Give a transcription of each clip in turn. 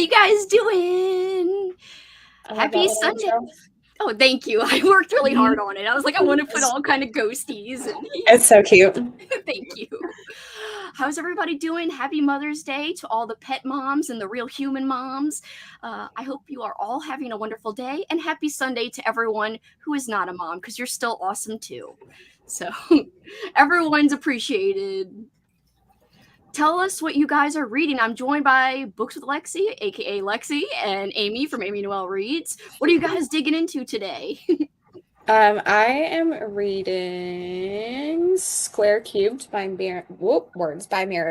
you guys doing? Happy Sunday. Oh, thank you. I worked really hard on it. I was like, I want to put all kind of ghosties. It's so cute. Thank you. How's everybody doing? Happy Mother's Day to all the pet moms and the real human moms. I hope you are all having a wonderful day, and happy Sunday to everyone who is not a mom, because you're still awesome too. So everyone's appreciated. Tell us what you guys are reading. I'm joined by Books with Lexie, aka Lexie, and Amy from Amy Noel Reads. What are you guys digging into today? I am reading Square Cubed by Mira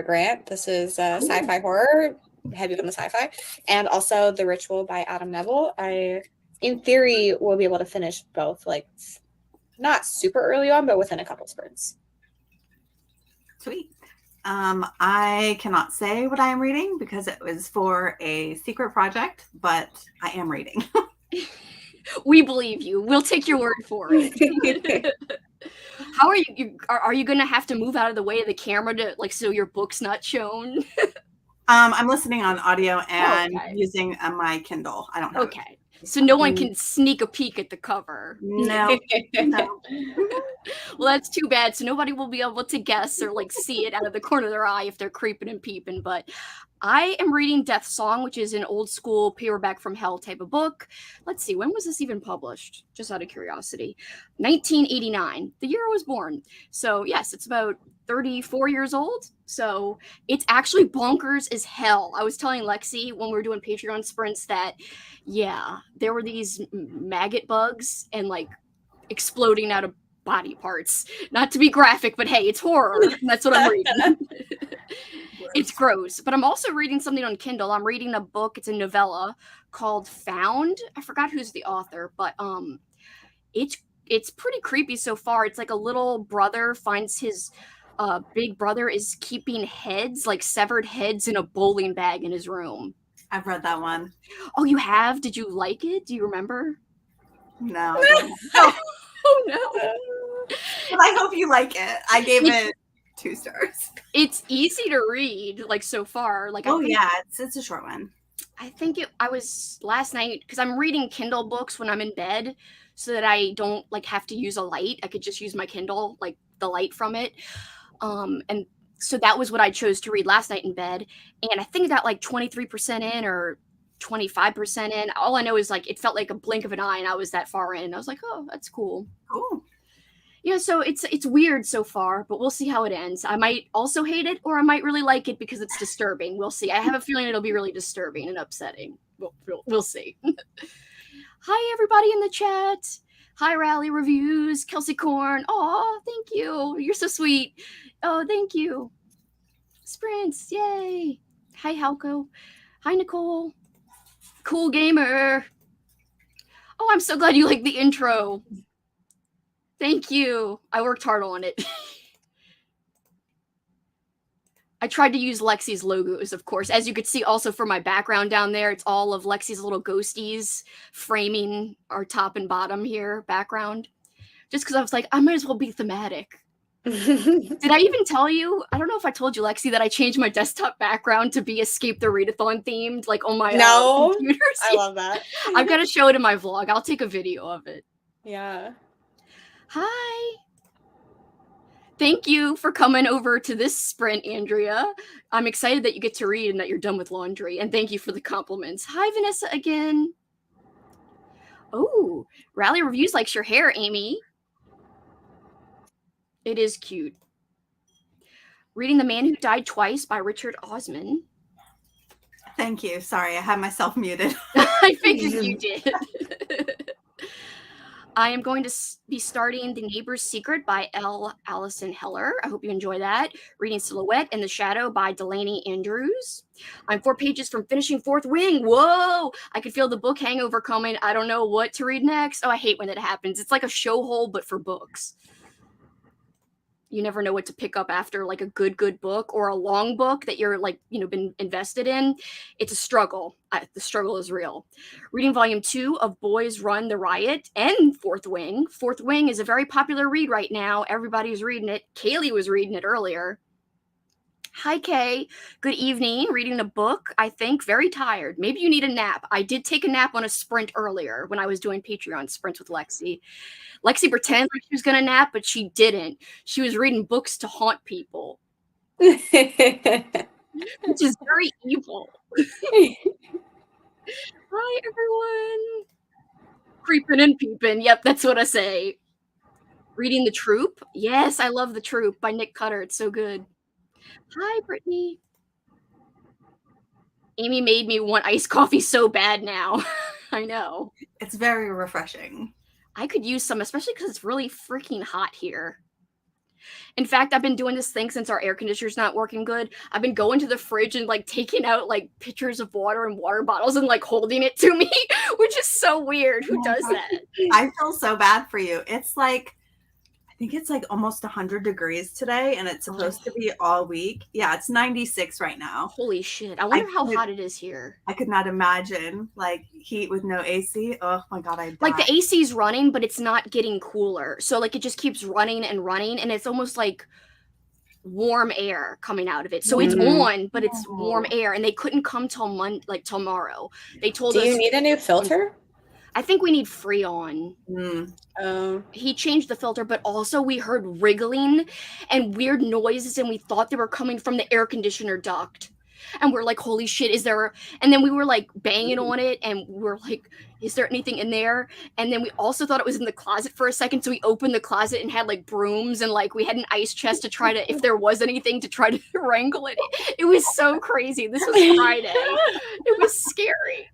Grant. This is sci-fi horror, heavy on the sci-fi, and also The Ritual by Adam Neville. I, in theory, will be able to finish both, like, not super early on, but within a couple sprints. Sweet. I cannot say what I am reading because it was for a secret project, but I am reading. We believe you. We'll take your word for it. How are you? Are you going to have to move out of the way of the camera to, like, so your book's not shown? I'm listening on audio and using my Kindle. I don't have it. So no one can sneak a peek at the cover. No. Well, that's too bad. So nobody will be able to guess or like see it out of the corner of their eye if they're creeping and peeping. But I am reading Death Song, which is an old school paperback from hell type of book. Let's see, when was this even published? Just out of curiosity. 1989, the year I was born. So yes, it's about 34 years old. So it's actually bonkers as hell. I was telling Lexie when we were doing Patreon sprints that, yeah, there were these maggot bugs and like exploding out of body parts. Not to be graphic, but hey, it's horror. That's what I'm reading. It's gross. But I'm also reading something on Kindle. I'm reading a book. It's a novella called Found. I forgot who's the author, but it's pretty creepy so far. It's like a little brother finds his big brother is keeping heads, like severed heads, in a bowling bag in his room. I've read that one. Oh, you have? Did you like it? Do you remember? No. Oh, no. But I hope you like it. I gave it 2 stars. It's easy to read, like, so far. Like, it's a short one. I think I was last night, because I'm reading Kindle books when I'm in bed so that I don't, like, have to use a light. I could just use my Kindle, like, the light from it. And so that was what I chose to read last night in bed. And I think I got like 23% in or 25% in. All I know is like it felt like a blink of an eye and I was that far in. I was like, oh, that's cool. Cool. Yeah, so it's weird so far, but we'll see how it ends. I might also hate it or I might really like it because it's disturbing. We'll see. I have a feeling it'll be really disturbing and upsetting. We'll see. Hi, everybody in the chat. Hi, Rally Reviews, Kelsey Korn. Oh, thank you. You're so sweet. Oh, thank you. Sprints, yay. Hi, Halko. Hi, Nicole. Cool gamer. Oh, I'm so glad you like the intro. Thank you. I worked hard on it. I tried to use Lexie's logos, of course. As you could see also for my background down there, it's all of Lexie's little ghosties framing our top and bottom here background. Just because I was like, I might as well be thematic. Did I even tell you? I don't know if I told you, Lexie, that I changed my desktop background to be Escape the Readathon themed, like on my computers. I love that. I've got to show it in my vlog. I'll take a video of it. Yeah. Hi. Thank you for coming over to this sprint, Andrea. I'm excited that you get to read and that you're done with laundry. And thank you for the compliments. Hi, Vanessa again. Oh, Rally Reviews likes your hair, Amy. It is cute. Reading The Man Who Died Twice by Richard Osman. Thank you. Sorry, I had myself muted. I figured you did. I am going to be starting The Neighbor's Secret by L. Allison Heller. I hope you enjoy that. Reading Silhouette in the Shadow by Delaney Andrews. I'm 4 pages from finishing Fourth Wing. Whoa! I can feel the book hangover coming. I don't know what to read next. Oh, I hate when it happens. It's like a show hole, but for books. You never know what to pick up after, like a good book or a long book that you're like, been invested in. It's a struggle. The struggle is real. Reading volume 2 of Boys Run the Riot and Fourth Wing. Fourth Wing is a very popular read right now. Everybody's reading it. Kaylee was reading it earlier. Hi, Kay. Good evening. Reading a book, I think. Very tired. Maybe you need a nap. I did take a nap on a sprint earlier when I was doing Patreon sprints with Lexie. Lexie pretended like she was going to nap, but she didn't. She was reading books to haunt people, which is very evil. Hi, everyone. Creeping and peeping. Yep, that's what I say. Reading The Troop. Yes, I love The Troop by Nick Cutter. It's so good. Hi, Brittany. Amy made me want iced coffee so bad now. I know. It's very refreshing. I could use some, especially because it's really freaking hot here. In fact, I've been doing this thing since our air conditioner's not working good. I've been going to the fridge and like taking out like pitchers of water and water bottles and like holding it to me, which is so weird. Who does that? I feel so bad for you. It's like, I think it's like almost 100 degrees today, and it's supposed to be all week. Yeah, it's 96 right now. Holy shit. I wonder how hot it is here. I could not imagine like heat with no AC. Oh my God, I'd die. Like the AC's running, but it's not getting cooler. So like it just keeps running, and it's almost like warm air coming out of it. So it's on, but it's warm air, and they couldn't come till tomorrow. They told us. Do you need a new filter? I think we need Freon. He changed the filter, but also we heard wriggling and weird noises, and we thought they were coming from the air conditioner duct. And we're like, holy shit, is there? And then we were like banging on it, and we were like, is there anything in there? And then we also thought it was in the closet for a second, so we opened the closet and had like brooms, and like we had an ice chest to try to, if there was anything, to try to wrangle it. It was so crazy. This was Friday. It was scary.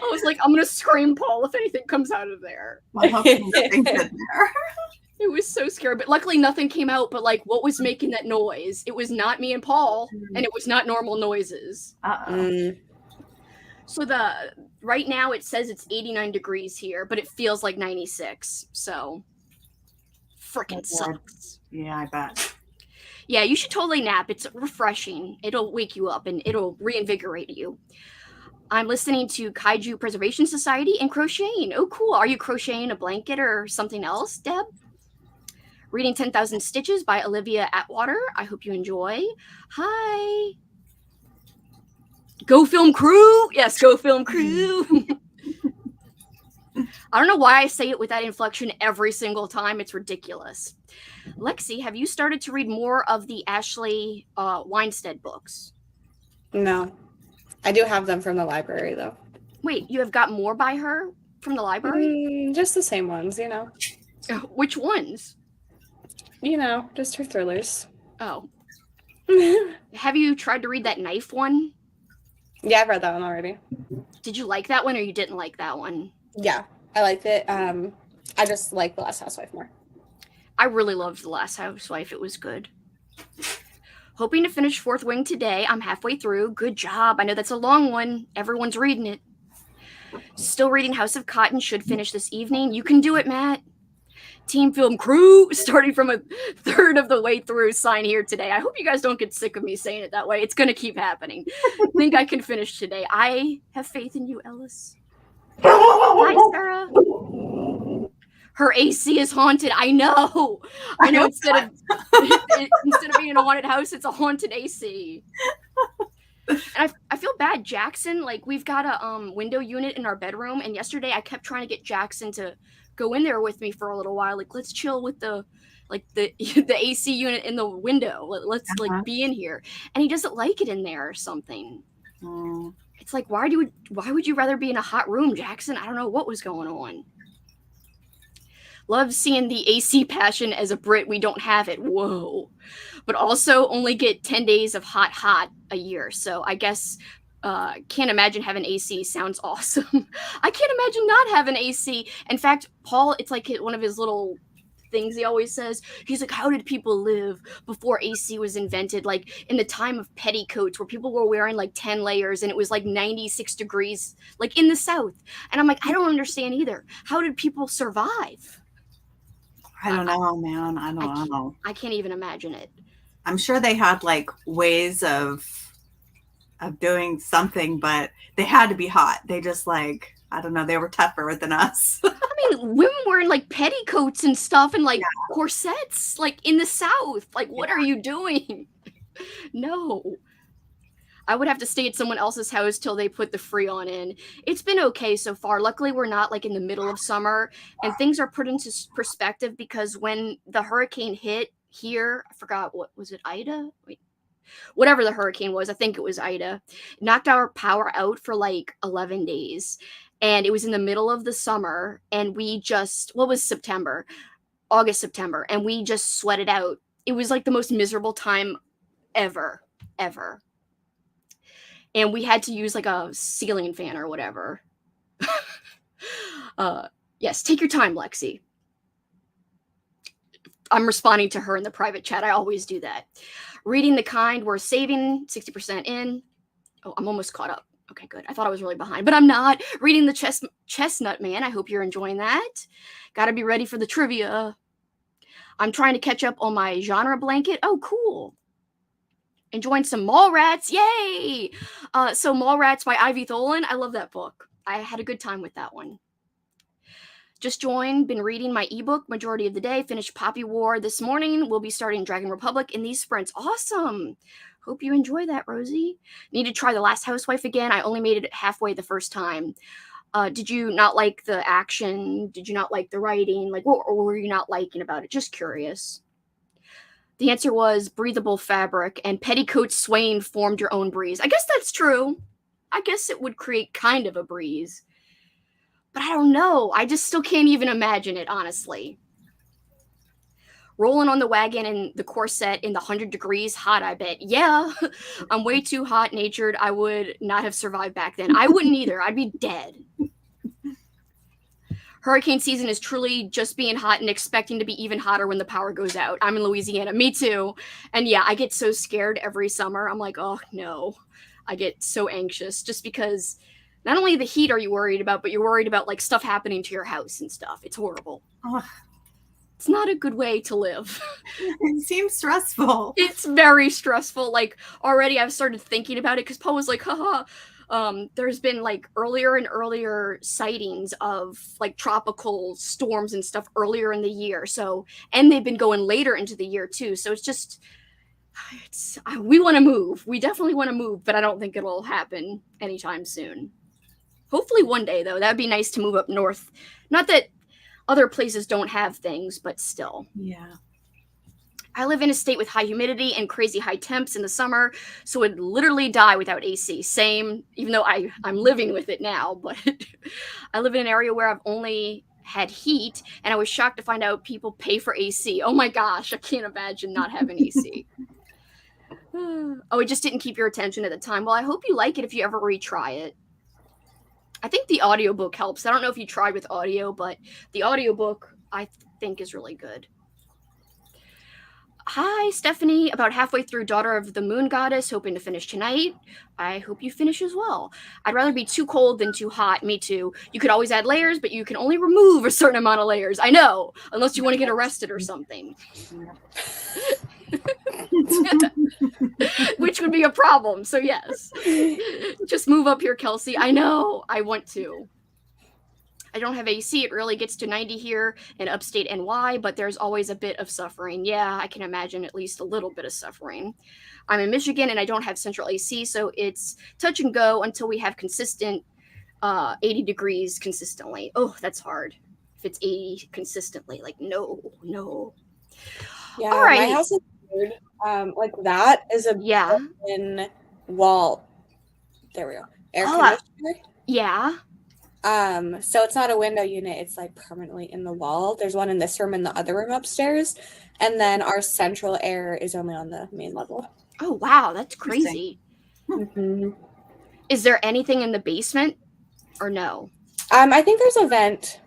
I was like, I'm gonna scream, Paul, if anything comes out of there. I'm hoping nothing's in there. It was so scary, but luckily nothing came out. But like, what was making that noise? It was not me and Paul, and it was not normal noises. So right now it says it's 89 degrees here, but it feels like 96. So freaking sucks. Yeah, I bet. Yeah, you should totally nap. It's refreshing. It'll wake you up and it'll reinvigorate you. I'm listening to Kaiju Preservation Society and crocheting. Oh, cool. Are you crocheting a blanket or something else, Deb? Reading 10,000 Stitches by Olivia Atwater. I hope you enjoy. Hi. Go Film Crew. Yes, Go Film Crew. I don't know why I say it with that inflection every single time. It's ridiculous. Lexie, have you started to read more of the Ashley Weinstead books? No. I do have them from the library, though. Wait, you have got more by her from the library? Just the same ones, you know. Which ones? You know, just her thrillers. Oh. Have you tried to read that knife one? Yeah, I've read that one already. Did you like that one, or you didn't like that one? Yeah, I liked it. I just like The Last Housewife more. I really loved The Last Housewife. It was good. Hoping to finish Fourth Wing today. I'm halfway through. Good job. I know that's a long one. Everyone's reading it. Still reading House of Cotton. Should finish this evening. You can do it, Matt. Team Film Crew. Starting from a third of the way through. Sign here today. I hope you guys don't get sick of me saying it that way. It's going to keep happening. Think I can finish today. I have faith in you, Ellis. Hi, Sarah. Her AC is haunted. I know. Instead of being in a haunted house, it's a haunted AC. And I feel bad. Jackson, like we've got a window unit in our bedroom, and yesterday I kept trying to get Jackson to go in there with me for a little while. Like, let's chill with the AC unit in the window. Let's like be in here. And he doesn't like it in there or something. It's like, why would you rather be in a hot room, Jackson? I don't know what was going on. Love seeing the AC passion. As a Brit, we don't have it. Whoa. But also only get 10 days of hot a year. So I guess can't imagine having AC. Sounds awesome. I can't imagine not having AC. In fact, Paul, it's like one of his little things he always says. He's like, how did people live before AC was invented? Like in the time of petticoats where people were wearing like 10 layers and it was like 96 degrees, like in the South. And I'm like, I don't understand either. How did people survive? I don't know, man. I don't know. I can't even imagine it. I'm sure they had like ways of doing something, but they had to be hot. They just like, I don't know, they were tougher than us. I mean, women wearing like petticoats and stuff and like corsets, like in the South. Like, what are you doing? No. I would have to stay at someone else's house till they put the Freon in. It's been okay so far. Luckily, we're not like in the middle of summer, and things are put into perspective because when the hurricane hit here, I forgot, what was it, Ida? Wait, whatever the hurricane was, I think it was Ida, knocked our power out for like 11 days. And it was in the middle of the summer, and we just, what was September? August, September, and we just sweated out. It was like the most miserable time ever, ever. And we had to use like a ceiling fan or whatever. Yes, take your time, Lexie. I'm responding to her in the private chat. I always do that. Reading the Kind, we're saving 60% in. Oh, I'm almost caught up. Okay, good. I thought I was really behind, but I'm not. Reading the Chestnut Man. I hope you're enjoying that. Gotta be ready for the trivia. I'm trying to catch up on my genre blanket. Oh, cool. Enjoying some Mallrats. Yay! So Mallrats by Ivy Tholen. I love that book. I had a good time with that one. Just joined, been reading my ebook majority of the day, finished Poppy War this morning. We'll be starting Dragon Republic in these sprints. Awesome. Hope you enjoy that, Rosie. Need to try The Last Housewife again. I only made it halfway the first time. Did you not like the action? Did you not like the writing? Like, what were you not liking about it? Just curious. The answer was breathable fabric, and petticoats swaying formed your own breeze. I guess that's true. I guess it would create kind of a breeze. But I don't know. I just still can't even imagine it, honestly. Rolling on the wagon in the corset in the 100 degrees hot, I bet. Yeah, I'm way too hot-natured. I would not have survived back then. I wouldn't either. I'd be dead. Hurricane season is truly just being hot and expecting to be even hotter when the power goes out. I'm in Louisiana. Me too. And yeah, I get so scared every summer. I'm like, oh no. I get so anxious just because not only the heat are you worried about, but you're worried about like stuff happening to your house and stuff. It's horrible. Oh, it's not a good way to live. it seems stressful. It's very stressful. Like already I've started thinking about it because Paul was like, haha. There's been like earlier and earlier sightings of like tropical storms and stuff earlier in the year. So, and they've been going later into the year too. So it's just, we want to move. We definitely want to move, but I don't think it'll happen anytime soon. Hopefully one day though, that'd be nice to move up north. Not that other places don't have things, but still. Yeah. I live in a state with high humidity and crazy high temps in the summer, so it'd literally die without AC. Same, even though I'm living with it now, but I live in an area where I've only had heat, and I was shocked to find out people pay for AC. Oh my gosh, I can't imagine not having AC. Oh, it just didn't keep your attention at the time. Well, I hope you like it if you ever retry it. I think the audiobook helps. I don't know if you tried with audio, but the audiobook I think is really good. Hi, Stephanie. About halfway through Daughter of the Moon Goddess, hoping to finish tonight. I hope you finish as well. I'd rather be too cold than too hot. Me too. You could always add layers, but you can only remove a certain amount of layers. I know, unless you want to get arrested or something. Which would be a problem, so yes. Just move up here, Kelsey. I know. I want to. I don't have AC. It really gets to 90 here in upstate NY, but there's always a bit of suffering. Yeah, I can imagine at least a little bit of suffering. I'm in Michigan and I don't have central AC, so it's touch and go until we have consistent 80 degrees consistently. Oh, that's hard. If it's 80 consistently, like no. Yeah, all right. My house is weird. Like that is a built-in wall. There we go. Air conditioner. Yeah. So it's not a window unit, it's like permanently in the wall. There's one in this room and the other room upstairs. And then our central air is only on the main level. Oh wow, that's crazy. Mm-hmm. Is there anything in the basement or no? I think there's a vent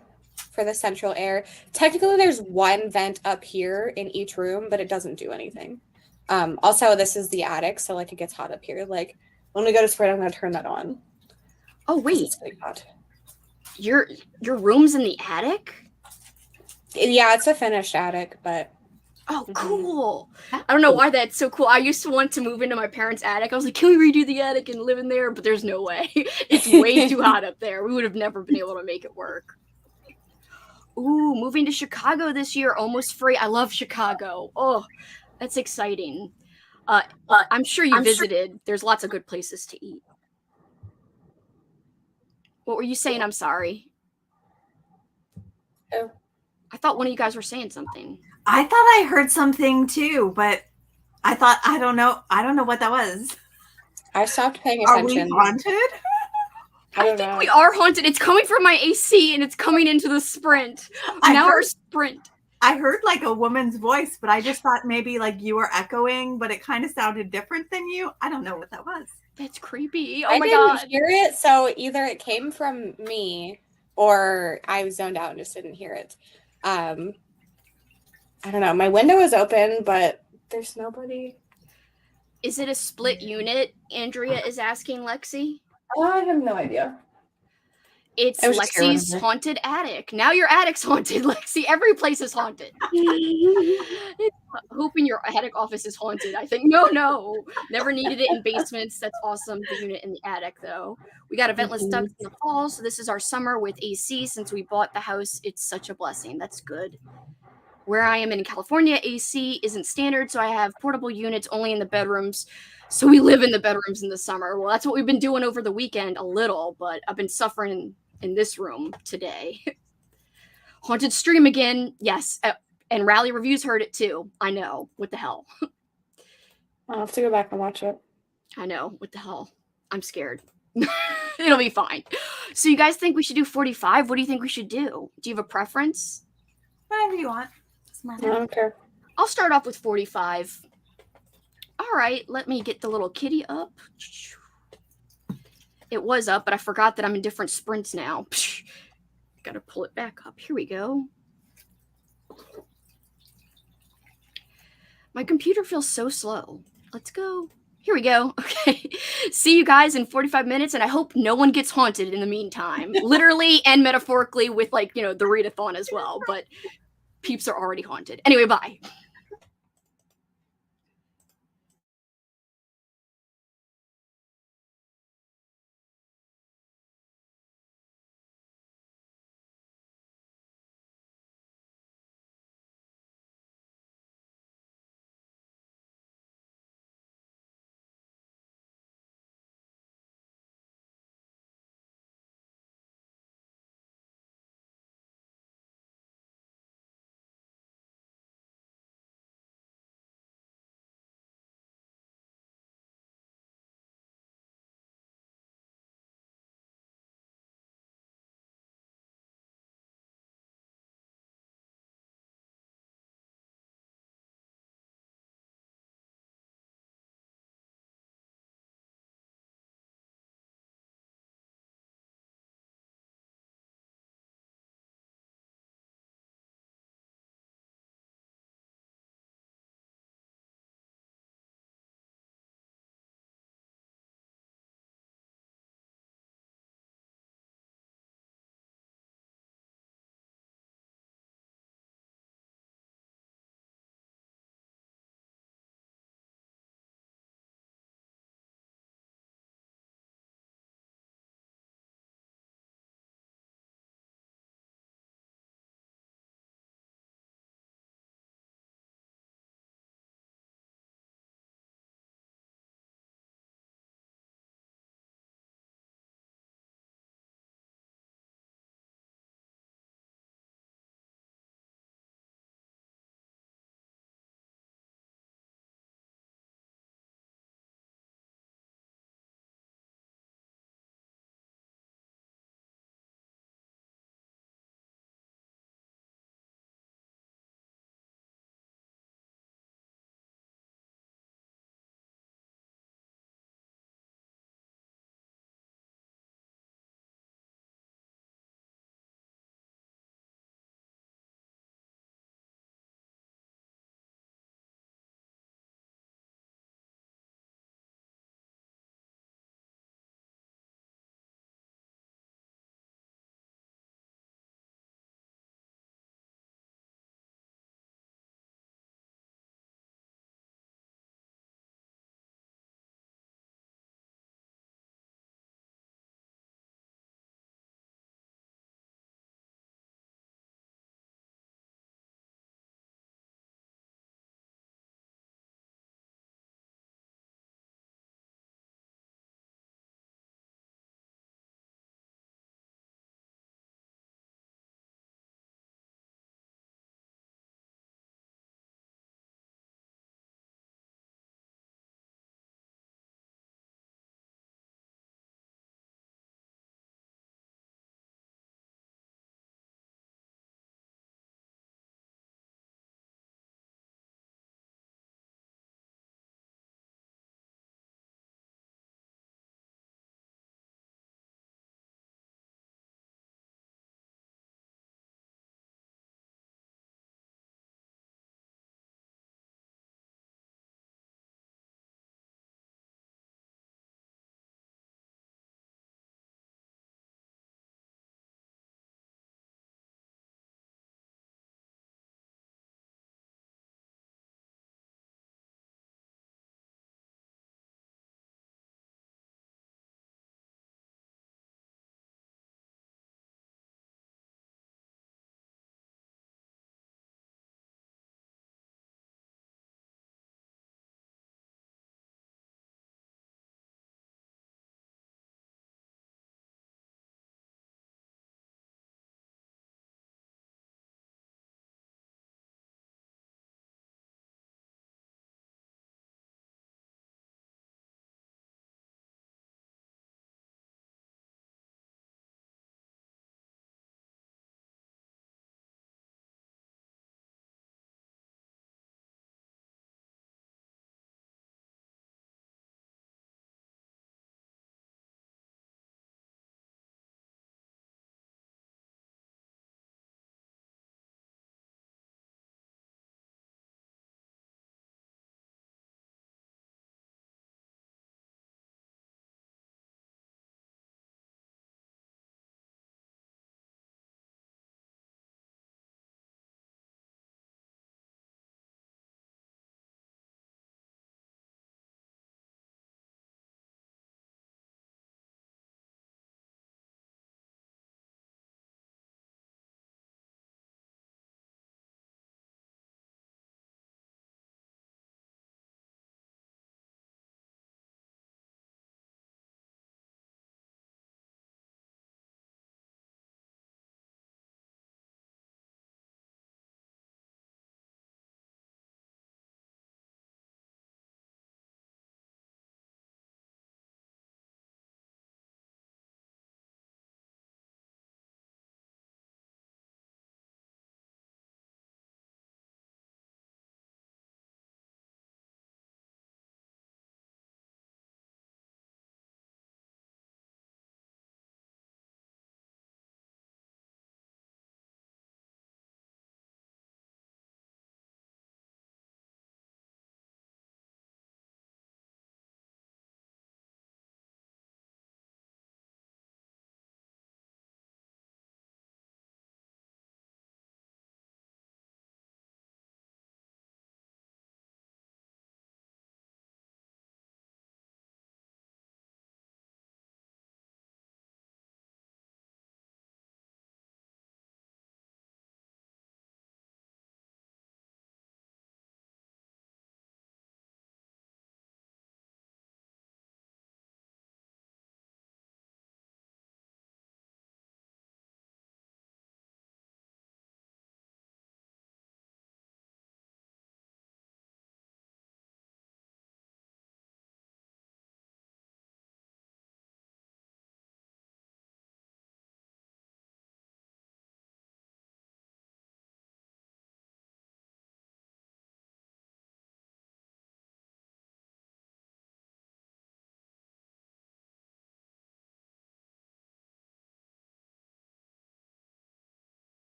for the central air. Technically there's one vent up here in each room, but it doesn't do anything. Also this is the attic, so like it gets hot up here. Like when we go to spring, I'm gonna turn that on. Oh wait. It's really hot. Your room's in the attic? Yeah, it's a finished attic, but oh, cool. I don't know why that's so cool. I used to want to move into my parents' attic. I was like, can we redo the attic and live in there? But there's no way. It's way too hot up there. We would have never been able to make it work. Ooh, moving to Chicago this year, almost free. I love Chicago. Oh, that's exciting. Uh, I'm sure you visited. There's lots of good places to eat. What were you saying? I'm sorry. Oh. I thought one of you guys were saying something. I thought I heard something too, but I thought I don't know what that was. I stopped paying Are we attention. haunted? I don't think know. we are haunted. It's coming from my AC and it's coming into the sprint. Our sprint. I heard like a woman's voice, but I just thought maybe like you were echoing, but it kind of sounded different than you. I don't know what that was. That's creepy. Oh I my didn't god. hear it, so either it came from me or I was zoned out and just didn't hear it. I don't know. My window is open, but there's nobody. Is it a split unit? Andrea is asking Lexie. Oh, I have no idea. It's Lexie's haunted attic. Now your attic's haunted, Lexie. Every place is haunted. Hoping your attic office is haunted. I think no. Never needed it in basements. That's awesome. The unit in the attic, though. We got a ventless duct in the fall, so this is our summer with AC. Since we bought the house, it's such a blessing. That's good. Where I am in California, AC isn't standard, so I have portable units only in the bedrooms. So we live in the bedrooms in the summer. Well, that's what we've been doing over the weekend a little, but I've been suffering in this room today. Haunted stream again. Yes. And Rally Reviews heard it too. I know. What the hell? I'll have to go back and watch it. I know. What the hell? I'm scared. It'll be fine. So you guys think we should do 45? What do you think we should do? Do you have a preference? Whatever you want. I don't care. I'll start off with 45. All right, let me get the little kitty up. It was up, but I forgot that I'm in different sprints now. Gotta pull it back up. Here we go. My computer feels so slow. Let's go. Here we go. Okay. See you guys in 45 minutes, and I hope no one gets haunted in the meantime. Literally and metaphorically with, the readathon as well, but peeps are already haunted. Anyway, bye.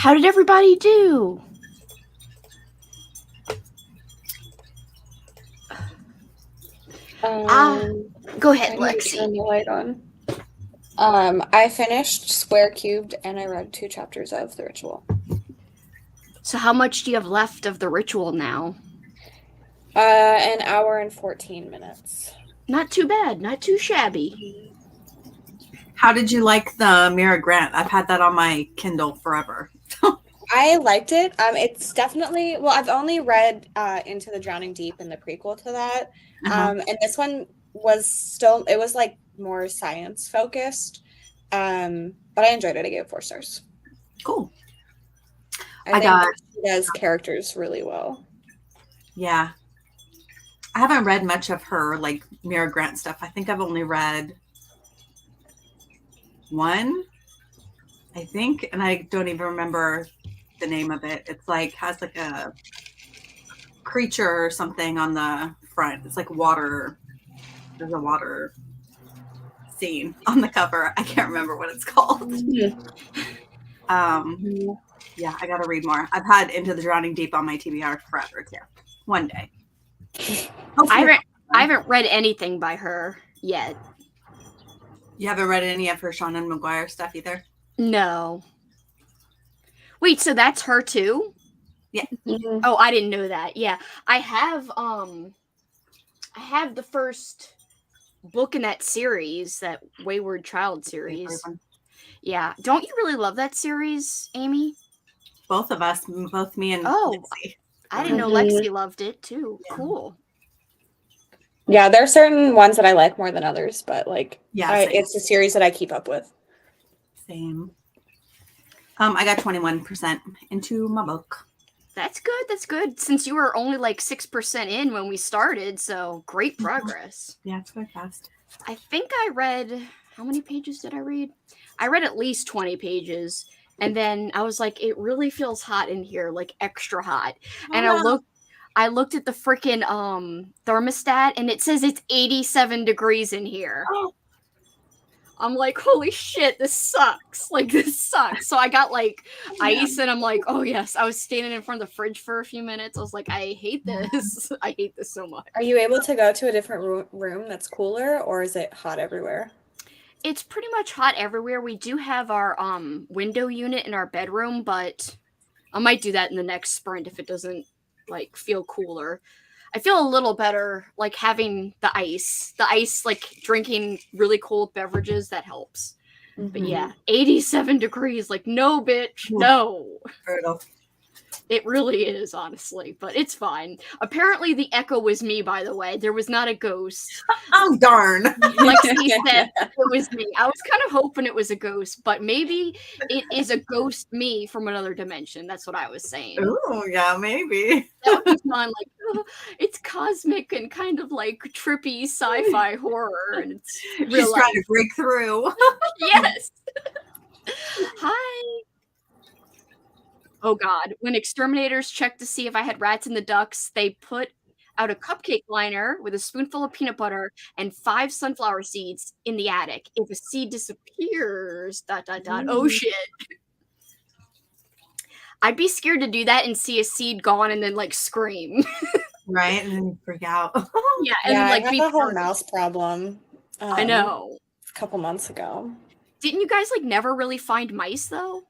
How did everybody do? Go ahead, I need to turn Lexie. the light on. I finished Square Cubed and I read 2 chapters of The Ritual. So how much do you have left of the ritual now? An hour and 14 minutes. Not too bad. Not too shabby. How did you like the Mira Grant? I've had that on my Kindle forever. I liked it. It's definitely, well, I've only read Into the Drowning Deep and the prequel to that. And this one was still, it was like more science focused. But I enjoyed it. I gave it 4 stars. Cool. I think she does characters really well. Yeah. I haven't read much of her, like, Mira Grant stuff. I think I've only read 1, I think, and I don't even remember the name of it. It's like, has like a creature or something on the front. It's like water. There's a water scene on the cover. I can't remember what it's called. Yeah, I gotta read more. I've had Into the Drowning Deep on my TBR forever too. One day. I haven't read anything by her yet. You haven't read any of her Shannon McGuire stuff either? No. Wait, so that's her too? Yeah. Oh, I didn't know that. Yeah. I have the first book in that series, that Wayward Child series. Yeah. Don't you really love that series, Amy? Both of us, both me and Lexie. I didn't know Lexie loved it too. Yeah. Cool. Yeah, there are certain ones that I like more than others, but like, yeah, it's a series that I keep up with. Same. I got 21% into my book. That's good. That's good. Since you were only like 6% in when we started, so great progress. Yeah, it's very fast. I think I read, how many pages did I read? I read at least 20 pages. And then I was like, it really feels hot in here, like extra hot. And I looked at the freaking thermostat and it says it's 87 degrees in here. Oh. I'm like, holy shit, this sucks. Like, this sucks. So I got like ice and I'm like, oh yes. I was standing in front of the fridge for a few minutes. I was like, I hate this. I hate this so much. Are you able to go to a different room that's cooler, or is it hot everywhere? It's pretty much hot everywhere. We do have our window unit in our bedroom, but I might do that in the next sprint if it doesn't like feel cooler. I feel a little better like having the ice like drinking really cold beverages, that helps. But yeah, 87 degrees, like no bitch, no. Brutal. It really is, honestly, but it's fine. Apparently the echo was me, by the way. There was not a ghost. Oh, darn. Lexie said it was me. I was kind of hoping it was a ghost, but maybe it is a ghost me from another dimension. That's what I was saying. Oh, yeah, maybe. That would be fun. Like, it's cosmic and kind of like trippy sci-fi horror, and it's real life. Trying to break through. Yes. Hi. Oh God, when exterminators checked to see if I had rats in the ducts, they put out a cupcake liner with a spoonful of peanut butter and 5 sunflower seeds in the attic. If a seed disappears, ... Oh shit. I'd be scared to do that and see a seed gone and then like scream. Right, and then freak out. Yeah, and then, like I had a whole mouse problem. I know. A couple months ago. Didn't you guys like never really find mice though?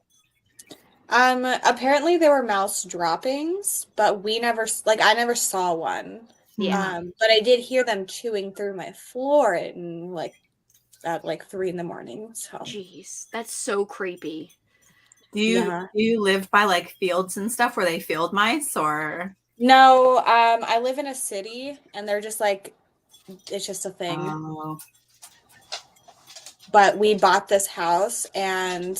Apparently there were mouse droppings, but I never saw one. Yeah. But I did hear them chewing through my floor at 3 a.m. So Jeez, that's so creepy. Do you live by like fields and stuff where they field mice, or? No, I live in a city and they're just like, it's just a thing. Oh. But we bought this house and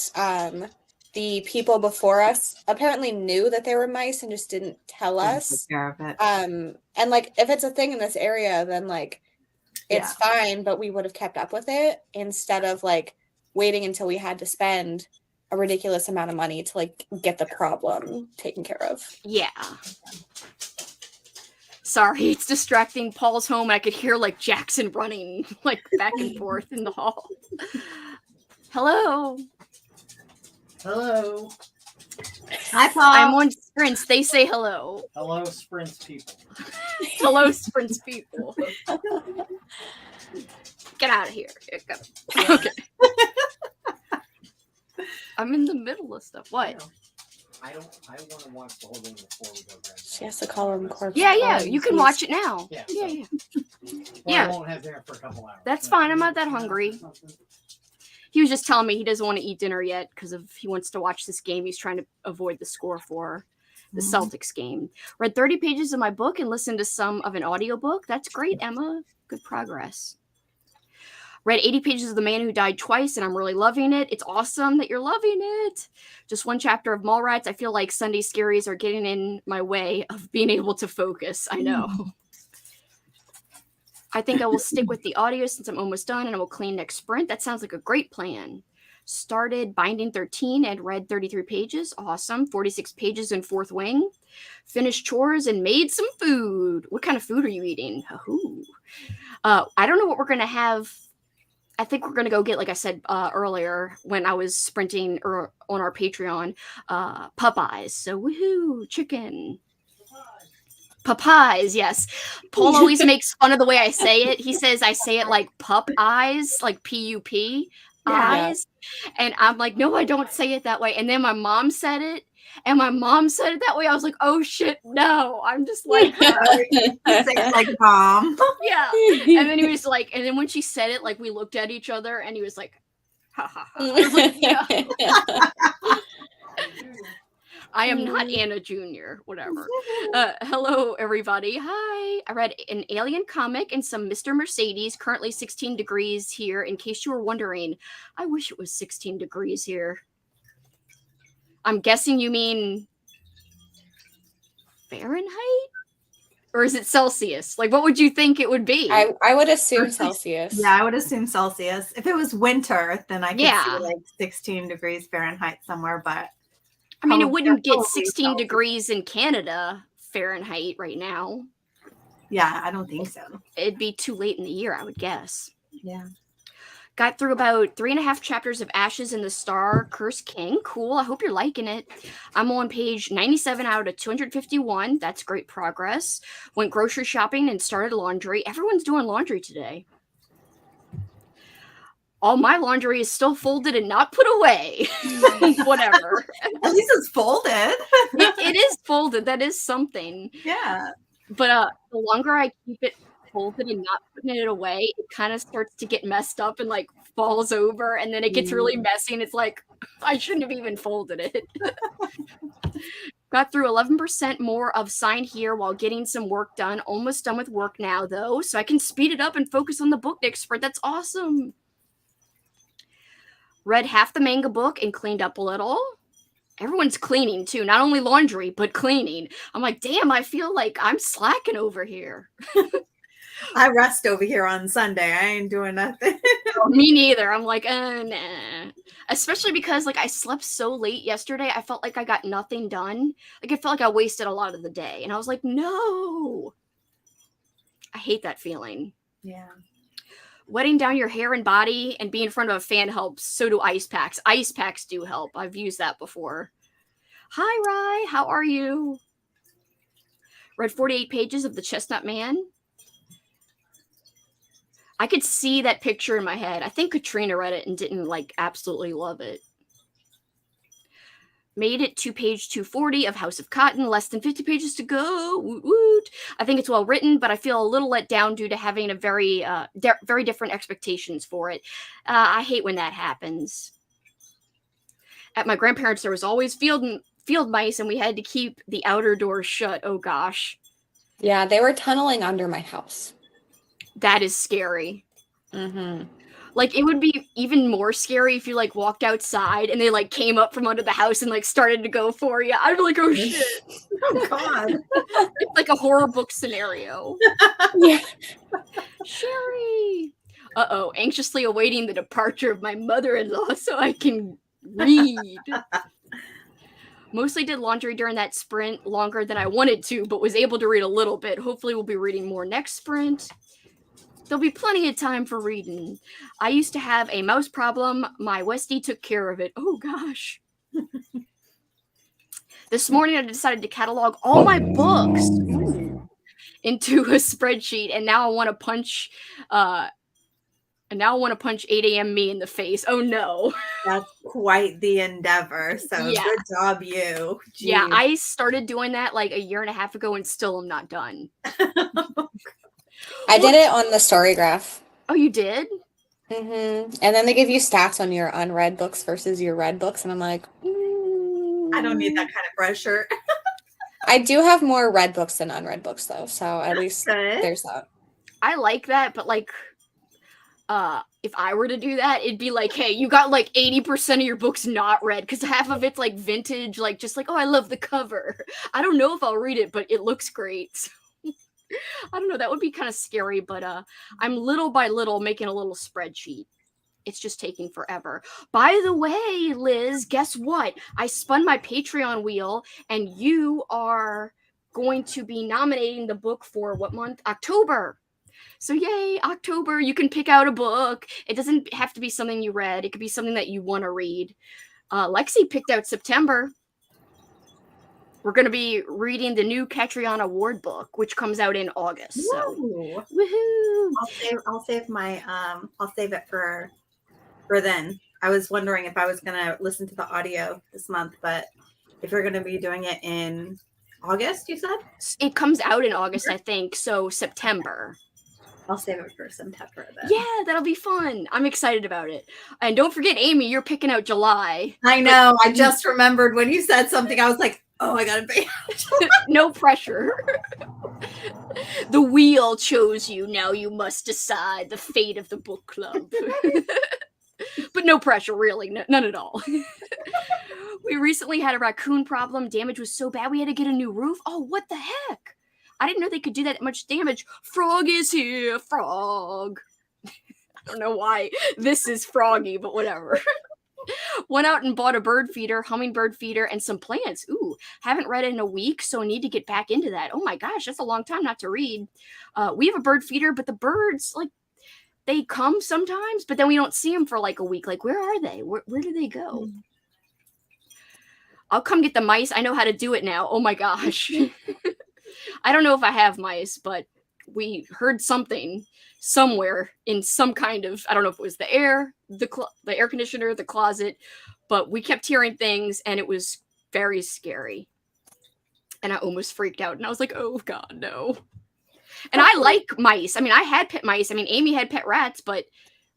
the people before us apparently knew that there were mice and just didn't tell us. Take care of it. And like, if it's a thing in this area, then like, it's fine, but we would have kept up with it instead of like waiting until we had to spend a ridiculous amount of money to like get the problem taken care of. Yeah. Sorry, it's distracting. Paul's home. I could hear like Jackson running like back and forth in the hall. Hello. Hello. Hi, I'm Paul. on sprints. They say hello. Hello, Sprints people. Hello, sprints people. Get out of here. Okay. I'm in the middle of stuff. What? I want to watch the whole game before we go grab. She has to call him corpse. Yeah. You can watch it now. Yeah. Yeah. Well, Yeah. I won't have dinner for a couple hours. That's fine. I'm not that hungry. He was just telling me he doesn't want to eat dinner yet because he wants to watch this game he's trying to avoid the score for, the Celtics game. Read 30 pages of my book and listened to some of an audiobook. That's great, Emma. Good progress. Read 80 pages of The Man Who Died Twice, and I'm really loving it. It's awesome that you're loving it. Just one chapter of Mallrats. I feel like Sunday Scaries are getting in my way of being able to focus. I know. I think I will stick with the audio since I'm almost done, and I will clean next sprint. That sounds like a great plan. Started Binding 13 and read 33 pages. Awesome. 46 pages in Fourth Wing. Finished chores and made some food. What kind of food are you eating? I don't know what we're going to have. I think we're going to go get, like I said earlier when I was sprinting on our Patreon, Popeyes. So woohoo, chicken. Popeyes, yes. Paul always makes fun of the way I say it. He says I say it like pup eyes, like P-U-P, eyes. And I'm like, no, I don't say it that way. And then my mom said it. And my mom said it that way. I was like, oh shit, no. I'm just like her. Say it like Mom. Yeah. And then he was like, and then when she said it, like we looked at each other and he was like, ha ha ha. I was like, yeah. I am not Anna Jr., whatever. Hello, everybody. Hi. I read an Alien comic and some Mr. Mercedes, currently 16 degrees here, in case you were wondering. I wish it was 16 degrees here. I'm guessing you mean Fahrenheit? Or is it Celsius? Like, what would you think it would be? I would assume Celsius. Yeah, I would assume Celsius. If it was winter, then I could see like 16 degrees Fahrenheit somewhere, but I mean, it wouldn't get 16 degrees in Canada Fahrenheit right now. Yeah, I don't think so. It'd be too late in the year, I would guess. Yeah. Got through about 3.5 chapters of Ashes in the Star, Cursed King. Cool. I hope you're liking it. I'm on page 97 out of 251. That's great progress. Went grocery shopping and started laundry. Everyone's doing laundry today. All my laundry is still folded and not put away. Whatever. At least it's folded. It is folded. That is something. Yeah. But the longer I keep it folded and not putting it away, it kind of starts to get messed up and like falls over, and then it gets really messy, and it's like, I shouldn't have even folded it. Got through 11% more of Sign Here while getting some work done. Almost done with work now, though, so I can speed it up and focus on the book next sprint. That's awesome. Read half the manga book and cleaned up a little. Everyone's cleaning, too. Not only laundry, but cleaning. I'm like, damn, I feel like I'm slacking over here. I rest over here on Sunday. I ain't doing nothing. Me neither. I'm like, nah. Especially because, like, I slept so late yesterday. I felt like I got nothing done. Like, I felt like I wasted a lot of the day. And I was like, no. I hate that feeling. Yeah. Wetting down your hair and body and being in front of a fan helps. So do ice packs. Ice packs do help. I've used that before. Hi, Rye. How are you? Read 48 pages of The Chestnut Man. I could see that picture in my head. I think Katrina read it and didn't, like, absolutely love it. Made it to page 240 of House of Cotton. Less than 50 pages to go. Woot woot. I think it's well written, but I feel a little let down due to having a very different expectations for it. I hate when that happens. At my grandparents', there was always field mice, and we had to keep the outer doors shut. Oh, gosh. Yeah, they were tunneling under my house. That is scary. Mm-hmm. Like, it would be even more scary if you, like, walked outside and they, like, came up from under the house and, like, started to go for you. I'd be like, oh, shit. Oh, God. It's like a horror book scenario. Yeah. Sherry. Uh-oh. Anxiously awaiting the departure of my mother-in-law so I can read. Mostly did laundry during that sprint longer than I wanted to, but was able to read a little bit. Hopefully we'll be reading more next sprint. There'll be plenty of time for reading. I used to have a mouse problem. My Westie took care of it. Oh, gosh. This morning I decided to catalog all my books into a spreadsheet, and now I want to punch 8 a.m. me in the face. Oh no. That's quite the endeavor. So Yeah. good job, you. Yeah, Jeez. I started doing that like a year and a half ago and still am not done. I did it on the story graph. Oh, you did? And then they give you stats on your unread books versus your read books, and I'm like, I don't need that kind of pressure. I do have more read books than unread books, though, so at least Good. there's that. I like that, but like, if I were to do that, it'd be like, hey, you got like 80% of your books not read because half of it's like vintage, like just like, oh, I love the cover. I don't know if I'll read it, but it looks great. So, I don't know. That would be kind of scary, but I'm little by little making a little spreadsheet. It's just taking forever. By the way, Liz, guess what? I spun my Patreon wheel, and you are going to be nominating the book for what month? October. So yay, October, you can pick out a book. It doesn't have to be something you read. It could be something that you want to read. Lexie picked out September. We're going to be reading the new Catriona Award book, which comes out in August. So woohoo! I'll save it for then. I was wondering if I was going to listen to the audio this month, but if you're going to be doing it in August, you said? It comes out in August, I think. So September. I'll save it for September then. Yeah, that'll be fun. I'm excited about it. And don't forget, Amy, you're picking out July. I know. I just remembered when you said something. I was like, oh, I gotta pay. No pressure. The wheel chose you. Now you must decide the fate of the book club. But no pressure, really. None at all. We recently had a raccoon problem. Damage was so bad we had to get a new roof. Oh, what the heck? I didn't know they could do that much damage. Frog is here. Frog. I don't know why this is froggy, but whatever. Went out and bought a bird feeder, hummingbird feeder, and some plants. Ooh, haven't read in a week, so need to get back into that. Oh my gosh, that's a long time not to read. We have a bird feeder, but the birds, like, they come sometimes, but then we don't see them for like a week. Like, where are they? Where do they go? I'll come get the mice. I know how to do it now. Oh my gosh. I don't know if I have mice, but we heard something somewhere in some kind of, I don't know if it was the air conditioner, the closet, but we kept hearing things and it was very scary. And I almost freaked out and I was like, oh God, no. And I like mice. I mean, I had pet mice. I mean, Amy had pet rats, but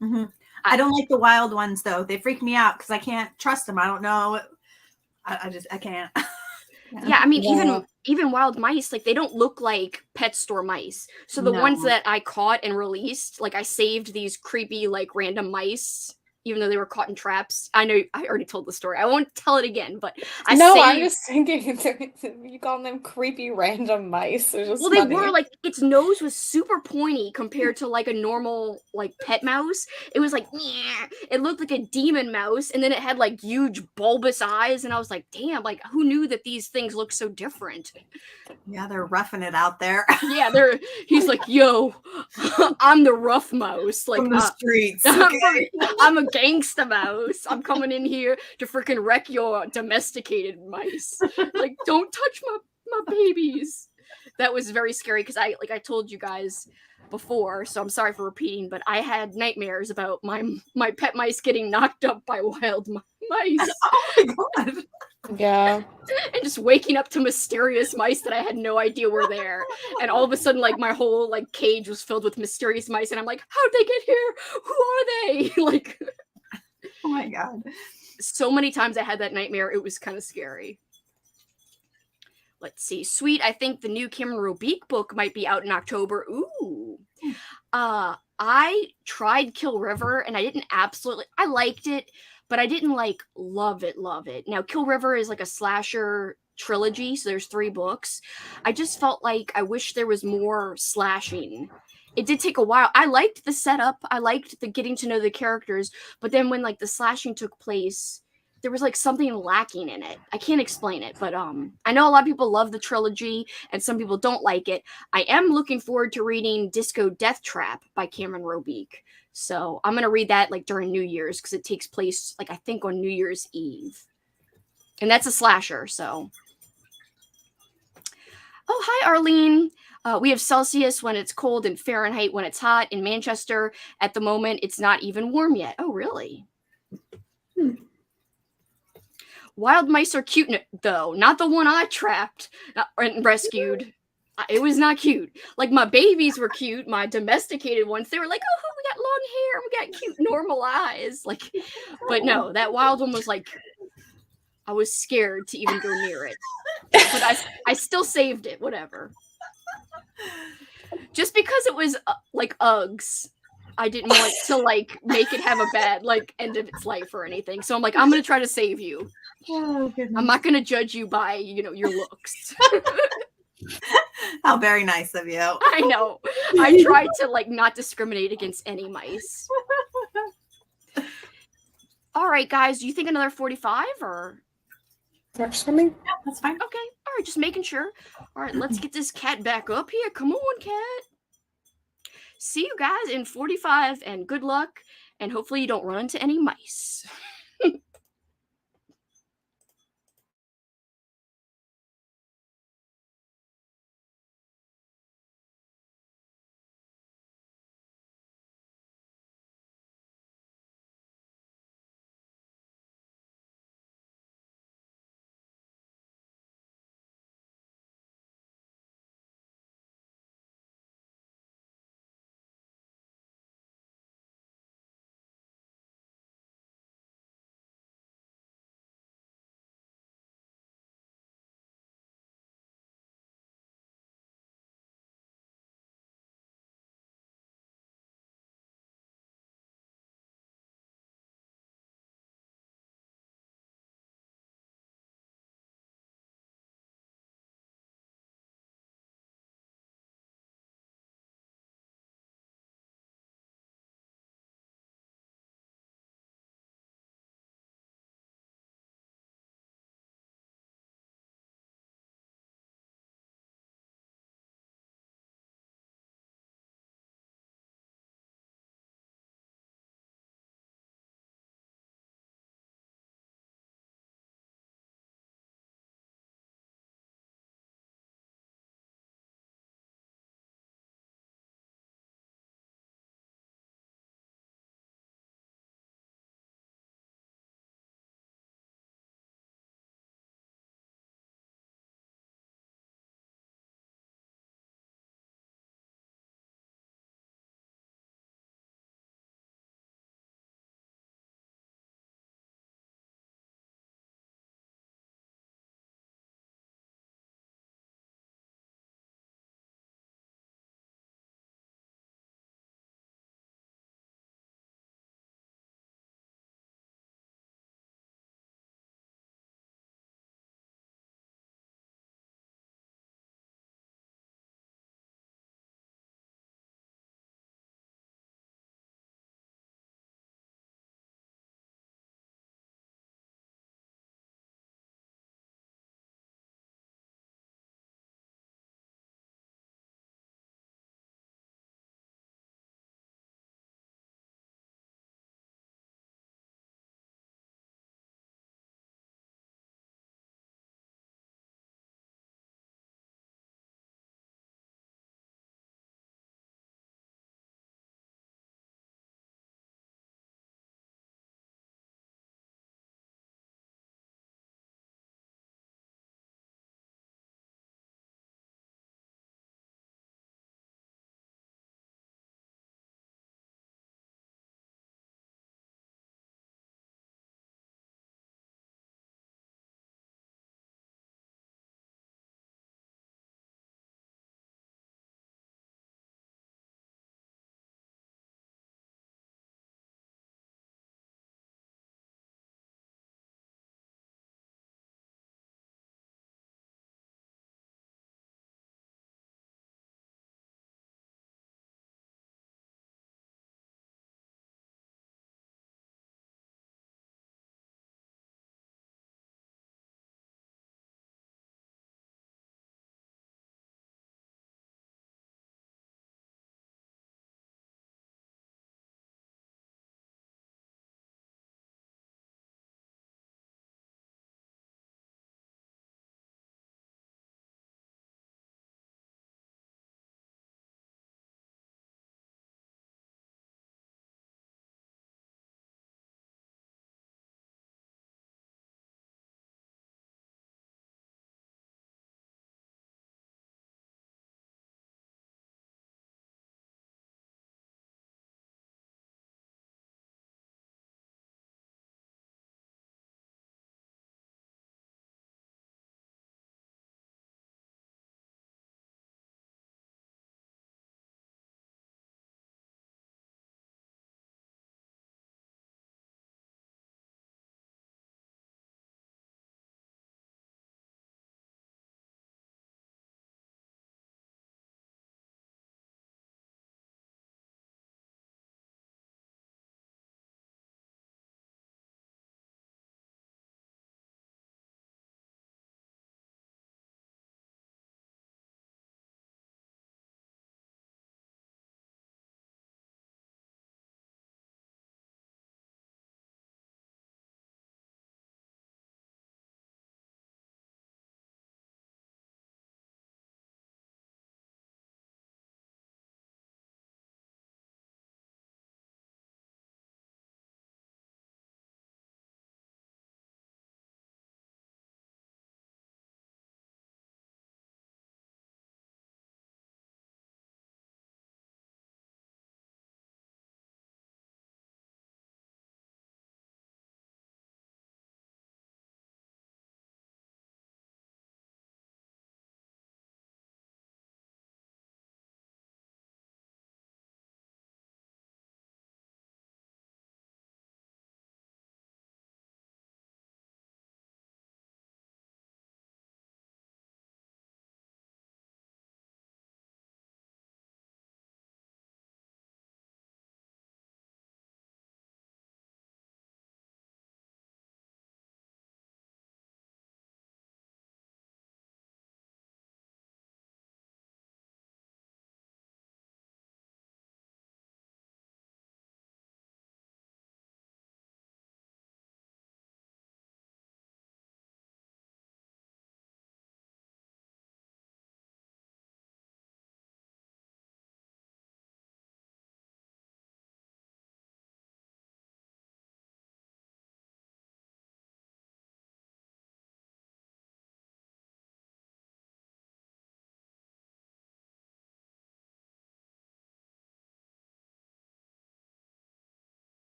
I don't like the wild ones though. They freak me out because I can't trust them. I don't know. I can't. Yeah, I mean, even wild mice, like, they don't look like pet store mice. So the ones that I caught and released, like, I saved these creepy, like, random mice, even though they were caught in traps. I know I already told the story. I won't tell it again, but I'm just thinking you call them creepy random mice. Well, funny. They were, like, its nose was super pointy compared to like a normal like pet mouse. It was like, yeah, it looked like a demon mouse, and then it had like huge bulbous eyes, and I was like, damn, like, who knew that these things look so different? Yeah, they're roughing it out there. Yeah, he's like, yo, I'm the rough mouse, like, from the streets. Okay. I'm a gangsta mouse. I'm coming in here to freaking wreck your domesticated mice. Like, don't touch my babies. That was very scary because I told you guys before, so I'm sorry for repeating, but I had nightmares about my pet mice getting knocked up by wild mice. Oh my God. Yeah. And just waking up to mysterious mice that I had no idea were there. And all of a sudden, like, my whole like cage was filled with mysterious mice, and I'm like, how'd they get here? Who are they? Like, oh my God. So many times I had that nightmare. It was kind of scary. Let's see. Sweet. I think the new Cameron Robeek book might be out in October. Ooh. I tried Kill River, and I liked it, but I didn't like love it. Now, Kill River is like a slasher trilogy, so there's 3 books. I just felt like I wish there was more slashing. It did take a while. I liked the setup. I liked the getting to know the characters, but then when like the slashing took place, there was like something lacking in it. I can't explain it, but I know a lot of people love the trilogy and some people don't like it. I am looking forward to reading Disco Death Trap by Cameron Robeek. So I'm going to read that like during New Year's because it takes place like I think on New Year's Eve. And that's a slasher, so Oh, hi, Arlene. We have Celsius when it's cold and Fahrenheit when it's hot. In Manchester, at the moment, it's not even warm yet. Oh, really? Wild mice are cute, though. Not the one I trapped and rescued. It was not cute. Like, my babies were cute. My domesticated ones, they were like, oh, we got long hair. We got cute, normal eyes. Like, but no, that wild one was like, I was scared to even go near it. But I still saved it, whatever. Just because it was like Uggs, I didn't want to like make it have a bad like end of its life or anything. So I'm like, I'm gonna try to save you. Oh, goodness. I'm not gonna judge you by your looks. How very nice of you. I know. I tried to like not discriminate against any mice. All right, guys. Do you think another 45 or? Works for me. Yeah, that's fine. Okay. All right, just making sure. All right, let's get this cat back up here. Come on, cat. See you guys in 45 and good luck. And hopefully you don't run into any mice.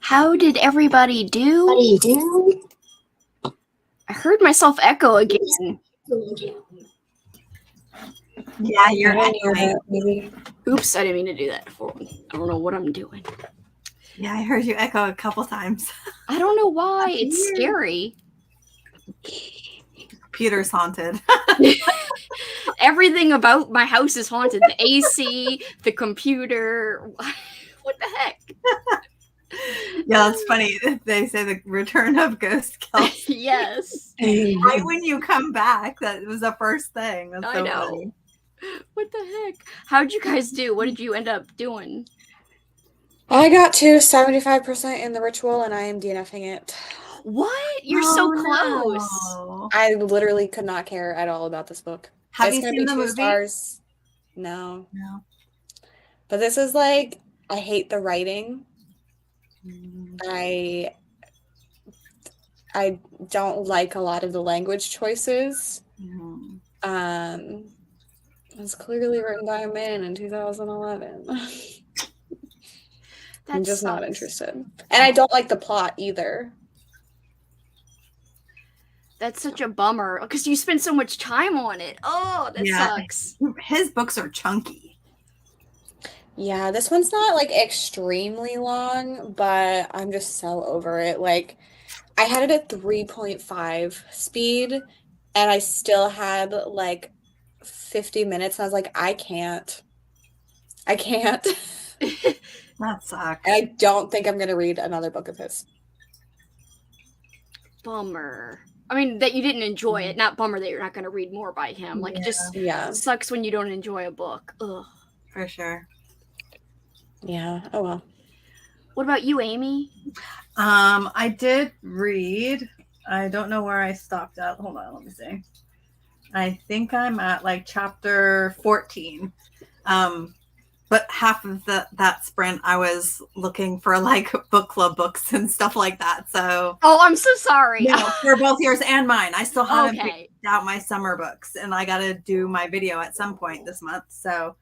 How did everybody do? I heard myself echo again. Yeah, you're I don't echoing. know, maybe. Oops, I didn't mean to do that. Hold on. I don't know what I'm doing. Yeah, I heard you echo a couple times. I don't know why. That's It's weird. scary. Computer's haunted. Everything about my house is haunted. The AC, the computer. What the heck? Yeah, that's funny. They say the return of ghost kills. Yes. Right when you come back, that was the first thing. That's I so know. funny. What the heck? How'd you guys do? What did you end up doing? I got to 75% in the ritual, and I am DNFing it. What? You're so close. No. I literally could not care at all about this book. Have It's you gonna seen be the 2 movie? stars. No. No. But this is like, I hate the writing. I don't like a lot of the language choices. Mhm. It was clearly written by a man in 2011. I'm just not sucks. interested. And I don't like the plot either. That's such a bummer because you spend so much time on it. Oh, that Yeah. sucks. His books are chunky. Yeah, this one's not like extremely long, but I'm just so over it. Like, I had it at 3.5 speed, and I still had like 50 minutes. And I was like, I can't. That sucks. And I don't think I'm going to read another book of his. Bummer. I mean, that you didn't enjoy it. Not bummer that you're not going to read more by him. Like, it just Yeah. sucks when you don't enjoy a book. Ugh. For sure. Yeah. Oh, well. What about you, Amy? I did read. I don't know where I stopped at. Hold on, let me see. I think I'm at like chapter 14. But half of that sprint, I was looking for like book club books and stuff like that. So, Oh, I'm so sorry. no, for both yours and mine. I still haven't Okay. picked out my summer books, and I got to do my video at some point this month. So,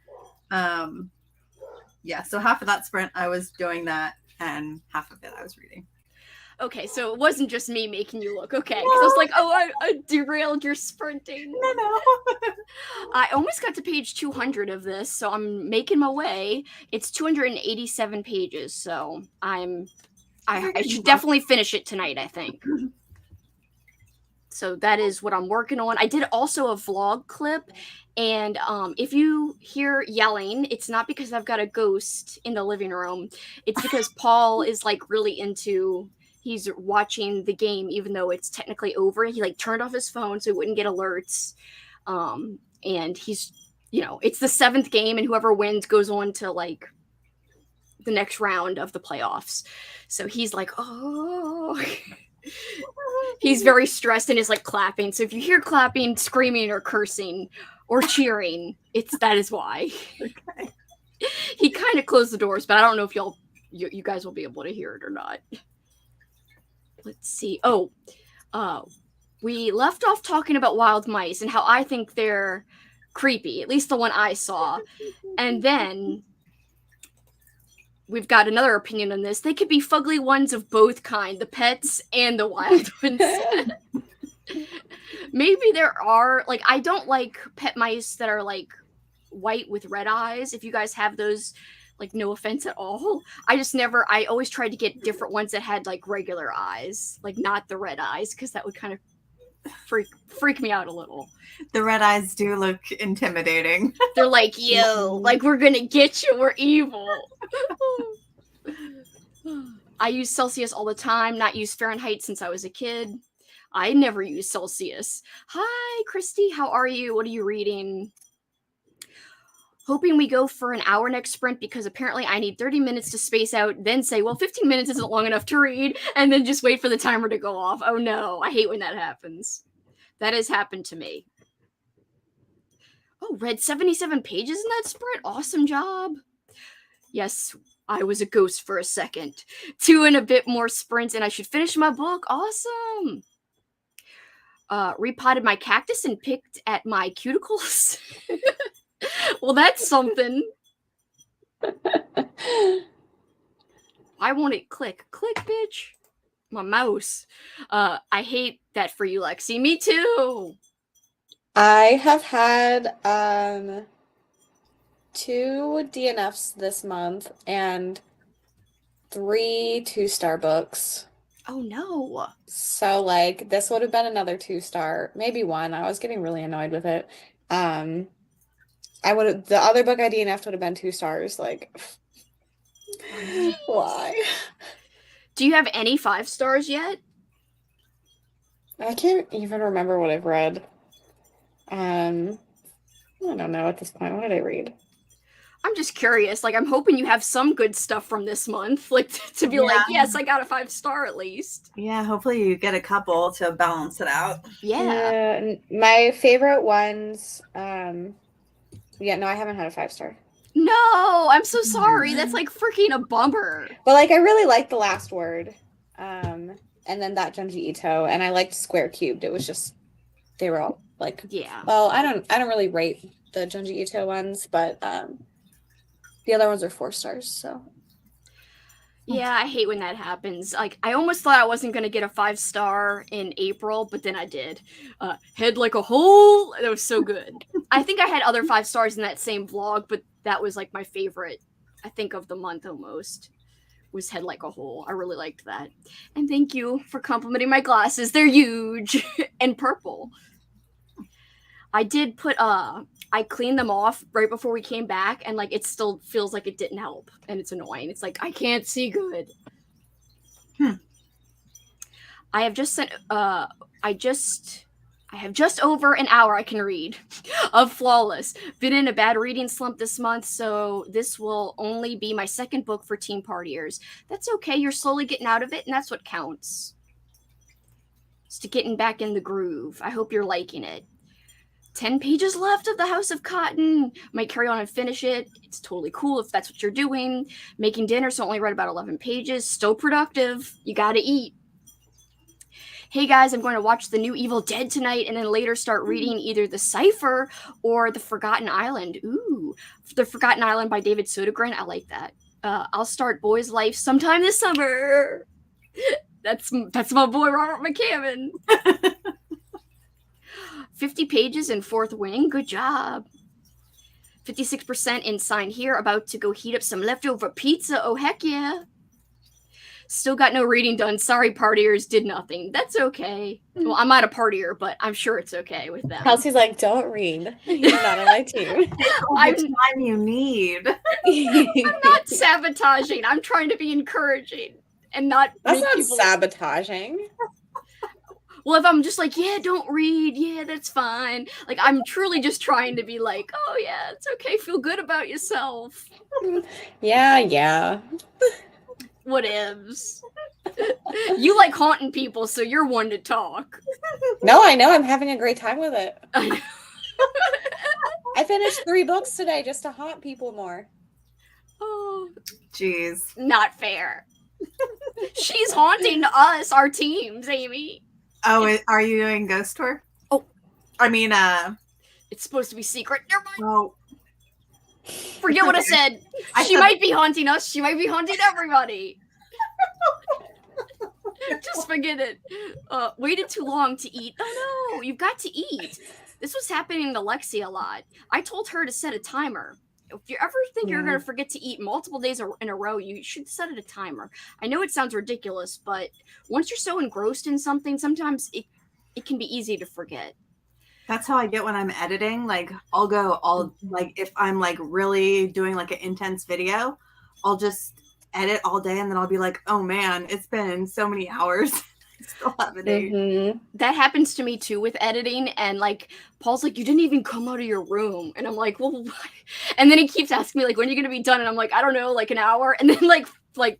yeah. So half of that sprint, I was doing that, and half of it I was reading. Okay, so it wasn't just me making you look. Okay, because I was like, oh, I derailed your sprinting. No. I almost got to page 200 of this, so I'm making my way. It's 287 pages, so I should definitely finish it tonight, I think. So that is what I'm working on. I did also a vlog clip, and if you hear yelling, it's not because I've got a ghost in the living room. It's because Paul is like really into... He's watching the game, even though it's technically over. He like turned off his phone so he wouldn't get alerts. And he's, it's the 7th game, and whoever wins goes on to like the next round of the playoffs. So he's like, oh, he's very stressed and is like clapping. So if you hear clapping, screaming, or cursing, or cheering, that is why. Okay. He kind of closed the doors, but I don't know if you guys will be able to hear it or not. Let's see. Oh, we left off talking about wild mice and how I think they're creepy, at least the one I saw. And then we've got another opinion on this. They could be fugly ones of both kind, the pets and the wild ones. Maybe there are, like, I don't like pet mice that are like white with red eyes. If you guys have those, like, no offense at all. I always tried to get different ones that had like regular eyes, like not the red eyes, because that would kind of freak me out a little. The red eyes do look intimidating. They're like, yo, like, we're gonna get you, we're evil. I use Celsius all the time, not use Fahrenheit since I was a kid. I never use Celsius. Hi, Christy, how are you? What are you reading? Hoping we go for an hour next sprint because apparently I need 30 minutes to space out, then say, well, 15 minutes isn't long enough to read, and then just wait for the timer to go off. Oh no, I hate when that happens. That has happened to me. Oh, read 77 pages in that sprint? Awesome job. Yes, I was a ghost for a second. 2 and a bit more sprints and I should finish my book. Awesome. Repotted my cactus and picked at my cuticles. Well, that's something. Why won't it click? Click, bitch. My mouse. I hate that for you, Lexie. Me too. I have had 2 DNFs this month and 3 2-star books. Oh no. So like this would have been another 2-star, maybe 1. I was getting really annoyed with it. The other book I DNF'd would have been 2 stars. Like, why? Do you have any 5 stars yet? I can't even remember what I've read. I don't know at this point. What did I read? I'm just curious. Like, I'm hoping you have some good stuff from this month. Like, to be like, yes, I got a 5-star at least. Yeah, hopefully you get a couple to balance it out. Yeah. My favorite ones, yeah, no, I haven't had a 5-star. No, I'm so sorry. That's like freaking a bummer. But like I really liked The Last Word. And then that Junji Ito, and I liked Square Cubed. It was just they were all like, yeah. Well, I don't really rate the Junji Ito ones, but the other ones are 4 stars, so. Yeah, I hate when that happens. Like, I almost thought I wasn't going to get a 5-star in April, but then I did. Head like a hole. That was so good. I think I had other 5 stars in that same vlog, but that was like my favorite, I think, of the month almost, was Head Like a Hole. I really liked that. And thank you for complimenting my glasses. They're huge and purple. I did put, I cleaned them off right before we came back, and like it still feels like it didn't help, and it's annoying. It's like I can't see good. I have just sent I have just over an hour I can read of Flawless. Been in a bad reading slump this month, so this will only be my 2nd book for Team Partiers. That's okay. You're slowly getting out of it, and that's what counts. Just to getting back in the groove. I hope you're liking it. 10 pages left of The House of Cotton. Might carry on and finish it. It's totally cool if that's what you're doing. Making dinner, so only read about 11 pages. Still productive. You gotta eat. Hey guys, I'm going to watch the new Evil Dead tonight and then later start reading either The Cipher or The Forgotten Island. Ooh, The Forgotten Island by David Sodergren. I like that. I'll start Boy's Life sometime this summer. That's my boy Robert McCammon. 50 pages in 4th wing. Good job. 56% in Sign Here. About to go heat up some leftover pizza. Oh, heck yeah. Still got no reading done. Sorry, partiers. Did nothing. That's okay. Well, I'm not a partier, but I'm sure it's okay with them. Kelsey's like, don't read. You're not on my team. I'm the time you need. I'm not sabotaging. I'm trying to be encouraging and not. That's not sabotaging. Well, if I'm just like, yeah, don't read, yeah, that's fine. Like, I'm truly just trying to be like, oh, yeah, it's okay. Feel good about yourself. Yeah. Whatevs. You like haunting people, so you're one to talk. No, I know. I'm having a great time with it. I finished 3 books today just to haunt people more. Oh, jeez. Not fair. She's haunting us, our teams, Amy. Oh, are you doing Ghost Tour? Oh. I mean, it's supposed to be secret. Never mind. Oh. Forget what I said. She might be haunting us. She might be haunting everybody. Just forget it. Waited too long to eat. Oh no, you've got to eat. This was happening to Lexie a lot. I told her to set a timer. If you ever think you're going to forget to eat multiple days in a row, you should set it a timer. I know it sounds ridiculous, but once you're so engrossed in something, sometimes it can be easy to forget. That's how I get when I'm editing. Like, I'll go like, if I'm like really doing like an intense video, I'll just edit all day and then I'll be like, oh man, it's been so many hours. I still haven't eaten. That happens to me too with editing, and like Paul's like, you didn't even come out of your room, and I'm like, well, what? And then he keeps asking me like, when are you gonna be done, and I'm like, I don't know, like an hour, and then like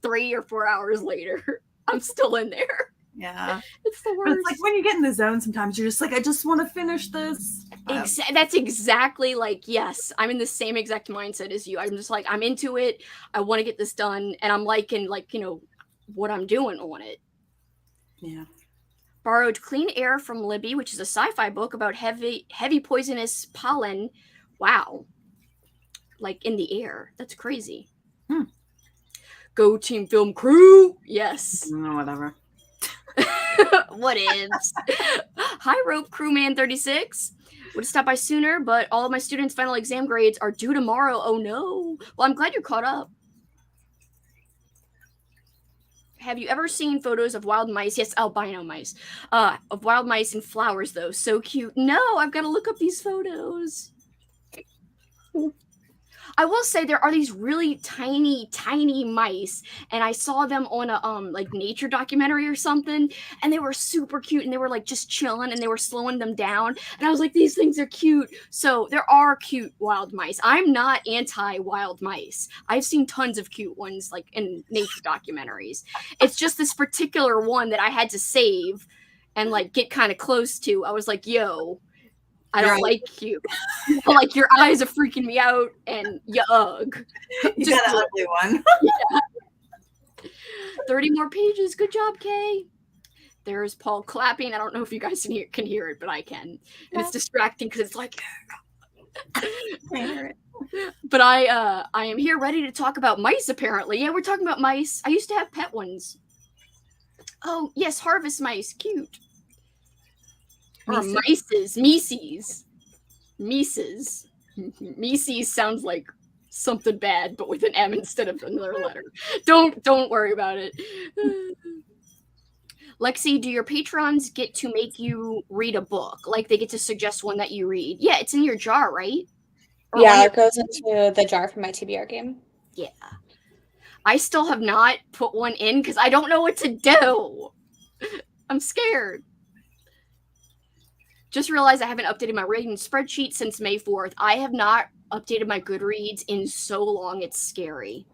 3 or 4 hours later I'm still in there. Yeah, it's the worst. But it's like when you get in the zone sometimes you're just like, I just want to finish this. That's exactly like, yes, I'm in the same exact mindset as you. I'm just like, I'm into it, I want to get this done, and I'm liking, like, you know, what I'm doing on it. Yeah. Borrowed Clean Air from Libby, which is a sci-fi book about heavy poisonous pollen. Wow. Like in the air. That's crazy. Go Team Film Crew. Yes. Whatever. What ifs? Hi, Rope Crewman 36. Would have stopped by sooner, but all of my students' final exam grades are due tomorrow. Oh no. Well, I'm glad you're caught up. Have you ever seen photos of wild mice? Yes, albino mice. Of wild mice and flowers, though. So cute. No, I've got to look up these photos. I will say there are these really tiny, tiny mice, and I saw them on a like nature documentary or something, and they were super cute, and they were like just chilling, and they were slowing them down, and I was like, these things are cute. So there are cute wild mice. I'm not anti-wild mice. I've seen tons of cute ones like in nature documentaries. It's just this particular one that I had to save and like get kind of close to. I was like, yo, I don't like you. Like, your eyes are freaking me out, and yuck. You got an ugly one. Yeah. 30 more pages. Good job, Kay. There's Paul clapping. I don't know if you guys can hear it, but I can. And it's distracting because it's like... But I am here ready to talk about mice, apparently. Yeah, we're talking about mice. I used to have pet ones. Oh, yes, harvest mice. Cute. Or mices. Mises. Mises. Mises sounds like something bad, but with an M instead of another letter. Don't worry about it. Lexie, do your patrons get to make you read a book? Like, they get to suggest one that you read? Yeah, it's in your jar, right? Or yeah, it goes into the jar for my TBR game. Yeah. I still have not put one in because I don't know what to do. I'm scared. Just realized I haven't updated my rating spreadsheet since May 4th. I have not updated my Goodreads in so long, it's scary.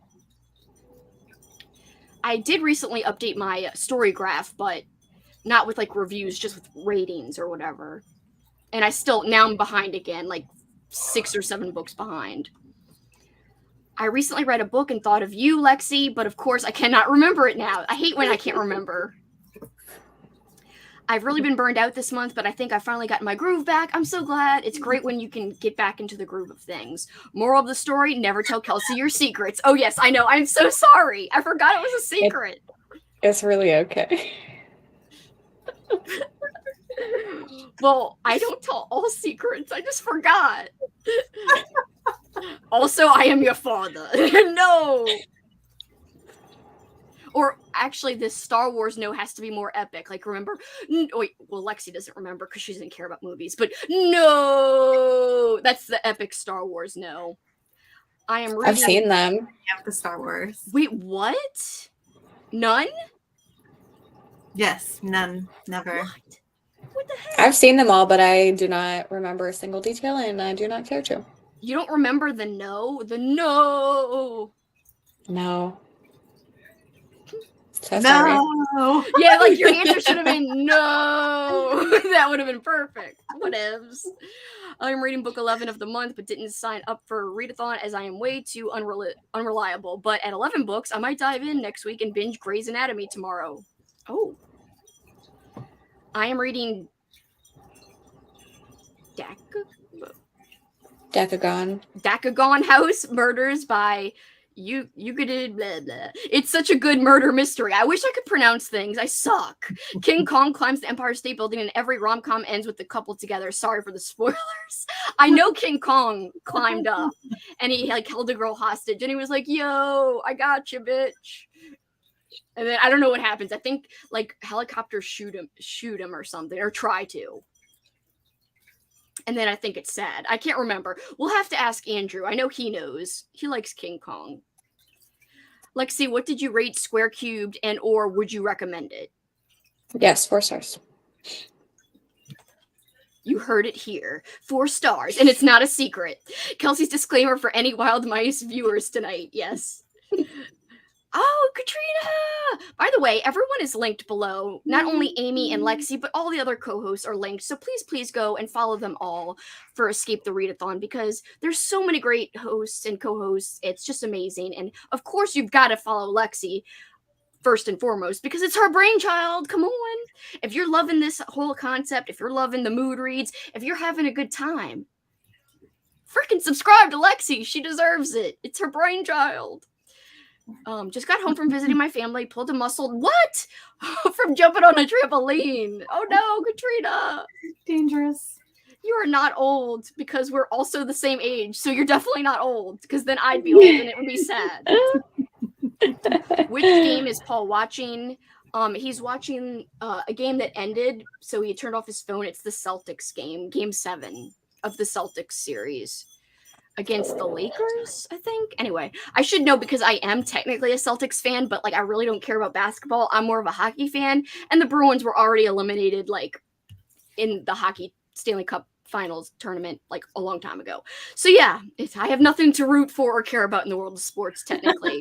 I did recently update my story graph, but not with like reviews, just with ratings or whatever. And now I'm behind again, like 6 or 7 books behind. I recently read a book and thought of you, Lexie, but of course I cannot remember it now. I hate when I can't remember. I've really been burned out this month, but I think I finally got my groove back. I'm so glad. It's great when you can get back into the groove of things. Moral of the story, never tell Kelsey your secrets. Oh, yes, I know. I'm so sorry. I forgot it was a secret. It's really okay. Well, I don't tell all secrets. I just forgot. Also, I am your father. No. Or actually, this Star Wars no has to be more epic. Like, remember? Wait, well, Lexie doesn't remember because she doesn't care about movies. But no! That's the epic Star Wars no. I am reading... I've seen them. Yeah, the Star Wars. Wait, what? None? Yes, none. Never. What the heck? I've seen them all, but I do not remember a single detail, and I do not care to. You don't remember the no? The no! No. So No. sorry. Yeah, like your answer should have been no. That would have been perfect. Whatevs. I'm reading book 11 of the month, but didn't sign up for a readathon as I am way too unreliable. But at 11 books, I might dive in next week and binge Grey's Anatomy tomorrow. Oh. I am reading Dakagon House Murders by Yugadid blah blah. It's such a good murder mystery. I wish I could pronounce things. I suck. King Kong climbs the Empire State Building, and every rom-com ends with the couple together. Sorry for the spoilers. I know King Kong climbed up, and he like held a girl hostage, and he was like, "Yo, I got you, bitch." And then I don't know what happens. I think like helicopters shoot him or something, or try to. And then I think it's sad. I can't remember. We'll have to ask Andrew. I know he knows. He likes King Kong. Lexie, what did you rate Square Cubed, and or would you recommend it? Yes, 4 stars. You heard it here. 4 stars, and it's not a secret. Kelsey's disclaimer for any Wild Mice viewers tonight. Yes. Oh, Katrina! By the way, everyone is linked below. Not only Amy and Lexie, but all the other co-hosts are linked. So please go and follow them all for Escape the Readathon, because there's so many great hosts and co-hosts. It's just amazing. And of course, you've got to follow Lexie first and foremost, because it's her brainchild. Come on. If you're loving this whole concept, if you're loving the mood reads, if you're having a good time, freaking subscribe to Lexie. She deserves it. It's her brainchild. Just got home from visiting my family, pulled a muscle. What? From jumping on a trampoline. Oh no, Katrina. Dangerous. You are not old because we're also the same age. So you're definitely not old because then I'd be old and it would be sad. Which game is Paul watching? He's watching a game that ended, so he turned off his phone. It's the Celtics game, Game 7 of the Celtics series against the Lakers, I think. Anyway, I should know because I am technically a Celtics fan, but like I really don't care about basketball. I'm more of a hockey fan, and the Bruins were already eliminated like in the hockey Stanley Cup Finals tournament like a long time ago. So yeah, I have nothing to root for or care about in the world of sports technically.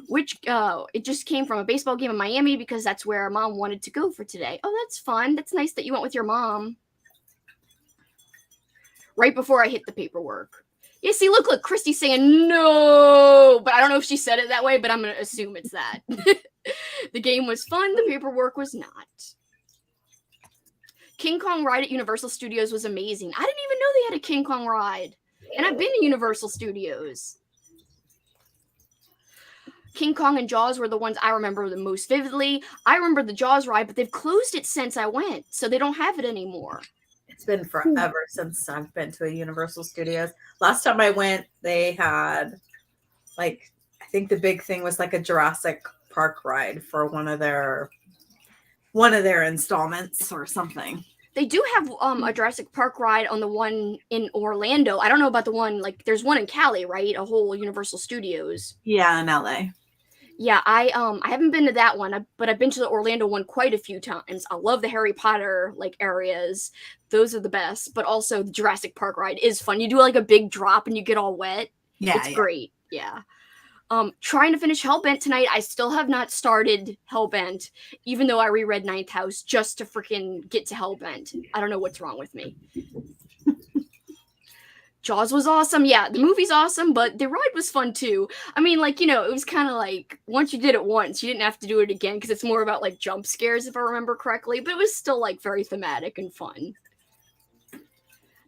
Which it just came from a baseball game in Miami because that's where our mom wanted to go for today. Oh, that's fun. That's nice that you went with your mom. Right before I hit the paperwork. Yeah, see, look, Christy's saying no, but I don't know if she said it that way, but I'm going to assume it's that. The game was fun. The paperwork was not. King Kong ride at Universal Studios was amazing. I didn't even know they had a King Kong ride. And I've been to Universal Studios. King Kong and Jaws were the ones I remember the most vividly. I remember the Jaws ride, but they've closed it since I went, so they don't have it anymore. It's been forever since I've been to a Universal Studios. Last time I went, they had, like, I think the big thing was like a Jurassic Park ride for one of their installments or something. They do have a Jurassic Park ride on the one in Orlando. I don't know about the one, like, there's one in Cali, right? A whole Universal Studios. Yeah, in LA. Yeah, I haven't been to that one, but I've been to the Orlando one quite a few times. I love the Harry Potter like areas; those are the best. But also the Jurassic Park ride is fun. You do like a big drop and you get all wet. Yeah, it's great. Yeah. Trying to finish Hellbent tonight. I still have not started Hellbent, even though I reread Ninth House just to freaking get to Hellbent. I don't know what's wrong with me. Jaws was awesome. Yeah, the movie's awesome, but the ride was fun too. I mean, like, you know, it was kind of like once you did it once, you didn't have to do it again because it's more about like jump scares, if I remember correctly, but it was still like very thematic and fun.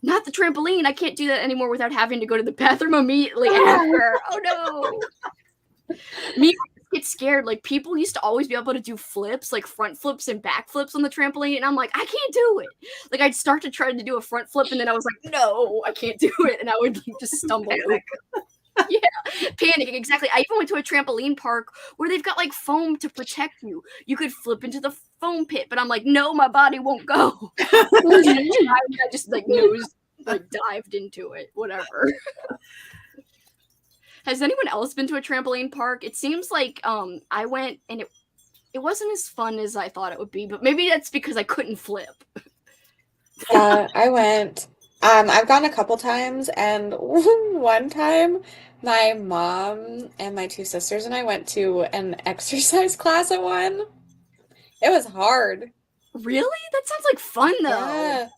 Not the trampoline. I can't do that anymore without having to go to the bathroom immediately after. Oh no. Me get scared. Like people used to always be able to do flips, like front flips and back flips on the trampoline, and I'm like, I can't do it. Like I'd start to try to do a front flip, and then I was like, no, I can't do it, and I would like, just stumble. Yeah, panicking, exactly. I even went to a trampoline park where they've got like foam to protect you. You could flip into the foam pit, but I'm like, no, my body won't go. I just like dived into it. Whatever. Has anyone else been to a trampoline park? It seems like I went and it wasn't as fun as I thought it would be, but maybe that's because I couldn't flip. Yeah, I went. I've gone a couple times, and one time my mom and my two sisters and I went to an exercise class at one. It was hard. Really? That sounds like fun though. Yeah.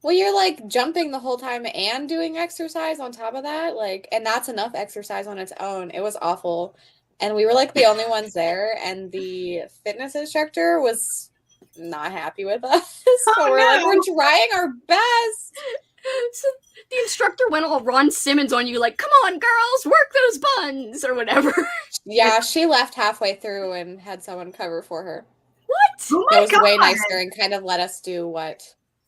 Well, you're like jumping the whole time and doing exercise on top of that, like, and that's enough exercise on its own. It was awful. And we were like the only ones there, and the fitness instructor was not happy with us. So we're trying our best. So the instructor went all Ron Simmons on you, like, come on, girls, work those buns or whatever. Yeah, she left halfway through and had someone cover for her. What? Oh It my was God. way nicer and kind of let us do what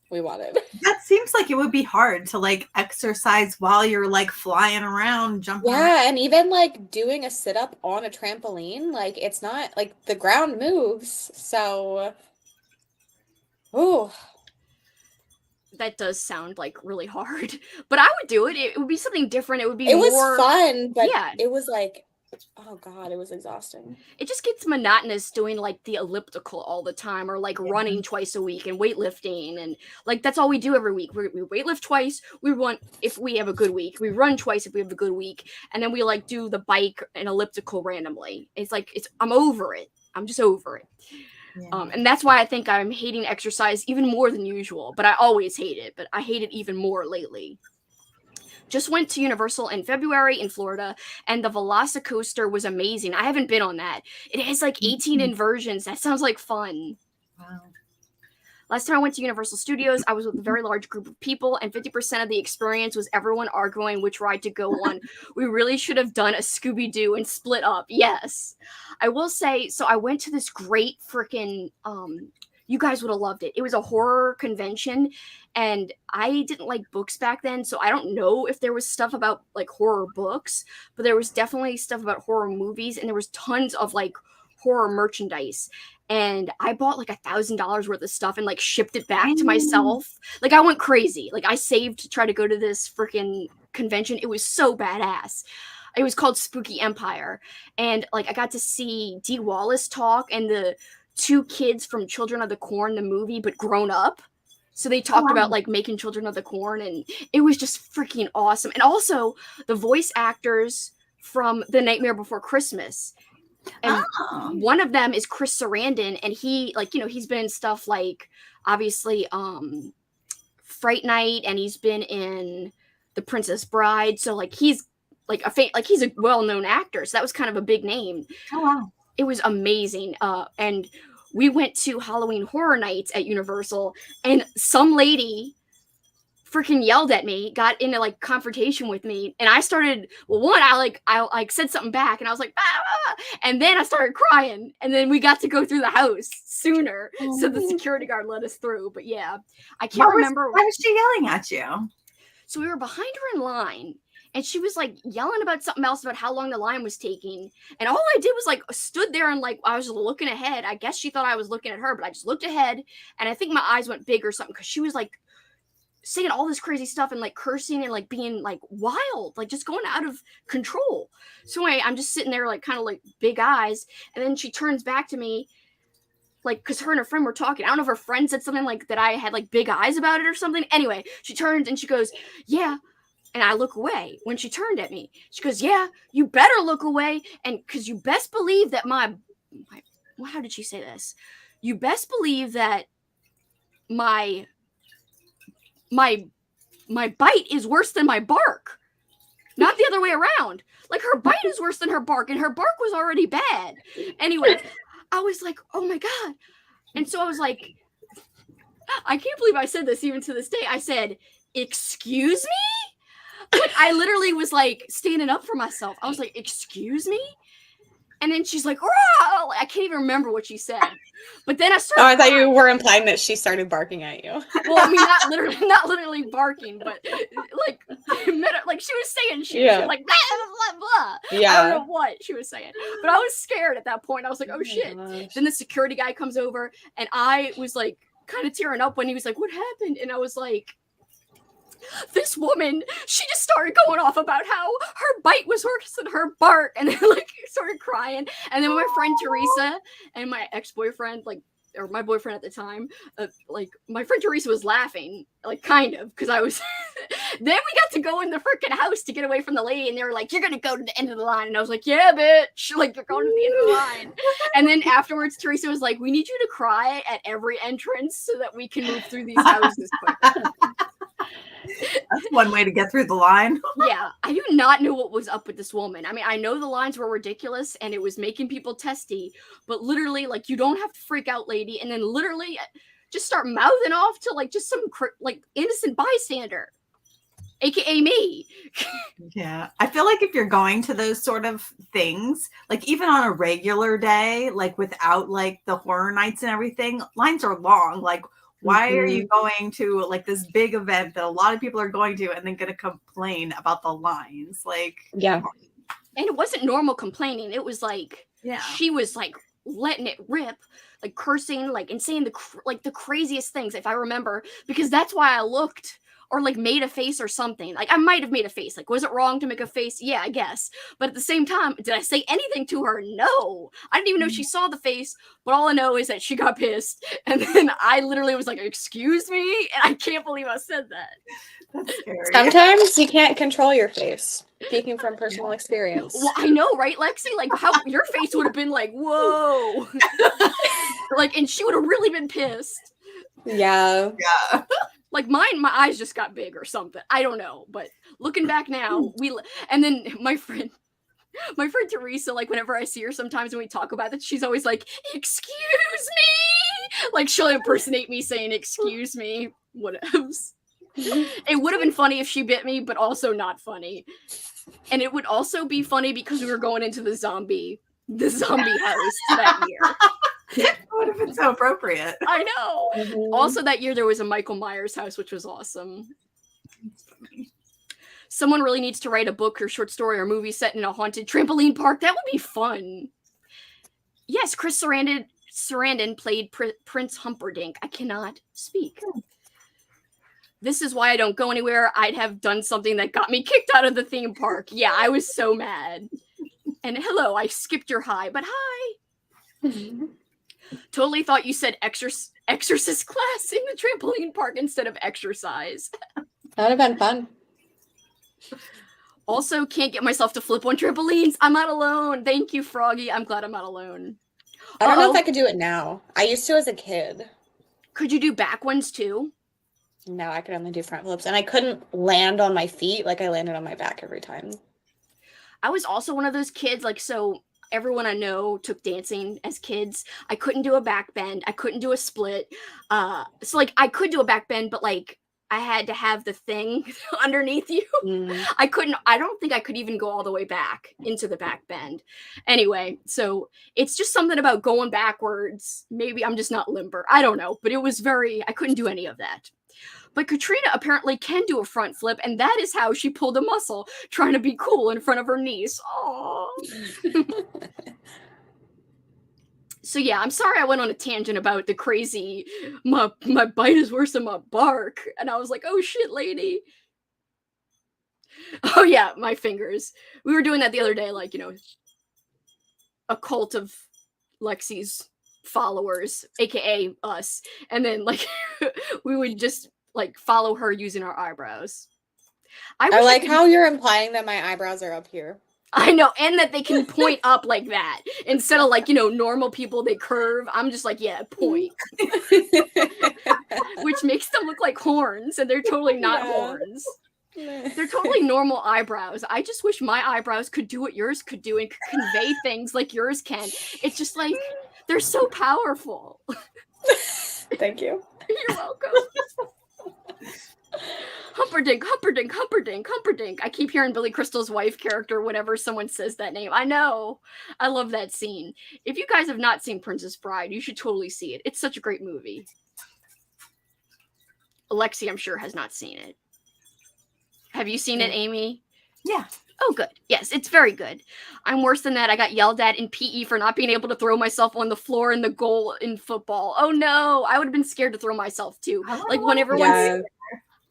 we wanted. That seems like it would be hard to like exercise while you're like flying around, jumping around. Yeah, and even like doing a sit-up on a trampoline, like it's not like the ground moves. So, ooh. That does sound like really hard, but I would do it. It would be something different. It would be It more was fun, but yeah. it was like, oh God, it was exhausting. It just gets monotonous doing like the elliptical all the time, or like running twice a week and weightlifting, and like that's all we do every week. We weightlift twice. We run if we have a good week. We run twice if we have a good week, and then we like do the bike and elliptical randomly. It's like I'm over it. I'm just over it. Yeah. And that's why I think I'm hating exercise even more than usual. But I always hate it. But I hate it even more lately. Just went to Universal in February in Florida, and the Velocicoaster was amazing. I haven't been on that. It has like 18 inversions. That sounds like fun. Wow. Last time I went to Universal Studios, I was with a very large group of people, and 50% of the experience was everyone arguing which ride to go on. We really should have done a Scooby-Doo and split up. Yes. I will say, so I went to this great freaking, you guys would have loved it. It was a horror convention, and I didn't like books back then, so I don't know if there was stuff about like horror books, but there was definitely stuff about horror movies, and there was tons of like horror merchandise. And I bought like $1,000 worth of stuff and like shipped it back to myself. Like I went crazy. Like I saved to try to go to this freaking convention. It was so badass. It was called Spooky Empire. And like I got to see Dee Wallace talk and the 2 kids from Children of the Corn, the movie, but grown up. So they talked about like making Children of the Corn, and it was just freaking awesome. And also the voice actors from The Nightmare Before Christmas. And one of them is Chris Sarandon, and he, like, you know, he's been in stuff like obviously Fright Night, and he's been in The Princess Bride. So like he's like he's a well-known actor. So that was kind of a big name. Oh wow. It was amazing. And we went to Halloween Horror Nights at Universal, and some lady freaking yelled at me, got into like confrontation with me, and I started, well, one, I said something back, and I was like, ah! And then I started crying, and then we got to go through the house sooner, so the security guard let us through. But yeah, I can't remember. Why was she yelling at you? So we were behind her in line, and she was like yelling about something else, about how long the line was taking, and all I did was like stood there and like I was looking ahead. I guess she thought I was looking at her, but I just looked ahead, and I think my eyes went big or something, because she was like saying all this crazy stuff and like cursing and like being like wild, like just going out of control. So anyway, I'm just sitting there like kind of like big eyes, and then she turns back to me, like, because her and her friend were talking. I don't know if her friend said something like that I had like big eyes about it or something. Anyway, she turns and she goes, yeah. And I look away. When she turned at me, she goes, yeah, you better look away, and because you best believe that my well, how did she say this? You best believe that my bite is worse than my bark, not the other way around. Like her bite is worse than her bark, and her bark was already bad. Anyway, I was like, oh my God. And so I was like, I can't believe I said this even to this day. I said, excuse me? Like I literally was like standing up for myself. I was like, excuse me? And then she's like, "Rah!" I can't even remember what she said. But then I started. Oh, I thought you were implying that she started barking at you. Well, I mean, not literally barking, but like she was saying shit. Yeah. She was like blah, blah, blah. Yeah. I don't know what she was saying, but I was scared at that point. I was like, oh shit. Gosh. Then the security guy comes over, and I was like kind of tearing up when he was like, what happened? And I was like, this woman, she just started going off about how her bite was worse than her bark, and then like started crying. And then my friend Teresa and my ex-boyfriend, like, or my boyfriend at the time, like my friend Teresa was laughing, like kind of, because I was. Then we got to go in the freaking house to get away from the lady, and they were like, "You're gonna go to the end of the line," and I was like, "Yeah, bitch!" Like you're going to the end of the line. And then afterwards, Teresa was like, "We need you to cry at every entrance so that we can move through these houses quicker." That's one way to get through the line. Yeah, I do not know what was up with this woman. I mean, I know the lines were ridiculous and it was making people testy, but literally, like, you don't have to freak out, lady, and then literally just start mouthing off to like just some like innocent bystander, aka me. Yeah, I feel like if you're going to those sort of things, like even on a regular day, like without like the horror nights and everything, lines are long. Like, why are you going to like this big event that a lot of people are going to and then going to complain about the lines? Like, Yeah. And it wasn't normal complaining. It was like, yeah, she was like letting it rip, like cursing, like, and saying the craziest things, if I remember, because that's why I looked or like made a face or something. Like I might have made a face. Like, was it wrong to make a face? Yeah, I guess. But at the same time, did I say anything to her? No. I didn't even know she saw the face, but all I know is that she got pissed. And then I literally was like, excuse me? And I can't believe I said that. that's scary. Sometimes you can't control your face. Speaking from personal experience. Well, I know, right, Lexie? Like, how your face would have been like, whoa. Like, and she would have really been pissed. Yeah. Yeah. Like mine, my eyes just got big or something. I don't know. But looking back now, and then my friend Teresa, like whenever I see her sometimes when we talk about it, she's always like, excuse me. Like she'll impersonate me saying, "Excuse me," whatevs. It would have been funny if she bit me, but also not funny. And it would also be funny because we were going into the zombie house that year. It would have been so appropriate. I know. Mhm. Also that year there was a Michael Myers house, which was awesome. Someone really needs to write a book or short story or movie set in a haunted trampoline park. That would be fun. Yes, Chris Sarandon played Prince Humperdinck. I cannot speak. This is why I don't go anywhere. I'd have done something that got me kicked out of the theme park. Yeah, I was so mad. And hello, I skipped your hi, but hi. Totally thought you said exorcist class in the trampoline park instead of exercise. That would have been fun. Also, can't get myself to flip on trampolines. I'm not alone. Thank you, Froggy. I'm glad I'm not alone. I don't know if I could do it now. I used to as a kid. Could you do back ones too? No, I could only do front flips. And I couldn't land on my feet. Like I landed on my back every time. I was also one of those kids, like, so everyone I know took dancing as kids. I couldn't do a back bend. I couldn't do a split. So, like, I could do a back bend, but, like, I had to have the thing underneath you. Mm. I don't think I could even go all the way back into the back bend. Anyway, so it's just something about going backwards. Maybe I'm just not limber. I don't know, but it was I couldn't do any of that. But Katrina apparently can do a front flip, and that is how she pulled a muscle, trying to be cool in front of her niece. Aww. So yeah, I'm sorry I went on a tangent about the crazy, my bite is worse than my bark. And I was like, oh shit, lady. Oh yeah, my fingers. We were doing that the other day, like, a cult of Lexie's followers, aka us. And then, like, we would just, like, follow her using our eyebrows. I like how you're implying that my eyebrows are up here. I know, and that they can point up like that. Instead of, like, normal people, they curve. I'm just like, yeah, point. Which makes them look like horns, and they're totally not horns. They're totally normal eyebrows. I just wish my eyebrows could do what yours could do and could convey things like yours can. It's just like, they're so powerful. Thank you. You're welcome. Humperdinck, Humperdinck, Humperdinck, Humperdinck. I keep hearing Billy Crystal's wife character whenever someone says that name. I know. I love that scene. If you guys have not seen Princess Bride, you should totally see it. It's such a great movie. Lexie, I'm sure, has not seen it. Have you seen it, Amy? Yeah. Oh, good. Yes, it's very good. I'm worse than that. I got yelled at in PE for not being able to throw myself on the floor in the goal in football. Oh, no. I would have been scared to throw myself, too. Like, when everyone's,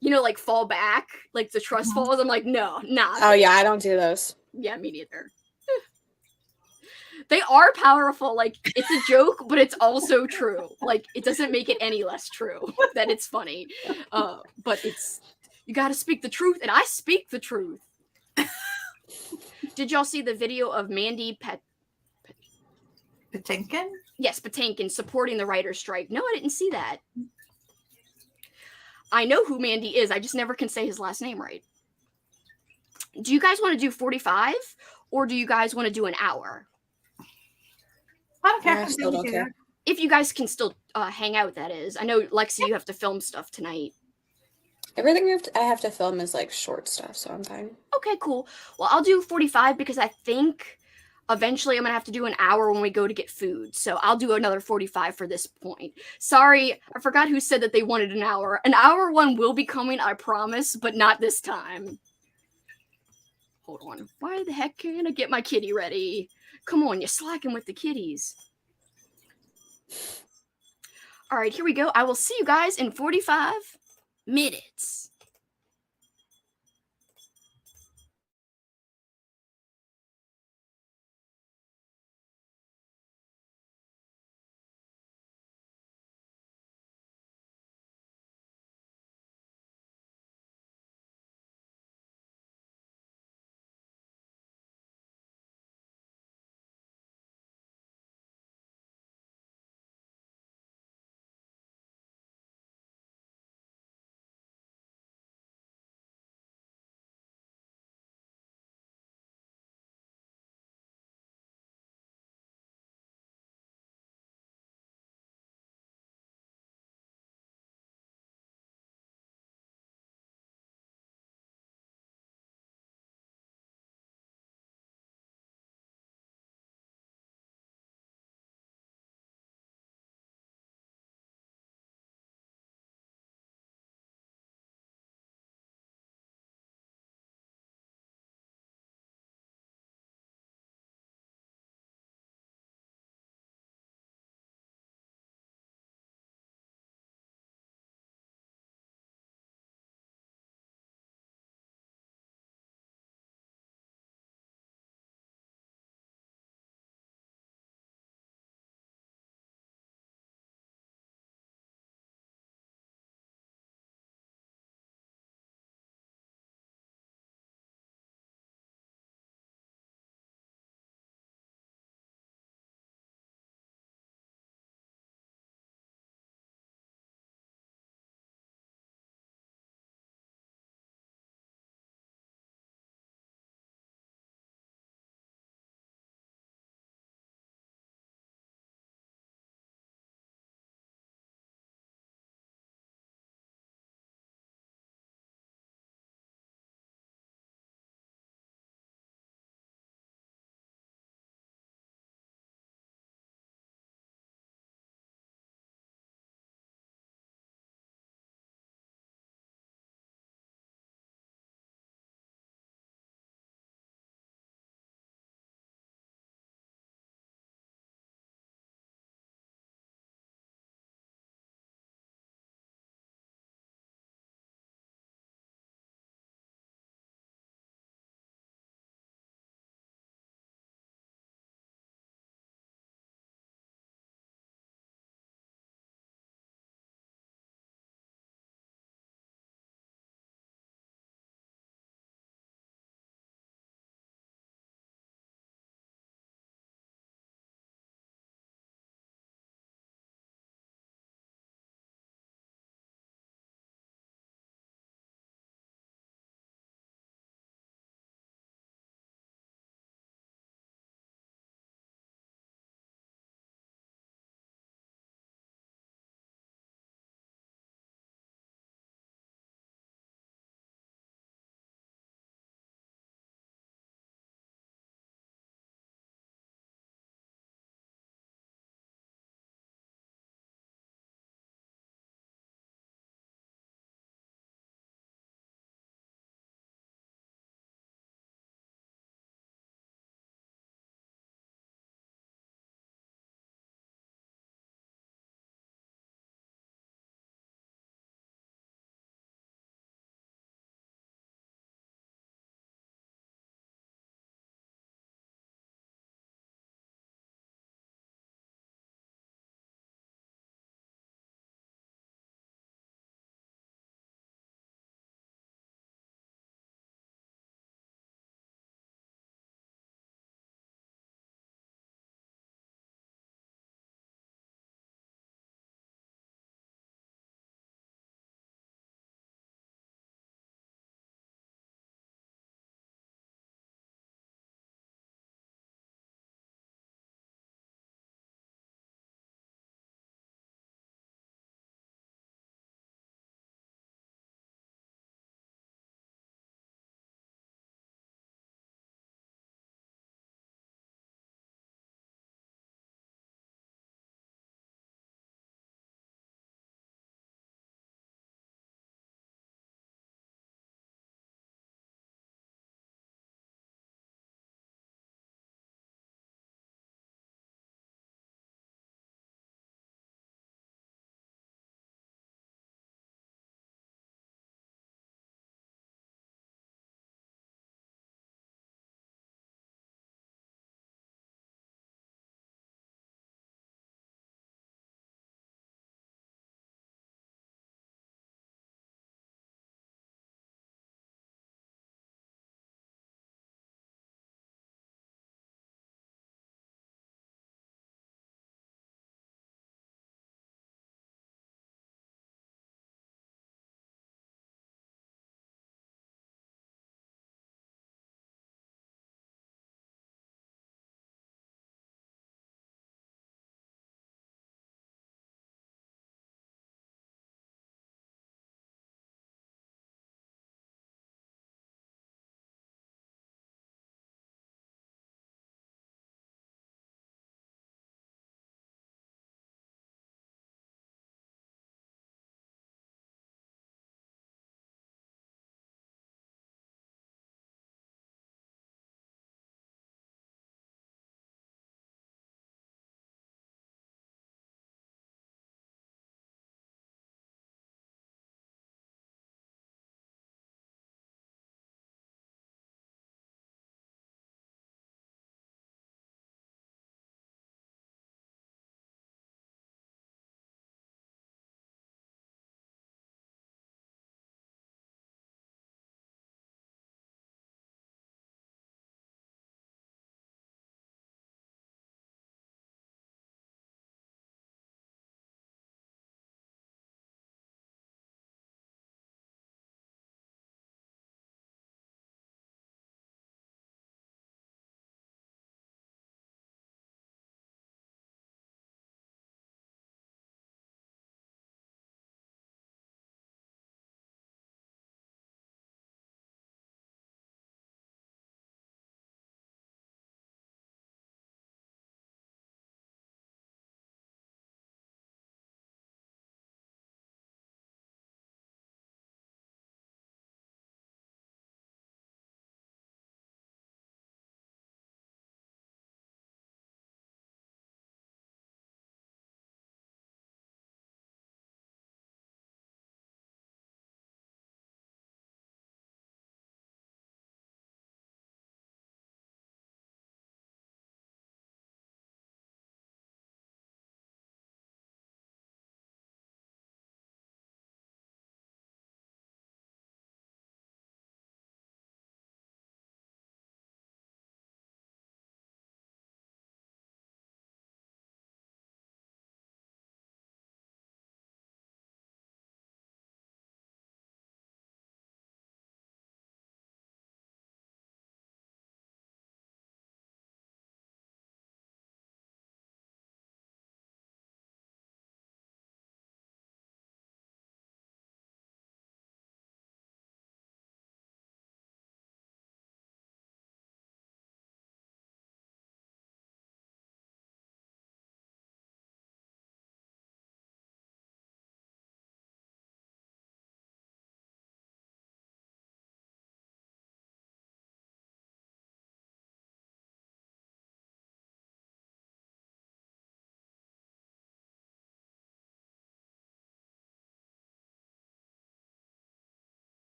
like, fall back, like the trust falls, I'm like, no, nah. Oh, yeah, I don't do those. Yeah, me neither. They are powerful. Like, it's a joke, but it's also true. Like, it doesn't make it any less true that it's funny. But you got to speak the truth, and I speak the truth. Did y'all see the video of Mandy Patinkin? Yes, Patinkin supporting the writer's strike. No, I didn't see that. I know who Mandy is. I just never can say his last name right. Do you guys want to do 45, or do you guys want to do an hour? I don't care. I still don't care. If you guys can still hang out, that is. I know, Lexie, you have to film stuff tonight. Everything I have to film is like short stuff, so I'm fine. Okay, cool. Well, I'll do 45 because I think eventually I'm going to have to do an hour when we go to get food. So I'll do another 45 for this point. Sorry, I forgot who said that they wanted an hour. An hour one will be coming, I promise, but not this time. Hold on. Why the heck can't I get my kitty ready? Come on, you're slacking with the kitties. All right, here we go. I will see you guys in 45 minutes.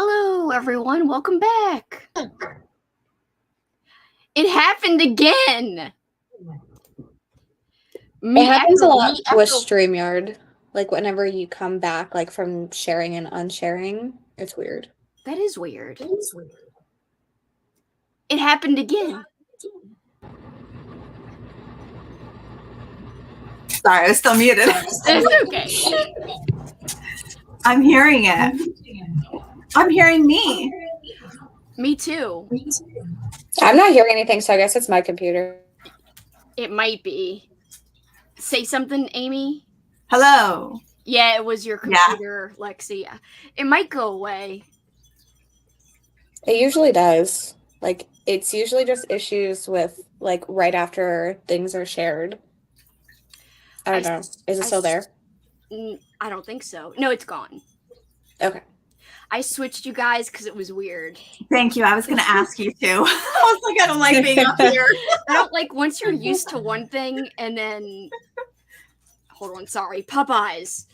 Hello, everyone. Welcome back. It happened again. It happens a lot with StreamYard. Like whenever you come back, like from sharing and unsharing, it's weird. That is weird. It happened again. Sorry, I was still muted. It's okay. I'm hearing it. I'm hearing me. Me too. I'm not hearing anything, so I guess it's my computer. It might be. Say something, Amy. Hello. Yeah, it was your computer, Lexie. It might go away. It usually does. Like, it's usually just issues with, like, right after things are shared. I don't know. Is it still there? I don't think so. No, it's gone. Okay. I switched you guys because it was weird. Thank you. I was going to ask you too. I was like, I don't like being up here. I don't like once you're used to one thing and then. Hold on, sorry. Popeyes.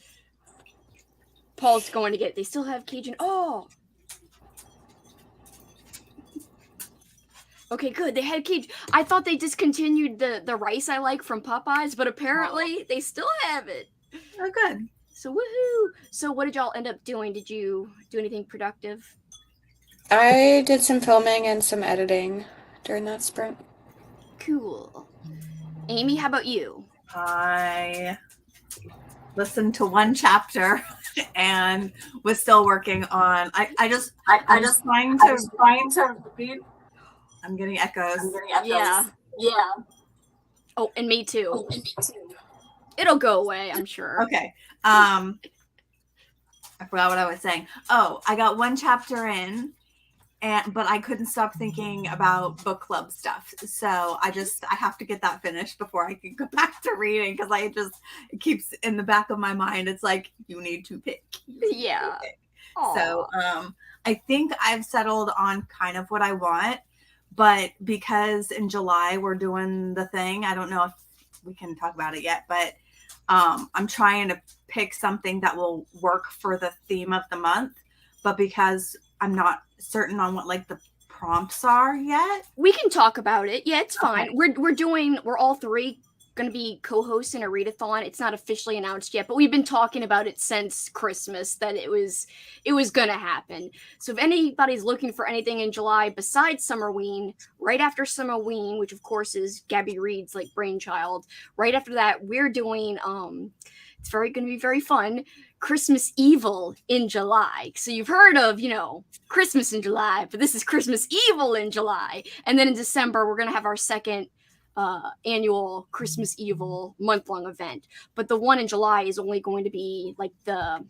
Paul's going to get. They still have Cajun. Oh. Okay, good. They had Cajun. I thought they discontinued the rice I like from Popeyes, but apparently they still have it. Oh, good. So woohoo! So what did y'all end up doing? Did you do anything productive? I did some filming and some editing during that sprint. Cool. Amy, how about you? I listened to one chapter and was still working on. I just trying to read. I'm getting echoes. Yeah. Oh, and me too. It'll go away, I'm sure. Okay. I forgot what I was saying. Oh, I got one chapter in, but I couldn't stop thinking about book club stuff. So I have to get that finished before I can go back to reading because it keeps in the back of my mind. It's like you need to pick. Yeah. So I think I've settled on kind of what I want, but because in July we're doing the thing, I don't know if we can talk about it yet, but I'm trying to pick something that will work for the theme of the month, but because I'm not certain on what like the prompts are yet. We can talk about it. Yeah, it's fine. Okay. We're all three going to be co-hosts in a readathon. It's not officially announced yet, but we've been talking about it since Christmas that it was going to happen. So if anybody's looking for anything in July besides Summerween, right after Summerween, which of course is Gabby Reed's like brainchild, right after that we're doing it's going to be very fun, Christmas Evil in July. So you've heard of, Christmas in July, but this is Christmas Evil in July. And then in December we're going to have our second annual Christmas Evil month-long event, but the one in July is only going to be like the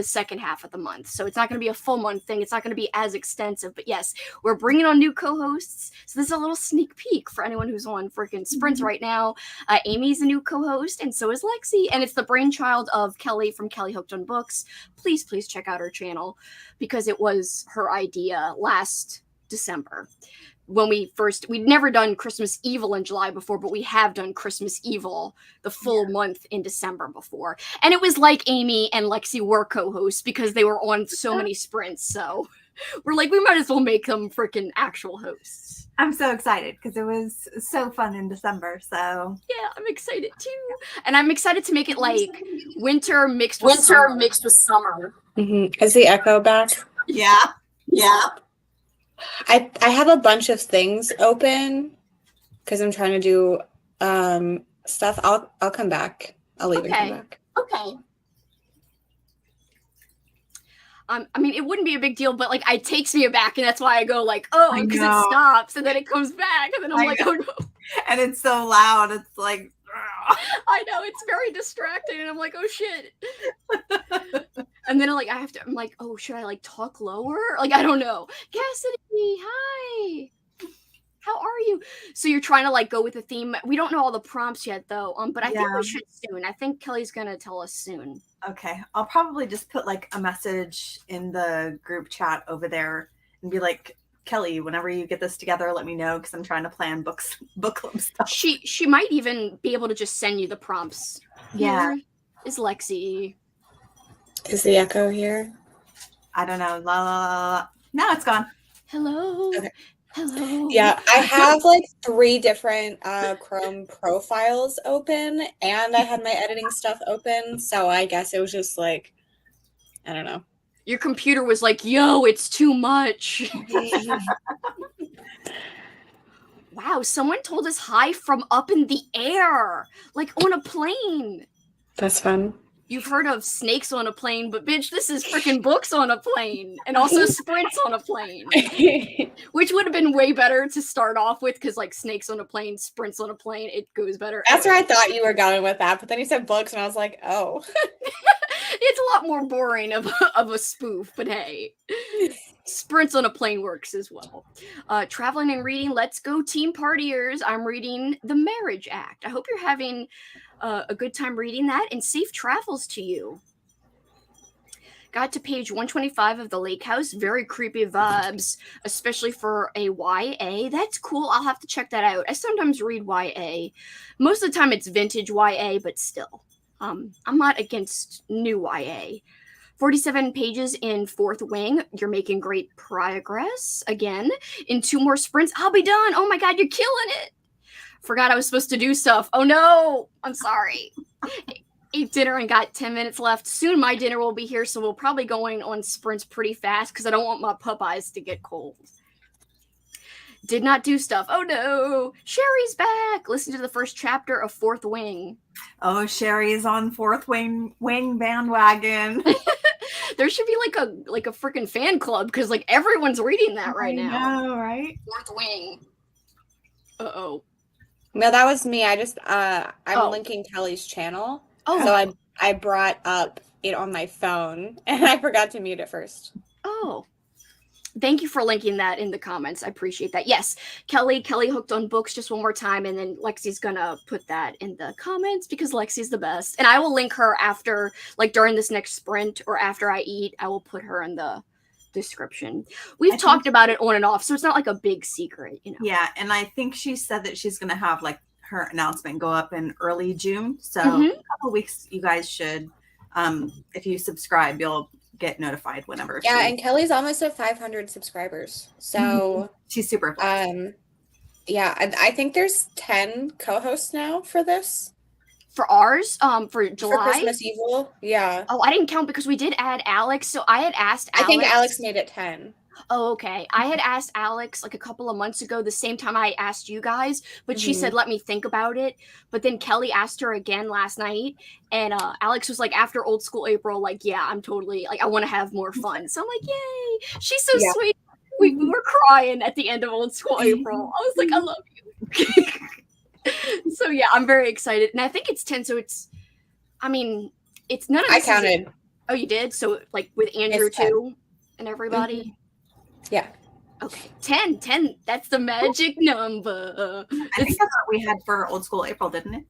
second half of the month, so it's not going to be a full month thing. It's not going to be as extensive, but yes, we're bringing on new co-hosts, so this is a little sneak peek for anyone who's on freaking sprints right now. Amy's a new co-host, and so is Lexie, and it's the brainchild of Kelly from Kelly Hooked on Books. Please check out her channel because it was her idea last December. When we'd never done Christmas Evil in July before, but we have done Christmas Evil the full month in December before. And it was like Amy and Lexie were co-hosts because they were on so many sprints. So we're like, we might as well make them freaking actual hosts. I'm so excited because it was so fun in December. So yeah, I'm excited too. And I'm excited to make it like winter mixed with summer. Mm-hmm. Is the echo back? Yeah. I have a bunch of things open because I'm trying to do stuff. I'll come back. I'll leave and come back. Okay. I mean, it wouldn't be a big deal, but like, it takes me aback, and that's why I go like, oh, because it stops, and then it comes back, and then I'm like, oh no. And it's so loud. It's like, I know, it's very distracting, and I'm like, oh shit. And then I'm like, oh, should I like talk lower? Like, I don't know. Cassidy, hi. How are you? So you're trying to like go with the theme. We don't know all the prompts yet though. But I think we should soon. I think Kelly's gonna tell us soon. Okay. I'll probably just put like a message in the group chat over there and be like, Kelly, whenever you get this together, let me know because I'm trying to plan book club stuff. She might even be able to just send you the prompts. Yeah. Here is Lexie. Is the echo here? I don't know. La la la la. Now it's gone. Hello. Okay. Hello. Yeah, I have like 3 different Chrome profiles open, and I had my editing stuff open, so I guess it was just like, I don't know. Your computer was like, yo, it's too much. Wow, someone told us hi from up in the air, like on a plane. That's fun. You've heard of snakes on a plane, but bitch, this is freaking books on a plane, and also sprints on a plane, which would have been way better to start off with, because like snakes on a plane, sprints on a plane, it goes better. That's where I thought you were going with that, but then you said books, and I was like, oh. It's a lot more boring of a spoof, but hey, sprints on a plane works as well. Traveling and reading, let's go Team Partiers. I'm reading The Marriage Act. I hope you're having a good time reading that, and safe travels to you. Got to page 125 of The Lake House. Very creepy vibes, especially for a YA. That's cool. I'll have to check that out. I sometimes read YA. Most of the time it's vintage YA, but still. I'm not against new YA. 47 pages in Fourth Wing. You're making great progress. Again, in 2 more sprints, I'll be done. Oh my god, you're killing it. Forgot I was supposed to do stuff. Oh no, I'm sorry. Ate dinner and got 10 minutes left. Soon my dinner will be here, so we'll probably going on sprints pretty fast because I don't want my pup eyes to get cold. Did not do stuff. Oh no, Sherry's back. Listen to the first chapter of Fourth Wing. Oh, Sherry's on Fourth Wing bandwagon. There should be like a freaking fan club, because like everyone's reading that right now. I know, right? Fourth Wing. Uh-oh. No, that was me. I just I'm Oh. linking Kelly's channel. Oh. So I brought up it on my phone, and I forgot to mute it first. Oh. Thank you for linking that in the comments. I appreciate that. Yes, Kelly hooked on books just one more time, and then Lexie's gonna put that in the comments because Lexie's the best. And I will link her after, like during this next sprint or after I eat, I will put her in the description. We've talked about it on and off, so it's not like a big secret, you know. Yeah, and I think she said that she's gonna have like her announcement go up in early June. So Mhm. a couple weeks, you guys should, if you subscribe, you'll get notified whenever. Yeah, and Kelly's almost at 500 subscribers. So she's super fun. yeah, I think there's 10 co-hosts now for this. For ours, for July. For Christmas Evil. Yeah. Oh, I didn't count because we did add Alex. So I had asked Alex. I think Alex made it 10. Oh, okay. I had asked Alex like a couple of months ago, the same time I asked you guys, but she said, let me think about it. But then Kelly asked her again last night, and Alex was like, after Old School April, like, yeah, I'm totally, like, I want to have more fun. So I'm like, yay. She's so sweet. We were crying at the end of Old School April. I was like, I love you. So yeah, I'm very excited. And I think it's 10, so it's, I mean, it's none of this. I counted. Oh, you did? So like with Andrew too and everybody? Yeah. Okay. 10. That's the magic number. I think that's what we had for Old School April, didn't it?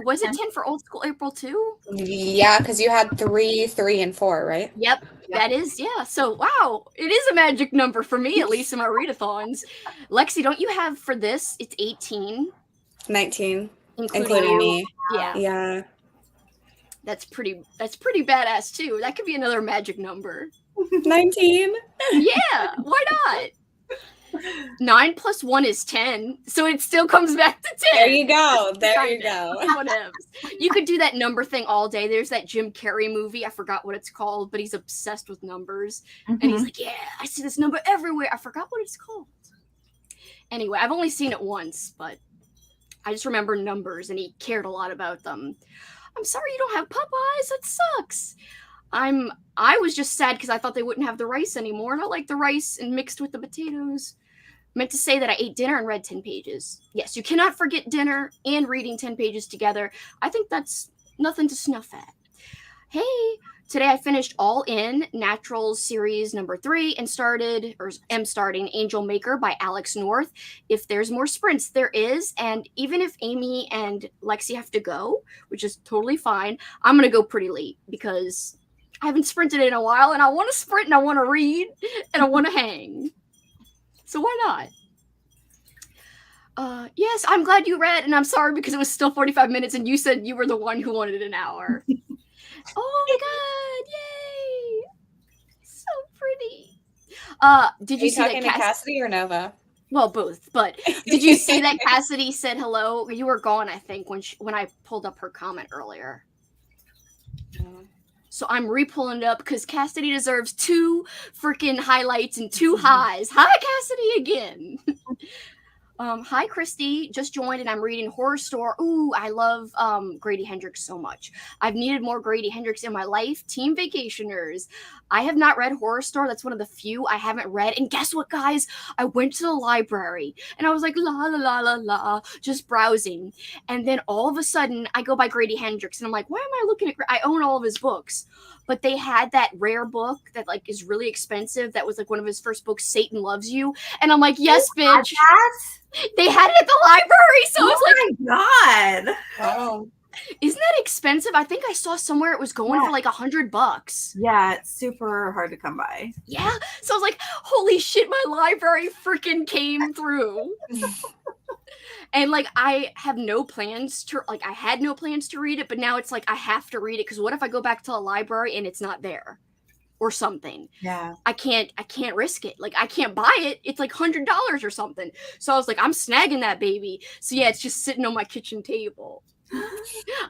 Was it 10 for Old School April too? Yeah, because you had 3, 3, and 4, right? Yep. That is, yeah. So wow, it is a magic number for me, at least in my readathons. Lexie, don't you have for this? It's 18. 19. Including Including you. me. Yeah. Yeah. That's pretty badass too. That could be another magic number. 19. Yeah, why not? 9 plus 1 is 10, so it still comes back to 10. There you go. There you go. Whatever. You could do that number thing all day. There's that Jim Carrey movie. I forgot what it's called, but he's obsessed with numbers. And he's like, yeah, I see this number everywhere. I forgot what it's called. Anyway, I've only seen it once, but I just remember numbers, and he cared a lot about them. I'm sorry you don't have Popeyes. That sucks. I was just sad because I thought they wouldn't have the rice anymore, and I like the rice and mixed with the potatoes. Meant to say that I ate dinner and read 10 pages. Yes, you cannot forget dinner and reading 10 pages together. I think that's nothing to snuff at. Hey, today I finished All In, Naturals series number 3, and am starting Angel Maker by Alex North. If there's more sprints, there is, and even if Amy and Lexie have to go, which is totally fine, I'm going to go pretty late because I haven't sprinted in a while, and I want to sprint, and I want to read, and I want to hang. So why not? Yes, I'm glad you read, and I'm sorry because it was still 45 minutes, and you said you were the one who wanted an hour. Oh my god, yay! Did Are you you see that talking to Cassidy or Nova? Well, both. But did you see that Cassidy said hello? You were gone, I think, when I pulled up her comment earlier. So I'm re-pulling it up because Cassidy deserves 2 freaking highlights and 2 highs. Hi, Cassidy again. Hi, Christy. Just joined and I'm reading Horror Store. Ooh, I love Grady Hendrix so much. I've needed more Grady Hendrix in my life. Team Vacationers. I have not read Horror Store. That's one of the few I haven't read. And guess what, guys? I went to the library and I was like, la, la, la, la, la, just browsing. And then all of a sudden, I go by Grady Hendrix and I'm like, why am I looking at... I own all of his books. But they had that rare book that like is really expensive. That was like one of his first books, Satan Loves You. And I'm like, yes, bitch. They had it at the library, so it's like, oh my god! Wow. Isn't that expensive? I think I saw somewhere it was going for like $100. Yeah, it's super hard to come by. Yeah, so I was like, holy shit, my library freaking came through. And like, I have no plans to I had no plans to read it, but now it's like I have to read it because what if I go back to a library and it's not there? Or something. Yeah. I can't risk it. Like I can't buy it. It's like $100 or something. So I was like, I'm snagging that baby. So yeah, it's just sitting on my kitchen table.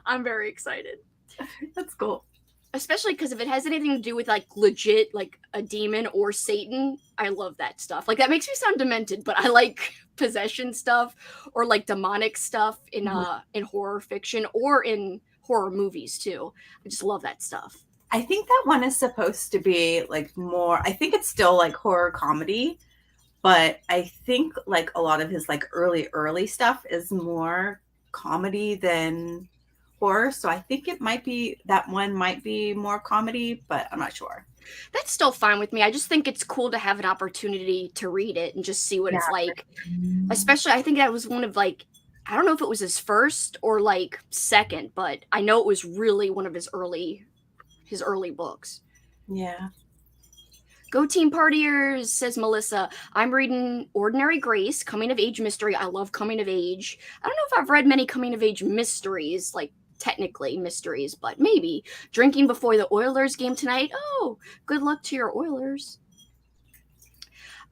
I'm very excited. That's cool. Especially because if it has anything to do with like legit like a demon or Satan, I love that stuff. Like that makes me sound demented, but I like possession stuff or like demonic stuff in horror fiction or in horror movies too. I just love that stuff. I think that one is supposed to be like more, I think it's still like horror comedy, but I think like a lot of his like early stuff is more comedy than horror. So I think it might be, that one might be more comedy, but I'm not sure. That's still fine with me. I just think it's cool to have an opportunity to read it and just see what it's like. Especially, I think that was one of like, I don't know if it was his first or like second, but I know it was really one of his early books. Yeah. Go Team Partiers, says Melissa. I'm reading Ordinary Grace, coming of age mystery. I love coming of age. I don't know if I've read many coming of age mysteries, like technically mysteries, but maybe. Drinking before the Oilers game tonight. Oh, good luck to your Oilers.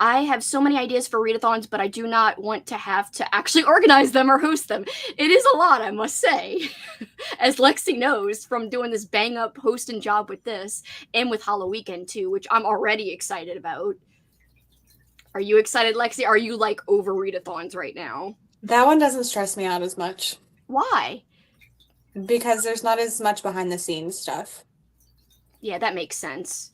I have so many ideas for readathons, but I do not want to have to actually organize them or host them. It is a lot, I must say. As Lexie knows from doing this bang up hosting job with this and with Hollow Weekend too, which I'm already excited about. Are you excited, Lexie? Are you like over readathons right now? That one doesn't stress me out as much. Why? Because there's not as much behind the scenes stuff. Yeah, that makes sense.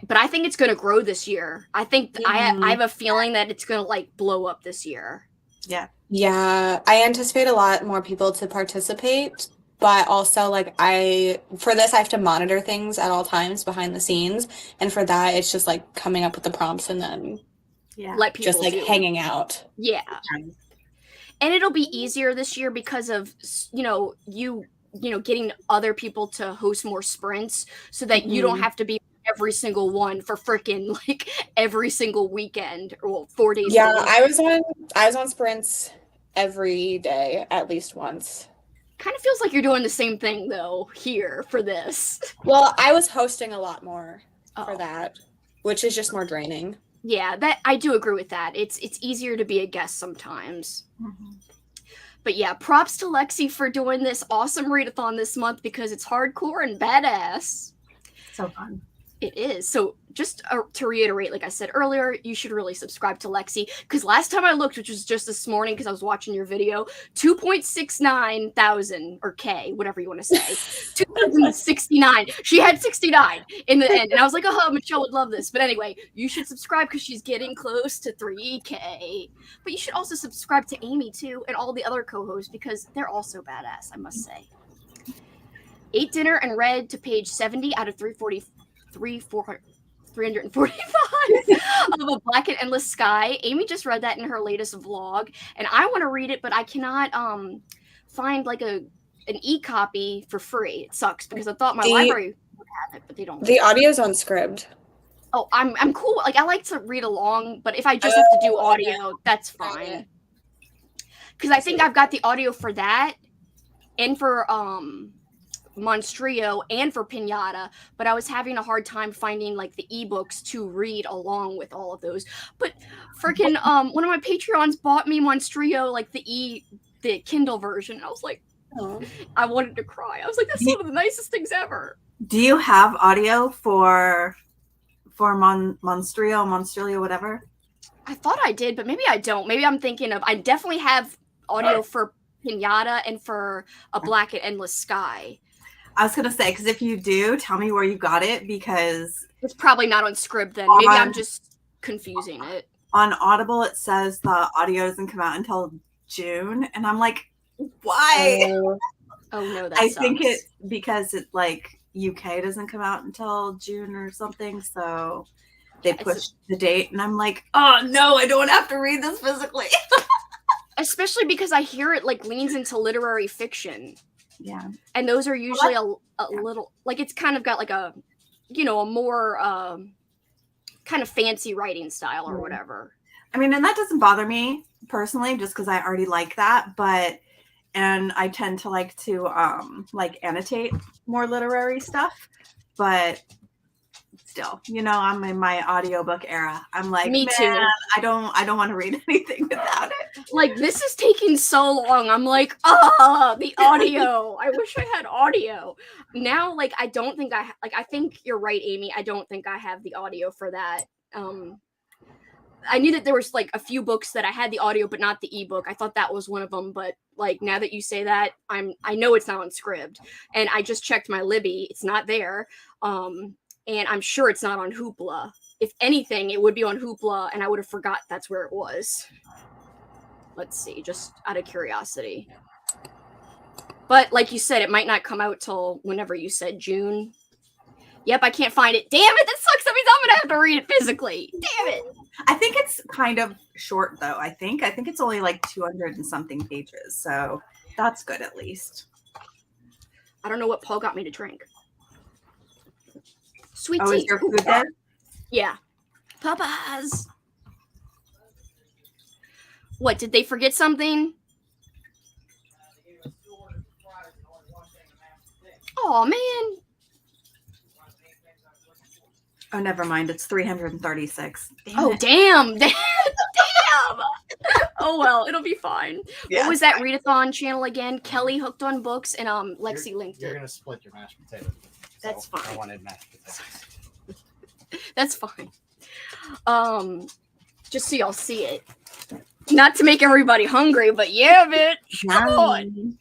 But I think it's going to grow this year. I think I have a feeling that it's going to like blow up this year. Yeah. Yeah, I anticipate a lot more people to participate, but also like for this I have to monitor things at all times behind the scenes, and for that it's just like coming up with the prompts and then let people just like hanging out. Yeah. And it'll be easier this year because of you getting other people to host more sprints so that you don't have to be every single one for freaking like every single weekend or 4 days. Yeah, I was on sprints every day at least once. Kind of feels like you're doing the same thing though here for this. Well, I was hosting a lot more for that, which is just more draining. Yeah, that I do agree with that. It's easier to be a guest sometimes. But yeah, props to Lexie for doing this awesome readathon this month because it's hardcore and badass. So fun. It is. So just to reiterate, like I said earlier, you should really subscribe to Lexie because last time I looked, which was just this morning because I was watching your video, 2.69 thousand or K, whatever you want to say, 2,069. She had 69 in the end. And I was like, oh, Michelle would love this. But anyway, you should subscribe because she's getting close to 3K. But you should also subscribe to Amy too and all the other co-hosts because they're also badass, I must say. Ate dinner and read to page 70 out of 345 of A Black and Endless Sky. Amy just read that in her latest vlog, and I want to read it, but I cannot find like an e-copy for free. It sucks because I thought my library would have it, but they don't. The audio's on Scribd. Oh, I'm cool. Like I like to read along, but if I just have to do audio, that's fine. Because I think I've got the audio for that and for Monstrio and for Pinata, but I was having a hard time finding like the ebooks to read along with all of those. But freaking one of my Patreons bought me Monstrio, like the Kindle version. I was like, Oh. I wanted to cry. I was like, that's one of the nicest things ever. Do you have audio for Monstrio, whatever? I thought I did, but maybe I don't. Maybe I'm thinking of. I definitely have audio for Pinata and for A Black and Endless Sky. I was gonna say, because if you do, tell me where you got it, because It's probably not on Scribd then. Maybe I'm just confusing it. on Audible it says the audio doesn't come out until June, and I'm like, why? Oh no, that I sucks. think it's because it like UK doesn't come out until June or something, so they pushed the date, and I'm like, oh no, I don't have to read this physically. Especially because I hear it like leans into literary fiction. Yeah. And those are usually a little, like, it's kind of got like a, you know, a more kind of fancy writing style or whatever. I mean, and that doesn't bother me personally, just because I already like that, and I tend to like to like annotate more literary stuff, but still, you know, I'm in my audiobook era. I'm like, Me too. I don't want to read anything without it. Like, this is taking so long. I'm like, the audio. I wish I had audio. Now, like, I don't think I think you're right, Amy. I don't think I have the audio for that. I knew that there was like a few books that I had the audio, but not the ebook. I thought that was one of them, but like now that you say that, I know it's not on Scribd, and I just checked my Libby. It's not there. And I'm sure it's not on Hoopla. If anything, it would be on Hoopla, and I would have forgot that's where it was. Let's see, just out of curiosity. But like you said, it might not come out till whenever you said June. Yep, I can't find it. Damn it, that sucks. That means I'm gonna have to read it physically. Damn it. I think it's kind of short though. I think it's only like 200 and something pages, so that's good at least. I don't know what Paul got me to drink. Sweet Oh, tea. is your food there? Yeah. Papas. What, did they forget something? Oh man. Oh, never mind. It's 336. Oh, damn. Damn. Oh, well, it'll be fine. Yeah. What was that readathon channel again? Kelly Hooked on Books, and Lexie linked You're it. going to split your mashed potatoes. That's So fine. I wanted mashed potatoes. That's fine. Just so y'all see it. Not to make everybody hungry, but yeah, bitch. Come on.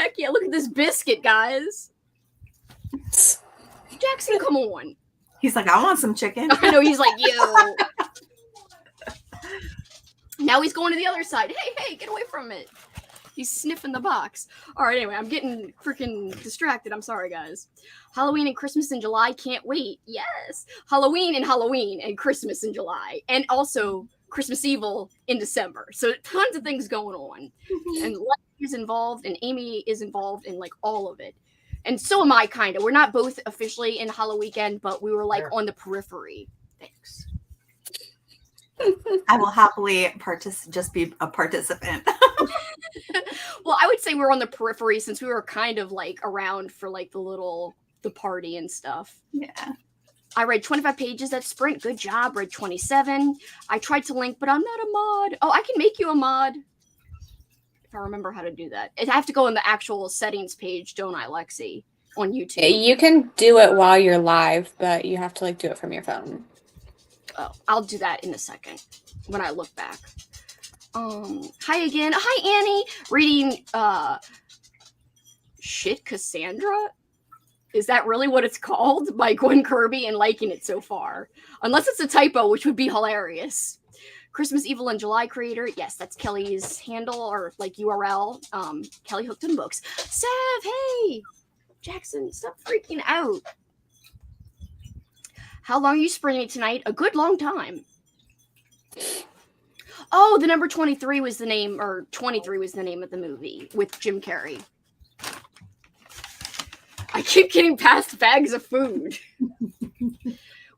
Heck yeah, look at this biscuit, guys. Jackson, come on. He's like, I want some chicken. I know, he's like, yo. Now he's going to the other side. Hey, get away from it. He's sniffing the box. All right, anyway, I'm getting freaking distracted. I'm sorry, guys. Halloween and Christmas in July. Can't wait. Yes. Halloween and Christmas in July. And also Christmas Evil in December. So tons of things going on. And Lexie is involved and Amy is involved in like all of it. And so am I, kind of. We're not both officially in Halloween weekend, but we were like on the periphery. Thanks. I will happily just be a participant. Well, I would say we're on the periphery since we were kind of like around for like the party and stuff. Yeah. I read 25 pages at Sprint. Good job. Read 27. I tried to link, but I'm not a mod. Oh, I can make you a mod. If I remember how to do that. I have to go in the actual settings page, don't I, Lexie? On YouTube. You can do it while you're live, but you have to like do it from your phone. Oh, I'll do that in a second when I look back. Hi again. Hi, Annie. Reading Shit Cassandra? Is that really what it's called? By Gwen Kirby, and liking it so far. Unless it's a typo, which would be hilarious. Christmas Evil in July creator. Yes, that's Kelly's handle or like URL. Kelly Hooked on Books. Sev, hey! Jackson, stop freaking out. How long are you sprinting tonight? A good long time. Oh, the number 23 was the name, or 23 was the name of the movie with Jim Carrey. I keep getting past bags of food.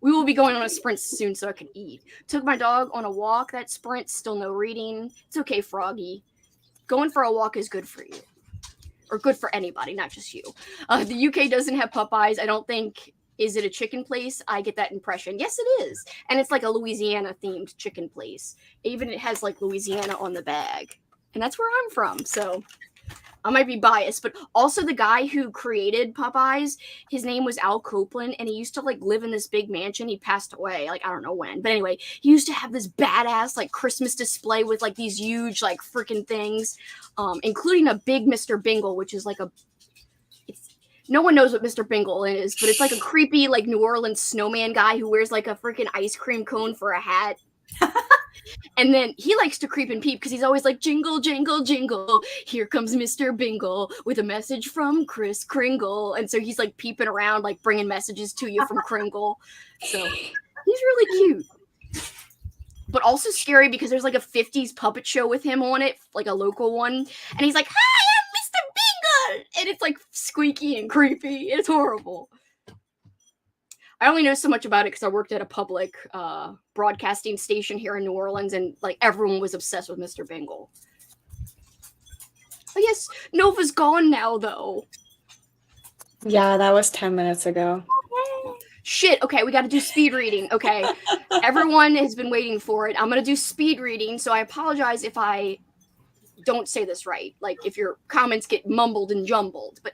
We will be going on a sprint soon so I can eat. Took my dog on a walk. That sprint, still no reading. It's okay, Froggy. Going for a walk is good for you. or good for anybody, not just you. The UK doesn't have Popeyes. I don't think. Is it a chicken place? I get that impression. Yes, it is. And it's like a Louisiana themed chicken place. Even it has like Louisiana on the bag. And that's where I'm from. So I might be biased, but also the guy who created Popeyes, his name was Al Copeland, and he used to like live in this big mansion. He passed away, like I don't know when, but anyway, he used to have this badass like Christmas display with like these huge like freaking things, including a big Mr. Bingle, which is like no one knows what Mr. Bingle is, but it's like a creepy like New Orleans snowman guy who wears like a freaking ice cream cone for a hat. And then he likes to creep and peep because he's always like, jingle, jingle, jingle. Here comes Mr. Bingle with a message from Kris Kringle. And so he's like peeping around, like bringing messages to you from Kringle. So he's really cute. But also scary because there's like a 50s puppet show with him on it, like a local one. And he's like, hi, I'm Mr. Bingle. And it's like squeaky and creepy. It's horrible. I only know so much about it because I worked at a public broadcasting station here in New Orleans, and like everyone was obsessed with Mr. Bingle. Oh yes, Nova's gone now though. Yeah, that was 10 minutes ago. Shit, okay, we gotta do speed reading. Okay. Everyone has been waiting for it. I'm gonna do speed reading, so I apologize if I don't say this right. Like if your comments get mumbled and jumbled. But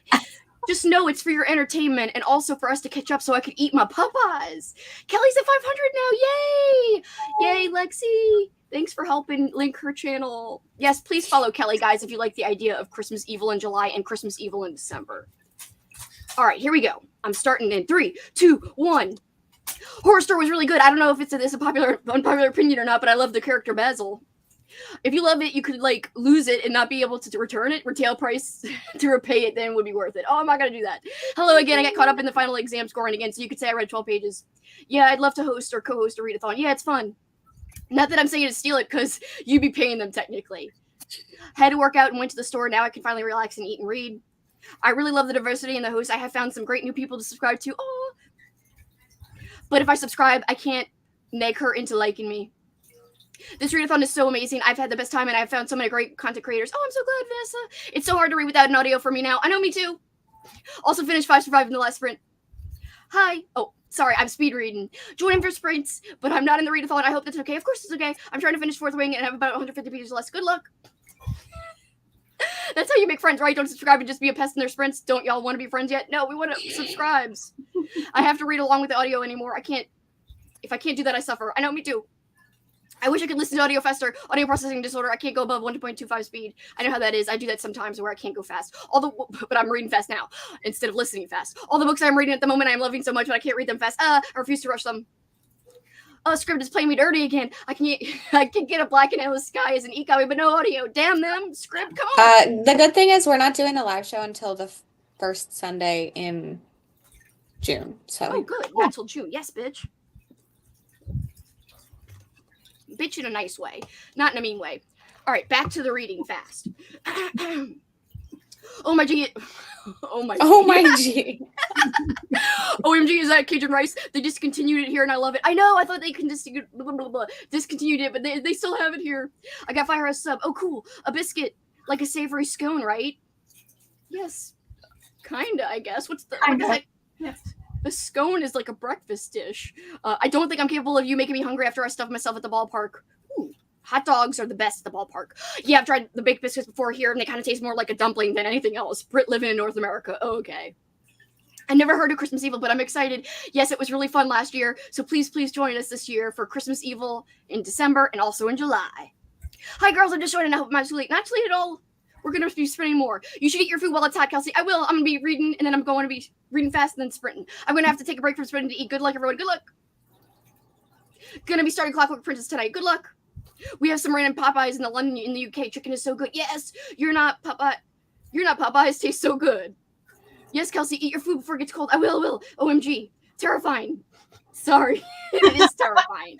just know it's for your entertainment and also for us to catch up so I could eat my Popeyes. Kelly's at 500 now. Yay! Yay, Lexie. Thanks for helping link her channel. Yes, please follow Kelly, guys, if you like the idea of Christmas Evil in July and Christmas Evil in December. All right, here we go. I'm starting in 3, 2, 1. Horror Store was really good. I don't know if it's a unpopular opinion or not, but I love the character Basil. If you love it, you could like lose it and not be able to return it. Retail price to repay it then would be worth it. Oh, I'm not gonna do that. Hello again. I got caught up in the final exam scoring again, so you could say I read 12 pages. Yeah, I'd love to host or co-host a readathon. Yeah, it's fun. Not that I'm saying to steal it, because you'd be paying them technically. Had to work out and went to the store. Now I can finally relax and eat and read. I really love the diversity in the host. I have found some great new people to subscribe to. Oh, but if I subscribe, I can't nag her into liking me. This readathon is so amazing. I've had the best time, and I've found so many great content creators. Oh, I'm so glad, Vanessa. It's so hard to read without an audio for me now. I know, me too. Also finished 5 Survive in the last sprint. Hi. Oh, sorry, I'm speed reading. Join in for sprints, but I'm not in the readathon. I hope that's okay. Of course it's okay. I'm trying to finish 4th wing and have about 150 pages less. Good luck. That's how you make friends, right? Don't subscribe and just be a pest in their sprints. Don't y'all want to be friends yet? No, we want to subscribes. I have to read along with the audio anymore. I can't. If I can't do that, I suffer. I know, me too. I wish I could listen to audio faster. Audio processing disorder. I can't go above 1.25 speed. I know how that is. I do that sometimes where I can't go fast. But I'm reading fast now instead of listening fast. All the books I'm reading at the moment I'm loving so much, but I can't read them fast. I refuse to rush them. Script is playing me dirty again. I can get a black and endless sky as an e-copy, but no audio. Damn them. Script, come on. The good thing is we're not doing a live show until the first Sunday in June. So. Oh, good. Not till June. Yes, bitch. Bitch in a nice way, not in a mean way. All right, back to the reading fast. Oh my G. Oh my. Oh my G. OMG, is that Cajun rice? They discontinued it here and I love it. I know, I thought they discontinued it, but they still have it here. I got Firehouse sub. Oh, cool. A biscuit, like a savory scone, right? Yes. Kinda, I guess. What the heck? Yes. A scone is like a breakfast dish. I don't think I'm capable of you making me hungry after I stuff myself at the ballpark. Ooh, hot dogs are the best at the ballpark. Yeah, I've tried the baked biscuits before here, and they kind of taste more like a dumpling than anything else. Brit living in North America. Oh, okay. I never heard of Christmas Evil, but I'm excited. Yes, it was really fun last year, so please join us this year for Christmas Evil in December and also in July. Hi, girls. I'm just joining. I hope I'm not too late. Not too late at all. We're going to be sprinting more. You should eat your food while it's hot, Kelsey. I will. I'm going to be reading, and then I'm going to be reading fast and then sprinting. I'm going to have to take a break from sprinting to eat. Good luck, everyone. Good luck. Going to be starting Clockwork Princess tonight. Good luck. We have some random Popeyes in the UK. Chicken is so good. Yes, you're not Popeye. You're not Popeyes. Tastes so good. Yes, Kelsey, eat your food before it gets cold. I will. OMG. Terrifying. Sorry. It is terrifying.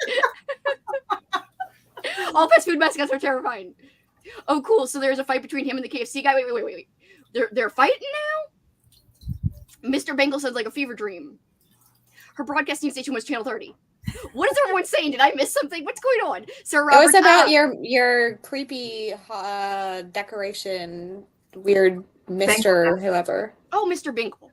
All fast food mascots are terrifying. Oh, cool. So there's a fight between him and the KFC guy. Wait. They're fighting now? Mr. Bangle sounds like a fever dream. Her broadcasting station was Channel 30. What is everyone saying? Did I miss something? What's going on? Sir Robert, it was about your creepy decoration, weird Mr. Whoever. Oh, Mr. Bingle.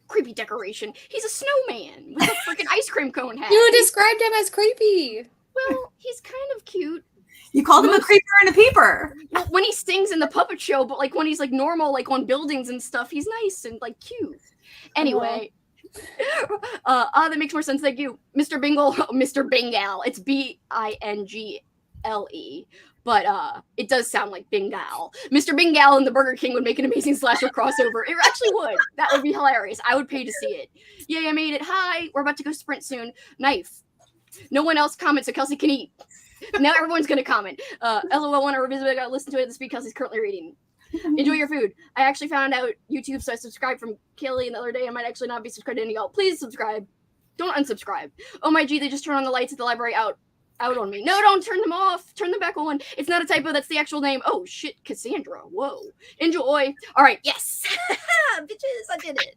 Creepy decoration. He's a snowman with a freaking ice cream cone hat. You described him as creepy. Well, he's kind of cute. You called him a creeper and a peeper. Well, when he stings in the puppet show, but like when he's like normal, like on buildings and stuff, he's nice and like cute. Anyway, that makes more sense. Thank you, Mr. Bingle, Mr. Bingal. It's Bingle, but it does sound like Bingal. Mr. Bingal and the Burger King would make an amazing slasher crossover. It actually would. That would be hilarious. I would pay to see it. Yay, I made it. Hi, we're about to go sprint soon. Knife. No one else comments, so Kelsey can eat. Now everyone's gonna comment. LOL, want to revisit it? I gotta listen to it. This because he's currently reading. Enjoy your food. I actually found out YouTube, so I subscribed from Kaylee the other day. I might actually not be subscribed to any of y'all. Please subscribe. Don't unsubscribe. Oh my G, they just turned on the lights at the library out on me. No, don't turn them off. Turn them back on. It's not a typo. That's the actual name. Oh shit, Cassandra. Whoa. Enjoy. All right. Yes. Bitches, I did it.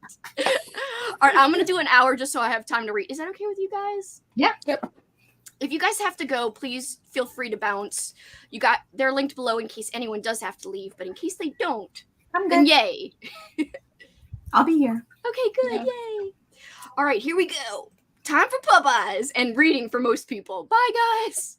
All right, I'm gonna do an hour just so I have time to read. Is that okay with you guys? Yeah. Yep. If you guys have to go, please feel free to bounce. They're linked below in case anyone does have to leave, but in case they don't, I'm then good. yay. I'll be here. Okay, good, yay. All right, here we go. Time for Popeyes and reading for most people. Bye, guys.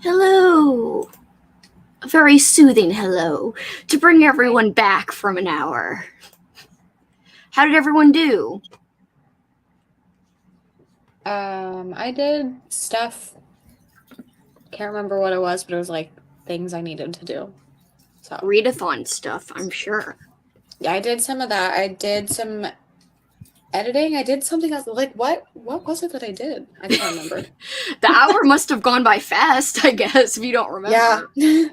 Hello. A very soothing hello to bring everyone back from an hour. How did everyone do? I did stuff. Can't remember what it was, but it was like things I needed to do. So Readathon stuff, I'm sure. yeah, I did some of that. I did some editing. I did something else. Like what was it that I did? I can't remember. The hour must have gone by fast, I guess, if you don't remember. Yeah.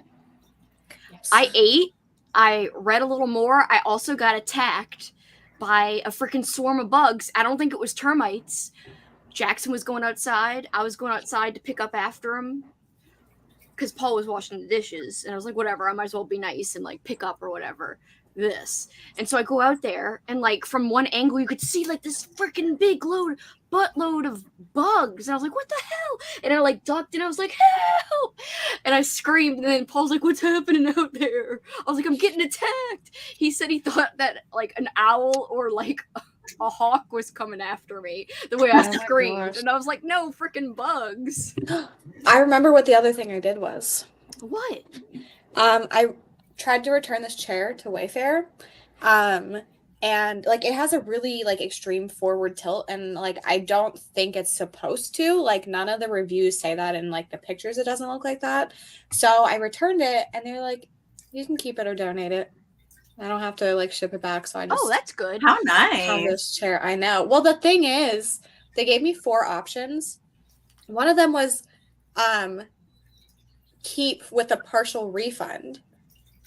I ate. I read a little more. I also got attacked by a freaking swarm of bugs. I don't think it was termites. Jackson was going outside. I was going outside to pick up after him because Paul was washing the dishes. And I was like, whatever, I might as well be nice and like pick up or whatever this. And so I go out there and like from one angle you could see like this freaking big buttload of bugs. And I was like, what the hell? And I like ducked and I was like, help! And I screamed and then Paul's like, what's happening out there? I was like, I'm getting attacked. He said he thought that like an owl or like a hawk was coming after me the way I Oh my screamed. gosh. And I was like, no freaking bugs. I remember what the other thing I did was. What? I tried to return this chair to Wayfair. And like it has a really like extreme forward tilt and like I don't think it's supposed to. Like none of the reviews say that in like the pictures it doesn't look like that. So I returned it and they're like, you can keep it or donate it. I don't have to like ship it back. So I just Oh, that's good. How have nice. this chair. I know. Well, the thing is, they gave me 4 options. One of them was keep with a partial refund.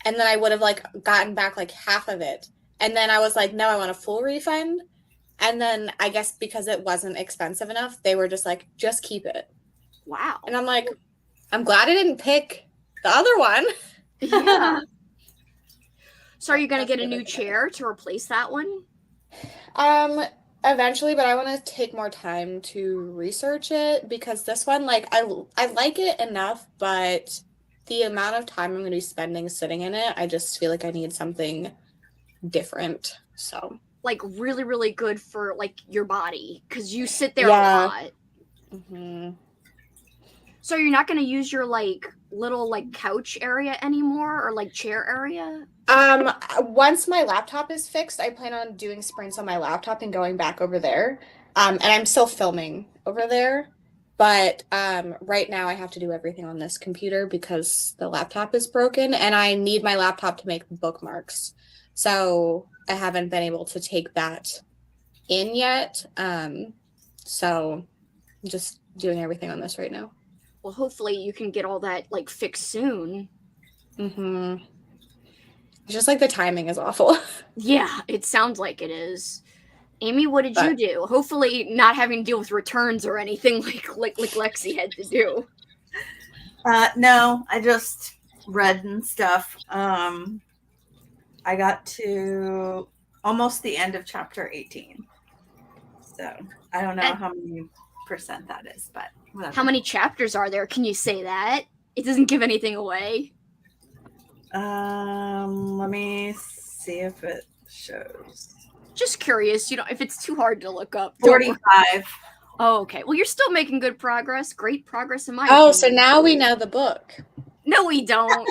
And then I would have like gotten back like half of it. And then I was like, no, I want a full refund. And then I guess because it wasn't expensive enough, they were just like, just keep it. Wow. And I'm like, I'm glad I didn't pick the other one. Yeah. So are you going to That's get a the new other thing. chair to replace that one? Eventually, but I want to take more time to research it because this one, like, I like it enough, but the amount of time I'm going to be spending sitting in it, I just feel like I need something different. So, Like really, really good for like your body because you sit there Yeah. a lot. mhm. So you're not going to use your like little like couch area anymore or like chair area? Once my laptop is fixed, I plan on doing sprints on my laptop and going back over there. And I'm still filming over there, but right now I have to do everything on this computer because the laptop is broken and I need my laptop to make bookmarks. So I haven't been able to take that in yet. So I'm just doing everything on this right now. Well, hopefully you can get all that like fixed soon. Mm-hmm. It's just like the timing is awful. Yeah, it sounds like it is. Amy, what did you But- do? Hopefully not having to deal with returns or anything like Lexie had to do. No, I just read and stuff. I got to almost the end of chapter 18. So I don't know And- how many percent that is, but whatever. How many chapters are there? Can you say that? It doesn't give anything away. Let me see if it shows. Just curious, if it's too hard to look up. don't worry. 45. Oh, okay. Well, you're still making good progress. Great progress in my Oh, opinion. so now we know the book. No, we don't.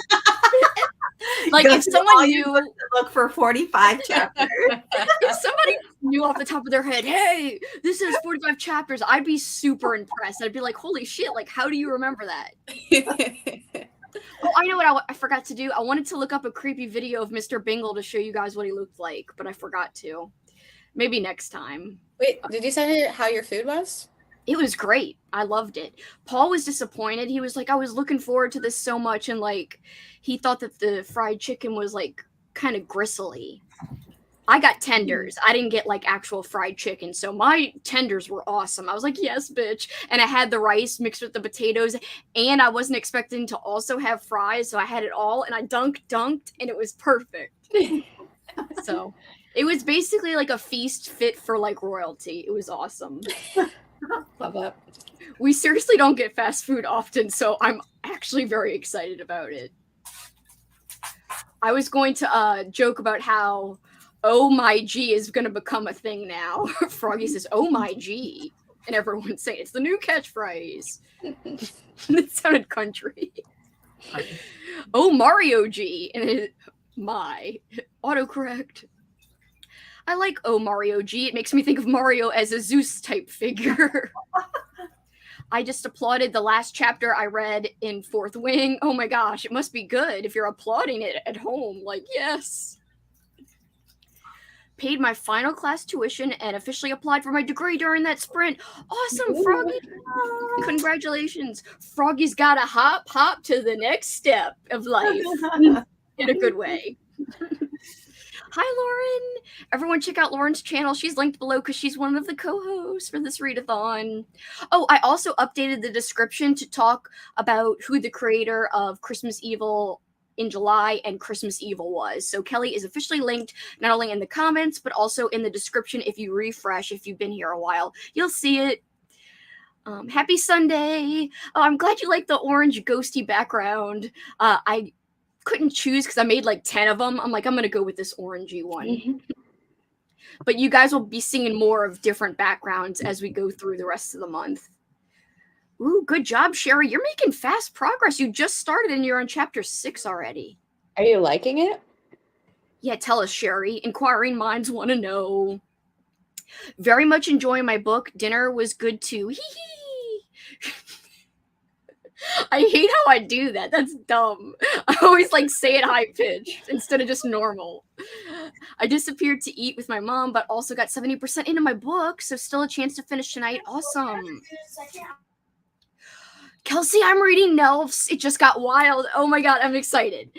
Like Go if through someone all your knew books to look for 45 chapters. if somebody knew off the top of their head, hey, this is 45 chapters, I'd be super impressed. I'd be like, holy shit, like how do you remember that? Oh, I know what I forgot to do. I wanted to look up a creepy video of Mr. Bingle to show you guys what he looked like, but I forgot to. Maybe next time. Wait, did you say how your food was? It was great. I loved it. Paul was disappointed. He was like, I was looking forward to this so much, and like he thought that the fried chicken was like kind of gristly. I got tenders. I didn't get like actual fried chicken, so my tenders were awesome. I was like, yes, bitch. And I had the rice mixed with the potatoes, and I wasn't expecting to also have fries, so I had it all, and I dunked, and it was perfect. So it was basically like a feast fit for like royalty. It was awesome. Love that. We seriously don't get fast food often, so I'm actually very excited about it. I was going to joke about how oh my G is going to become a thing now. Froggy says, oh my G. And everyone's saying it's the new catchphrase. It sounded country. Oh, Mario G. And my autocorrect. I like Oh Mario G. It makes me think of Mario as a Zeus type figure. I just applauded the last chapter I read in Fourth Wing. Oh my gosh, it must be good if you're applauding it at home. Like, yes. Paid my final class tuition and officially applied for my degree during that sprint. Awesome, Froggy. Congratulations. Froggy's got to hop to the next step of life in a good way. Hi, Lauren. Everyone check out Lauren's channel. She's linked below because she's one of the co-hosts for this readathon. Oh, I also updated the description to talk about who the creator of Christmas Evil in July and Christmas Evil was. So Kelly is officially linked not only in the comments, but also in the description. If you refresh, if you've been here a while, you'll see it. Happy Sunday. Oh, I'm glad you like the orange ghosty background. I couldn't choose because I made like 10 of them. I'm like, I'm going to go with this orangey one. But you guys will be seeing more of different backgrounds as we go through the rest of the month. Ooh, good job, Sherry. You're making fast progress. You just started and you're on chapter 6 already. Are you liking it? Yeah, tell us, Sherry. Inquiring minds want to know. Very much enjoying my book. Dinner was good too. Hee hee. I hate how I do that. That's dumb. I always like say it high pitched instead of just normal. I disappeared to eat with my mom, but also got 70% into my book, so still a chance to finish tonight. Awesome. Kelsey, I'm reading Nelfs. It just got wild. Oh my god, I'm excited.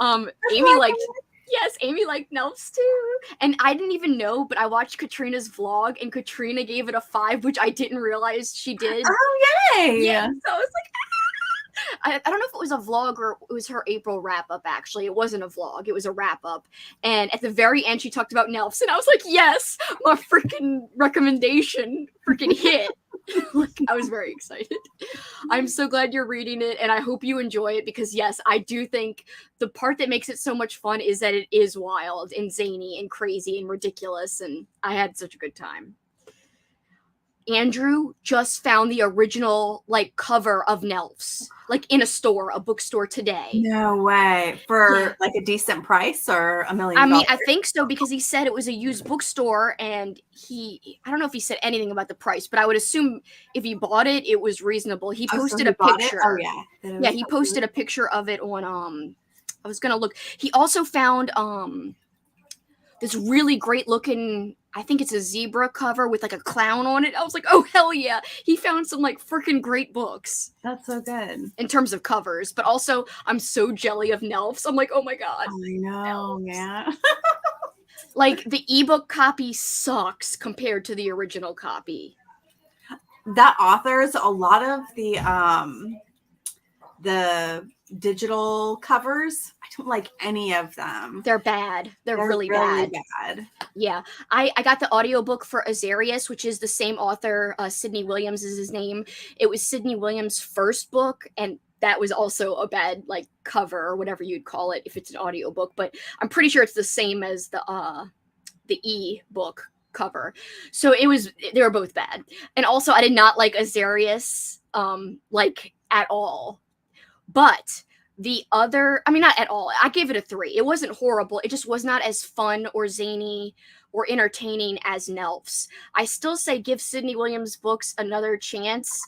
Amy liked Nelfs too. And I didn't even know, but I watched Katrina's vlog and Katrina gave it a 5, which I didn't realize she did. Oh, yay! Yeah. So I was like, I don't know if it was a vlog or it was her April wrap-up, actually. It wasn't a vlog. It was a wrap-up. And at the very end, she talked about Nelfs. And I was like, yes, my freaking recommendation freaking hit. Like, I was very excited. I'm so glad you're reading it, and I hope you enjoy it because, yes, I do think the part that makes it so much fun is that it is wild and zany and crazy and ridiculous, and I had such a good time. Andrew just found the original, like, cover of Nelfs, like, in a bookstore today. No way. For, like, a decent price or $1 million? I mean, I think so because he said it was a used bookstore, and I don't know if he said anything about the price, but I would assume if he bought it, it was reasonable. He posted a picture. Oh, yeah. Yeah, he posted a picture of it on, I was going to look. He also found this really great looking, I think it's a zebra cover with like a clown on it. I was like, oh, hell yeah. He found some like freaking great books. That's so good. In terms of covers, but also I'm so jelly of Nelfs. I'm like, oh my god. I know, yeah. Like the ebook copy sucks compared to the original copy. That author's a lot of the digital covers. I don't like any of them. They're bad. They're really bad. Yeah. I got the audiobook for Azarius, which is the same author. Sidney Williams is his name. It was Sidney Williams' first book, and that was also a bad like cover or whatever you'd call it if it's an audiobook, but I'm pretty sure it's the same as the e-book cover. So they were both bad. And also I did not like Azarius like at all. But the other, I mean, not at all. I gave it a 3. It wasn't horrible. It just was not as fun or zany or entertaining as Nelfs. I still say give Sidney Williams' books another chance.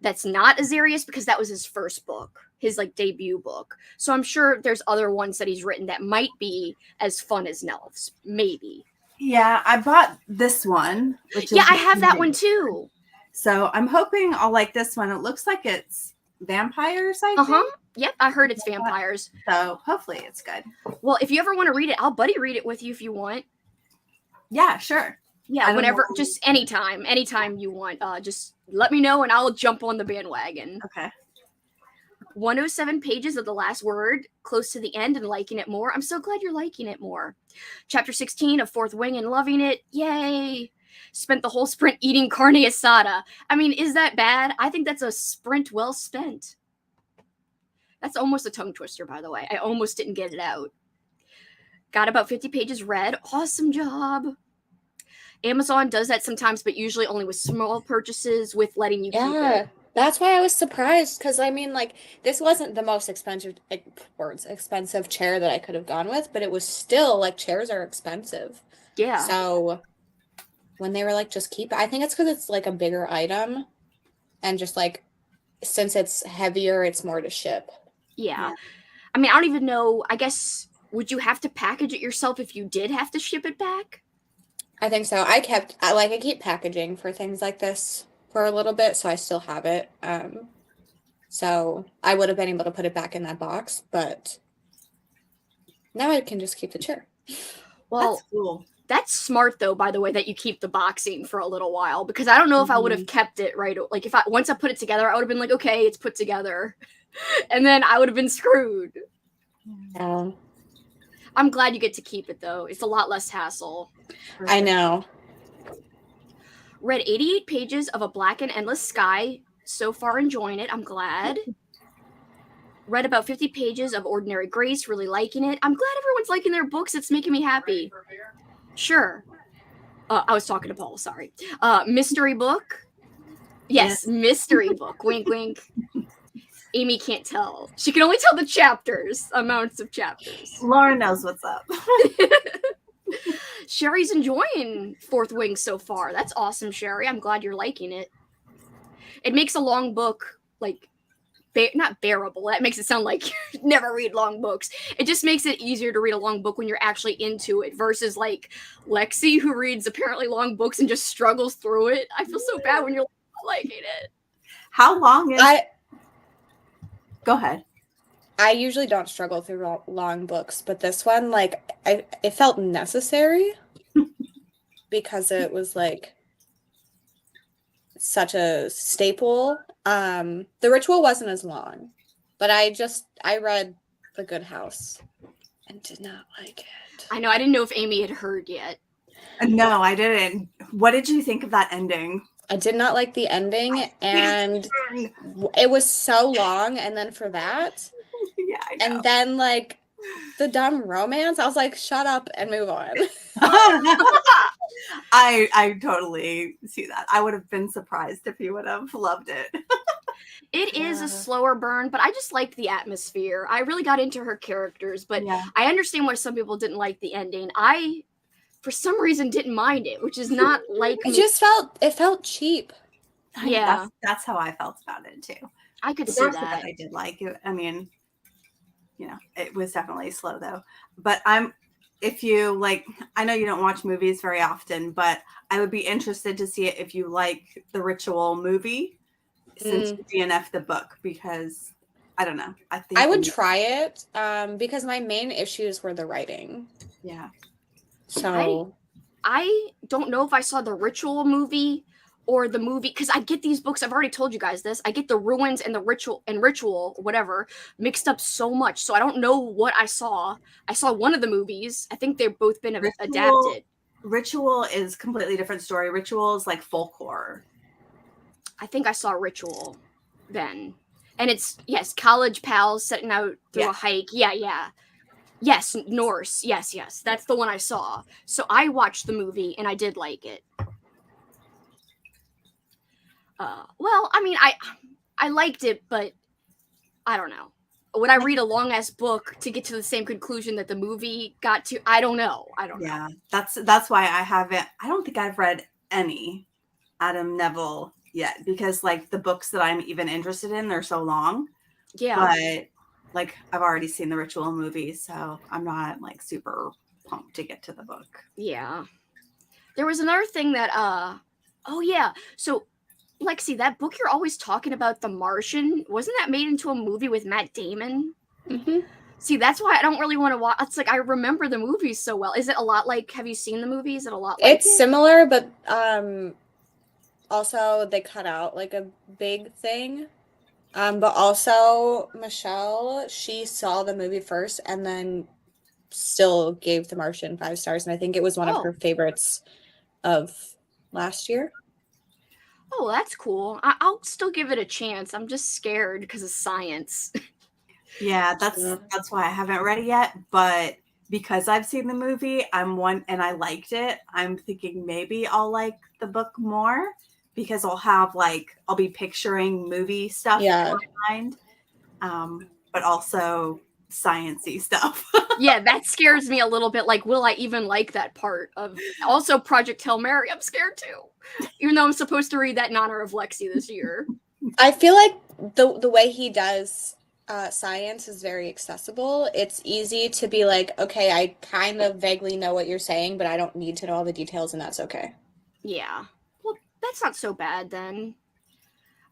That's not Azarius because that was his first book, his like debut book. So I'm sure there's other ones that he's written that might be as fun as Nelfs. Maybe. Yeah, I bought this one. Yeah, I have that one too. So I'm hoping I'll like this one. It looks like it's vampires, I think. Yep, I heard it's vampires. So hopefully it's good. Well, if you ever want to read it, I'll buddy read it with you if you want. Yeah, sure. Yeah, whenever, just anytime you want. Just let me know and I'll jump on the bandwagon. Okay. 107 pages of the last word, close to the end and liking it more. I'm so glad you're liking it more. Chapter 16 of Fourth Wing and loving it. Yay. Spent the whole sprint eating carne asada. I mean, is that bad? I think that's a sprint well spent. That's almost a tongue twister, by the way. I almost didn't get it out. Got about 50 pages read. Awesome job. Amazon does that sometimes, but usually only with small purchases with letting you keep Yeah, it. that's why I was surprised because I mean, like, this wasn't the most expensive chair that I could have gone with, but it was still like chairs are expensive. Yeah. So when they were like, just keep it, I think it's because it's like a bigger item and just like since it's heavier, it's more to ship. Yeah. Yeah. I mean, I don't even know. I guess, would you have to package it yourself if you did have to ship it back? I think so. I keep packaging for things like this for a little bit, so I still have it. So I would have been able to put it back in that box, but now I can just keep the chair. Well, That's cool. that's smart though, by the way, that you keep the boxing for a little while, because I don't know if I would have kept it right. Like if once I put it together, I would have been like, okay, it's put together, and then I would have been screwed. Yeah. I'm glad you get to keep it though. It's a lot less hassle. I know. Read 88 pages of A Black and Endless Sky. So far enjoying it. I'm glad. Read about 50 pages of Ordinary Grace. Really liking it. I'm glad everyone's liking their books. It's making me happy. Sure. I was talking to Paul. Sorry. Mystery book. Yes, mystery book. Wink, wink. Amy can't tell. She can only tell the chapters, amounts of chapters. Lauren knows what's up. Sherry's enjoying Fourth Wing so far. That's awesome, Sherry. I'm glad you're liking it. It makes a long book, like, not bearable. That makes it sound like you never read long books. It just makes it easier to read a long book when you're actually into it versus, like, Lexie, who reads apparently long books and just struggles through it. I feel so bad when you're liking it. How long is... Go ahead. I usually don't struggle through long books, but this one, like, it felt necessary because it was, like, such a staple. The Ritual wasn't as long, but I read The Good House and did not like it. I know. I didn't know if Amy had heard yet. No, I didn't. What did you think of that ending? I did not like the ending, and it was so long, and then for that, Yeah, I know. and then, like, the dumb romance, I was like, shut up and move on. I totally see that. I would have been surprised if you would have loved it. It is a slower burn, but I just liked the atmosphere. I really got into her characters, but Yeah. I understand why some people didn't like the ending. I, for some reason, didn't mind it, which is not like It me. just felt cheap. Yeah. That's how I felt about it too. I could The see rest of that. it I did like it. I mean, you know, it was definitely slow though. But if you like, I know you don't watch movies very often, but I would be interested to see it if you like the Ritual movie since you DNF the book, because I don't know. I think I would try it because my main issues were the writing. Yeah. So I don't know if I saw the Ritual movie or the movie, because I get these books, I've already told you guys this, I get the Ruins and the Ritual, whatever, mixed up so much, so I don't know what I saw. I saw one of the movies. I think they've both been adapted. Ritual is completely different story. Ritual is like folk horror. I think I saw Ritual then. And it's, yes, college pals setting out through a hike. Yeah. Yes, Norse. Yes. That's the one I saw. So I watched the movie and I did like it. Well, I mean, I liked it, but I don't know. Would I read a long ass book to get to the same conclusion that the movie got to? I don't know. Yeah, that's why I don't think I've read any Adam Neville yet, because like the books that I'm even interested in, they're so long. Yeah. But like I've already seen the Ritual movie, so I'm not like super pumped to get to the book. Yeah. There was another thing that oh yeah. So Lexie, that book you're always talking about, The Martian, wasn't that made into a movie with Matt Damon? Mm-hmm. See, that's why I don't really want to watch. It's like I remember the movies so well. Is it a lot like? Have you seen the movie? Is it a lot like? It's similar, but also they cut out like a big thing. But also Michelle, she saw the movie first and then still gave The Martian 5 stars, and I think it was one of her favorites of last year. Oh, that's cool. I'll still give it a chance. I'm just scared because of science. Yeah, that's why I haven't read it yet. But because I've seen the movie, and I liked it. I'm thinking maybe I'll like the book more because I'll be picturing movie stuff in Yeah. my mind, but also sciencey stuff. Yeah, that scares me a little bit. Like, will I even like that part of also Project Hail Mary? I'm scared too, even though I'm supposed to read that in honor of Lexie this year. I feel like the way he does science is very accessible. It's easy to be like, okay, I kind of vaguely know what you're saying, but I don't need to know all the details, and that's okay. Yeah, well, that's not so bad then.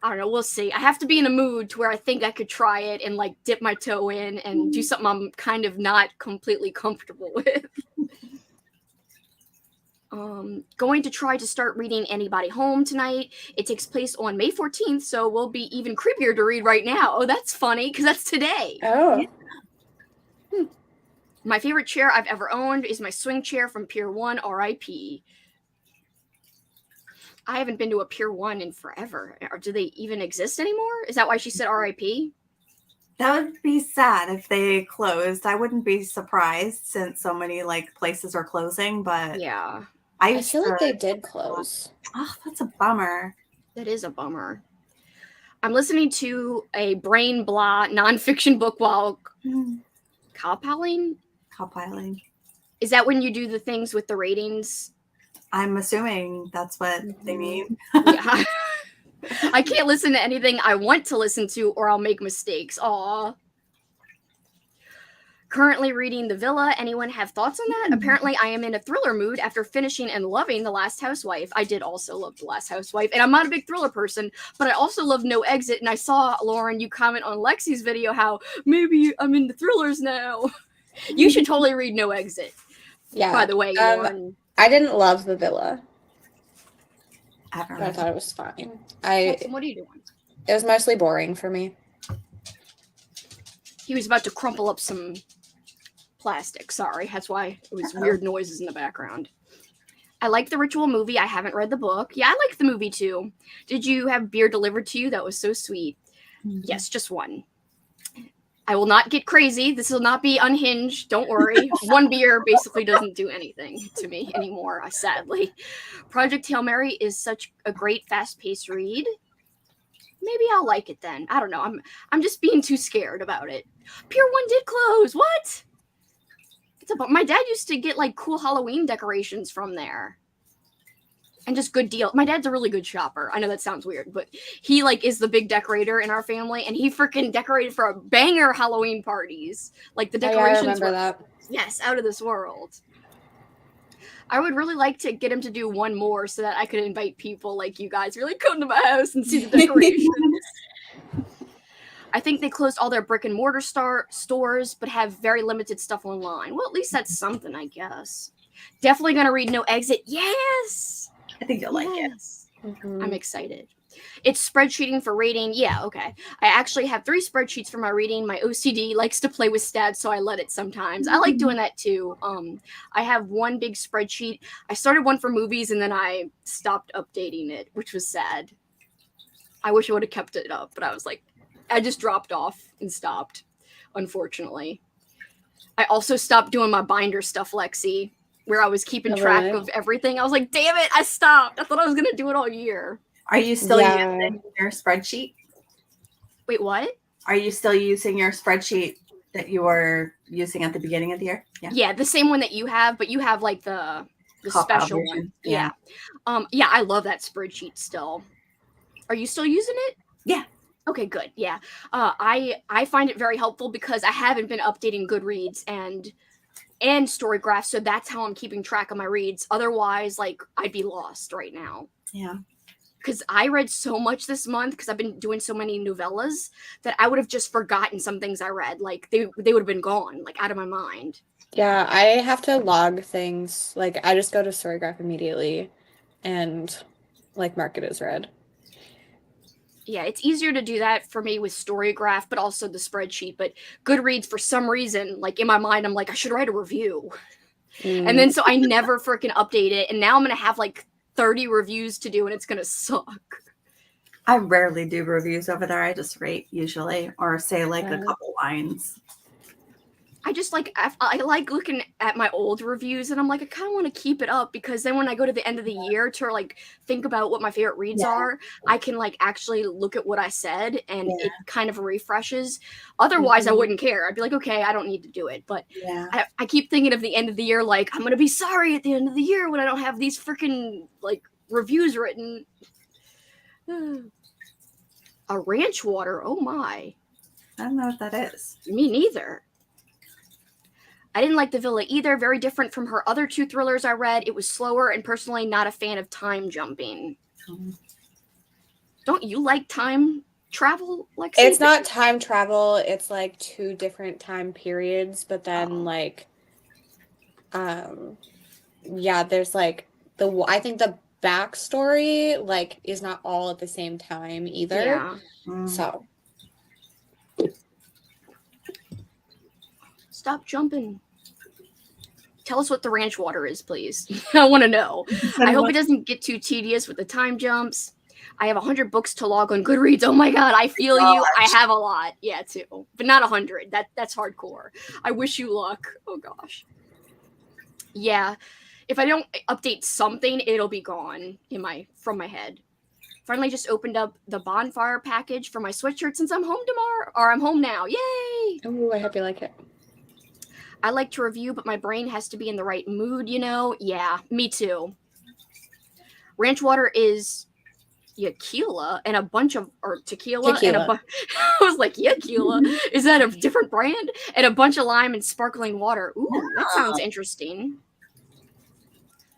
I don't know. We'll see. I have to be in a mood to where I think I could try it and like dip my toe in and do something I'm kind of not completely comfortable with. Going to try to start reading Anybody Home tonight. It takes place on May 14th, so will be even creepier to read right now. Oh, that's funny because that's today. Oh. My favorite chair I've ever owned is my swing chair from Pier 1, RIP. I haven't been to a Pier 1 in forever. Or do they even exist anymore? Is that why she said RIP? That would be sad if they closed. I wouldn't be surprised since so many like places are closing, but Yeah, I feel like they did close. Oh, that's a bummer. that is a bummer. I'm listening to a brain blah nonfiction book while compiling. Is that when you do the things with the ratings? I'm assuming that's what they mean. Yeah. I can't listen to anything I want to listen to or I'll make mistakes. Aw. Currently reading The Villa. Anyone have thoughts on that? Apparently I am in a thriller mood after finishing and loving The Last Housewife. I did also love The Last Housewife, and I'm not a big thriller person, but I also love No Exit, and I saw, Lauren, you comment on Lexie's video how maybe I'm into thrillers now. You should totally read No Exit. Yeah. By the way, Lauren. I didn't love The Villa, I don't but know. I thought it was fine. Jackson, what are you doing? It was mostly boring for me. He was about to crumple up some plastic. Sorry, that's why it was weird noises in the background. I like the Ritual movie. I haven't read the book. Yeah, I like the movie too. Did you have beer delivered to you? That was so sweet. Yes, just one. I will not get crazy. This will not be unhinged. Don't worry. One beer basically doesn't do anything to me anymore, sadly. Project Hail Mary is such a great fast-paced read. Maybe I'll like it then. I don't know. I'm just being too scared about it. Pier 1 did close. What? My dad used to get like cool Halloween decorations from there. And just good deal. My dad's a really good shopper. I know that sounds weird, but he like is the big decorator in our family, and he freaking decorated for a banger Halloween parties. Like the decorations I remember that. Yes, out of this world. I would really like to get him to do one more so that I could invite people like you guys really come to my house and see the decorations. I think they closed all their brick and mortar stores, but have very limited stuff online. Well, at least that's something, I guess. Definitely gonna read No Exit. Yes! I think you'll like it. Mm-hmm. I'm excited. It's spreadsheeting for rating. Yeah, okay. I actually have 3 spreadsheets for my reading. My OCD likes to play with stats, so I let it sometimes. I like doing that too. I have one big spreadsheet. I started one for movies, and then I stopped updating it, which was sad. I wish I would have kept it up, but I was like, I just dropped off and stopped, unfortunately. I also stopped doing my binder stuff, Lexie, where I was keeping track of everything. I was like, damn it, I stopped. I thought I was going to do it all year. Are you still using your spreadsheet? Wait, what? Are you still using your spreadsheet that you were using at the beginning of the year? Yeah, the same one that you have, but you have like the special one. Yeah. Yeah, I love that spreadsheet still. Are you still using it? Yeah. Okay, good. Yeah. I find it very helpful because I haven't been updating Goodreads and Storygraph, so that's how I'm keeping track of my reads. Otherwise, like, I'd be lost right now. Yeah. Because I read so much this month because I've been doing so many novellas that I would have just forgotten some things I read. Like, they would have been gone, like, out of my mind. Yeah, I have to log things. Like, I just go to Storygraph immediately and, like, mark it as read. Yeah, it's easier to do that for me with Storygraph, but also the spreadsheet. But Goodreads, for some reason, like, in my mind, I'm like, I should write a review. And then so I never freaking update it. And now I'm going to have, like, 30 reviews to do, and it's going to suck. I rarely do reviews over there. I just rate usually, or say like a couple lines. I just like I like looking at my old reviews, and I'm like, I kind of want to keep it up because then when I go to the end of the year to like think about what my favorite reads are, I can like actually look at what I said, and it kind of refreshes. Otherwise, I wouldn't care. I'd be like, okay, I don't need to do it. But I keep thinking of the end of the year, like I'm gonna be sorry at the end of the year when I don't have these freaking like reviews written. A ranch water, oh my! I don't know what that is. Me neither. I didn't like the villa either. Very different from her other 2 thrillers I read. It was slower and personally not a fan of time jumping. Don't you like time travel, Lexie? It's not time travel. It's like 2 different time periods, but then like, there's like I think the backstory like is not all at the same time either. Yeah. So. Stop jumping. Tell us what the ranch water is, please. I want to know. I hope it doesn't get too tedious with the time jumps. I have 100 books to log on Goodreads. Oh my god, I feel you. I have a lot. Yeah, too. But not 100. That's hardcore. I wish you luck. Oh gosh. Yeah. If I don't update something, it'll be gone from my head. Finally just opened up the bonfire package for my sweatshirt since I'm home tomorrow. Or I'm home now. Yay! Oh, I hope you like it. I like to review, but my brain has to be in the right mood, you know? Yeah, me too. Ranch water is tequila and a bunch of, tequila. And I was like, tequila. Is that a different brand? And a bunch of lime and sparkling water. Ooh, that sounds interesting.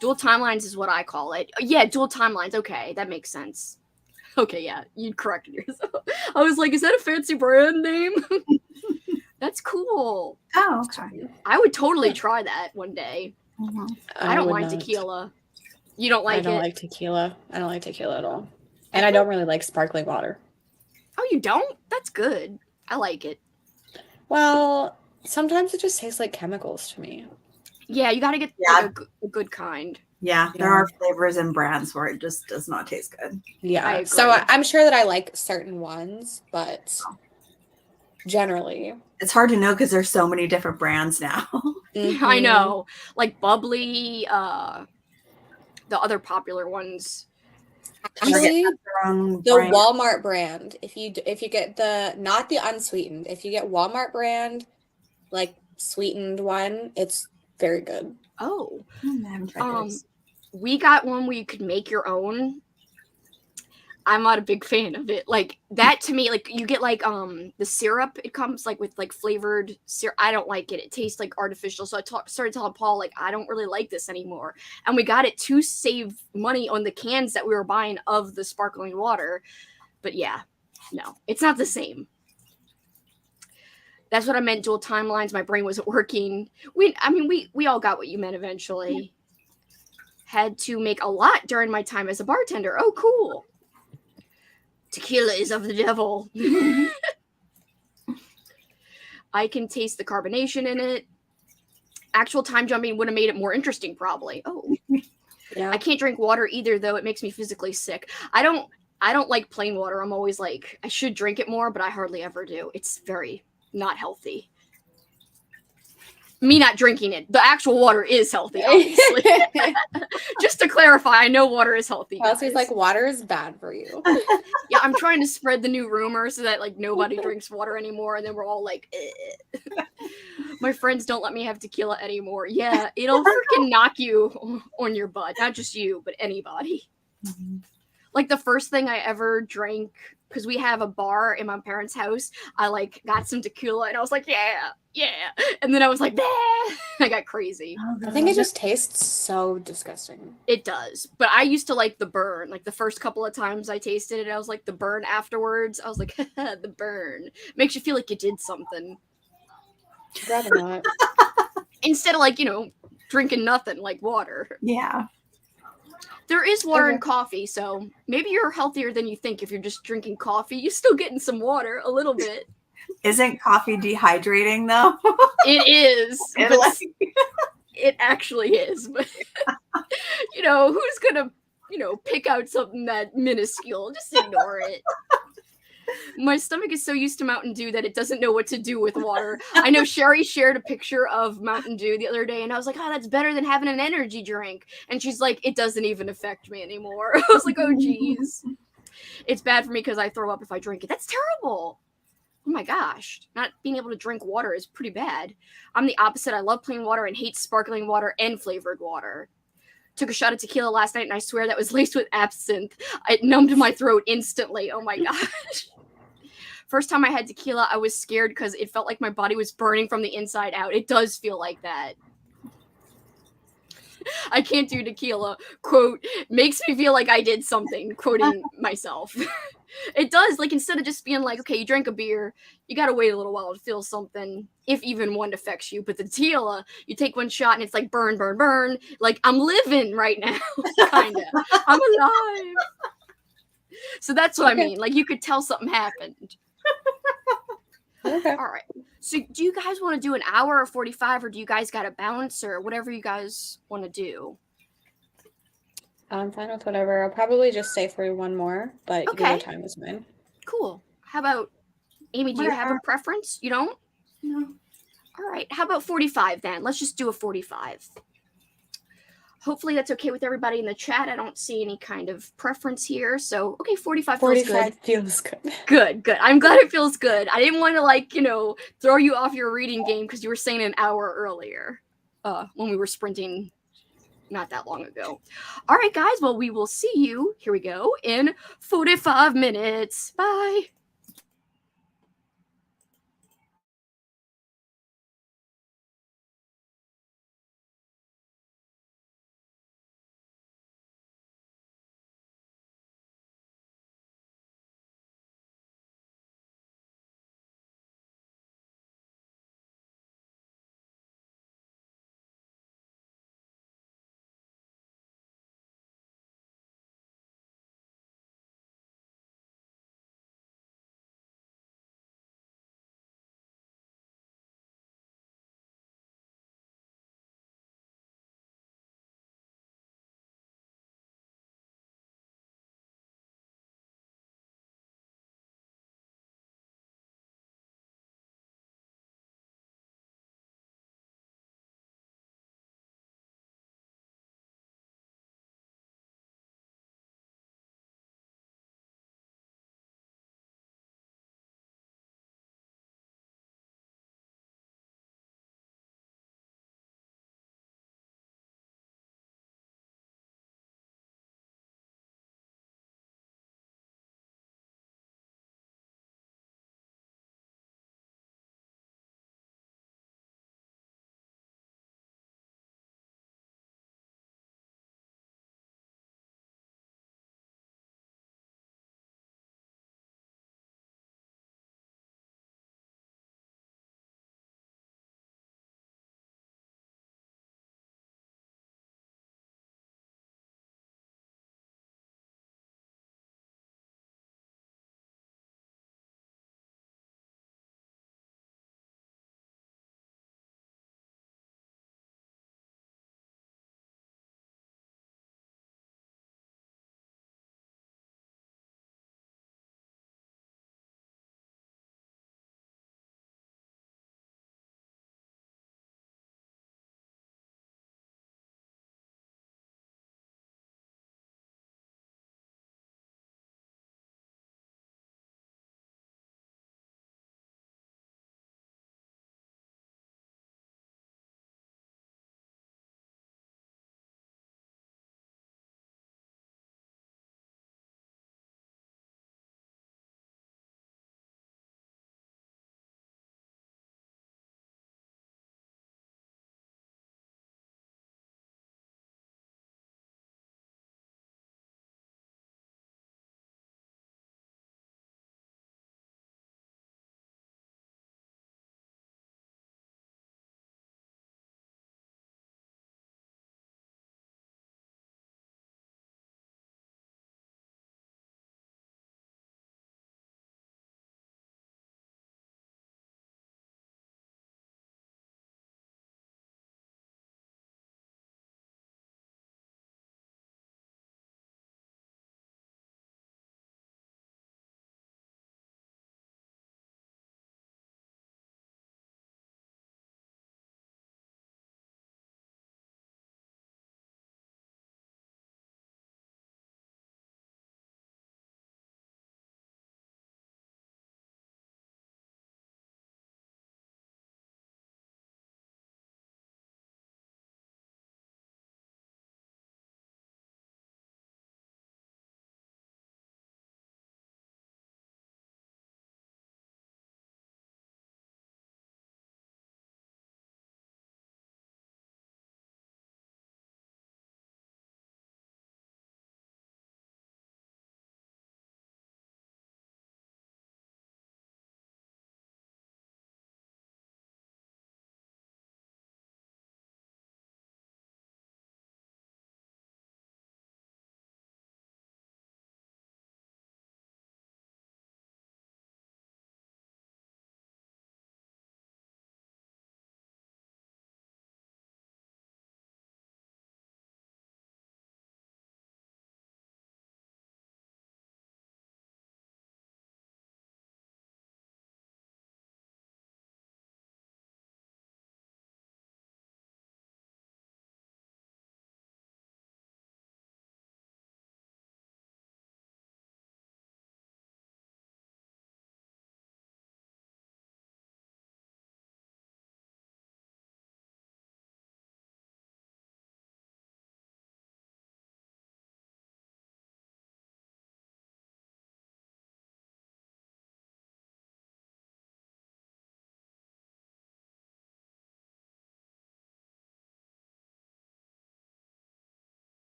Dual timelines is what I call it. Yeah, dual timelines. Okay, that makes sense. Okay, yeah, you corrected yourself. I was like, is that a fancy brand name? That's cool. Oh, okay. I would totally try that one day. I don't mind tequila. You don't like it? I don't like tequila. I don't like tequila at all. And I don't really like sparkling water. Oh, you don't? That's good. I like it. Well, sometimes it just tastes like chemicals to me. Yeah, you got to get like, a good kind. Yeah, there are flavors and brands where it just does not taste good. Yeah. So I'm sure that I like certain ones, but generally. It's hard to know because there's so many different brands now. I know. Like Bubbly, the other popular ones. Actually, the Walmart brand, if you get not the unsweetened, if you get Walmart brand, like sweetened one, it's very good. Oh. I haven't tried those. We got one where you could make your own. I'm not a big fan of it. Like that to me, like you get like the syrup. It comes like with like flavored syrup. I don't like it. It tastes like artificial. So I started telling Paul like I don't really like this anymore. And we got it to save money on the cans that we were buying of the sparkling water. But yeah, no, it's not the same. That's what I meant. Dual timelines. My brain wasn't working. We all got what you meant eventually. Had to make a lot during my time as a bartender. Oh, cool. Tequila is of the devil. I can taste the carbonation in it. Actual time jumping would have made it more interesting, probably. Oh, yeah. I can't drink water either, though. It makes me physically sick. I don't like plain water. I'm always like, I should drink it more, but I hardly ever do. It's very not healthy. Me not drinking it. The actual water is healthy, obviously. Just to clarify, I know water is healthy. Chelsea's like, water is bad for you. Yeah, I'm trying to spread the new rumor so that like nobody drinks water anymore, and then we're all like, my friends don't let me have tequila anymore. Yeah, it'll freaking knock you on your butt. Not just you, but anybody. Mm-hmm. Like the first thing I ever drank, because we have a bar in my parents' house, I like got some tequila and I was like, yeah. And then I was like, bah! I got crazy. I think it just tastes so disgusting. It does. But I used to like the burn. Like the first couple of times I tasted it, I was like, the burn afterwards. I was like, the burn. Makes you feel like you did something. I'd rather not. Instead of like, drinking nothing like water. Yeah. There is water in coffee, so maybe you're healthier than you think if you're just drinking coffee. You're still getting some water, a little bit. Isn't coffee dehydrating, though? It is. It actually is. But, who's going to, pick out something that minuscule? Just ignore it. My stomach is so used to Mountain Dew that it doesn't know what to do with water. I know Sherry shared a picture of Mountain Dew the other day, and I was like, oh, that's better than having an energy drink. And she's like, it doesn't even affect me anymore. I was like, oh, geez. It's bad for me because I throw up if I drink it. That's terrible. Oh my gosh. Not being able to drink water is pretty bad. I'm the opposite. I love plain water and hate sparkling water and flavored water. Took a shot of tequila last night, and I swear that was laced with absinthe. It numbed my throat instantly. Oh my gosh. First time I had tequila, I was scared because it felt like my body was burning from the inside out. It does feel like that. I can't do tequila. Quote, makes me feel like I did something, quoting myself. It does, like, instead of just being like, okay, you drank a beer, you gotta wait a little while to feel something, if even one affects you. But the tequila, you take one shot and it's like burn, burn, burn. Like, I'm living right now, kinda. I'm alive. So that's what I mean. Like, you could tell something happened. Okay. All right. So do you guys want to do an hour or 45, or do you guys got to balance, or whatever you guys want to do? I'm fine with whatever. I'll probably just stay for one more, but Okay. either time is fine. Cool. How about, Amy, do you have a preference? You don't? No. All right. How about 45 then? Let's just do a 45. Hopefully that's okay with everybody in the chat. I don't see any kind of preference here. So, okay, 45 feels good. 45 feels good. Good. I'm glad it feels good. I didn't want to, like, throw you off your reading game because you were saying an hour earlier when we were sprinting not that long ago. All right, guys. Well, we will see you, here we go, in 45 minutes. Bye.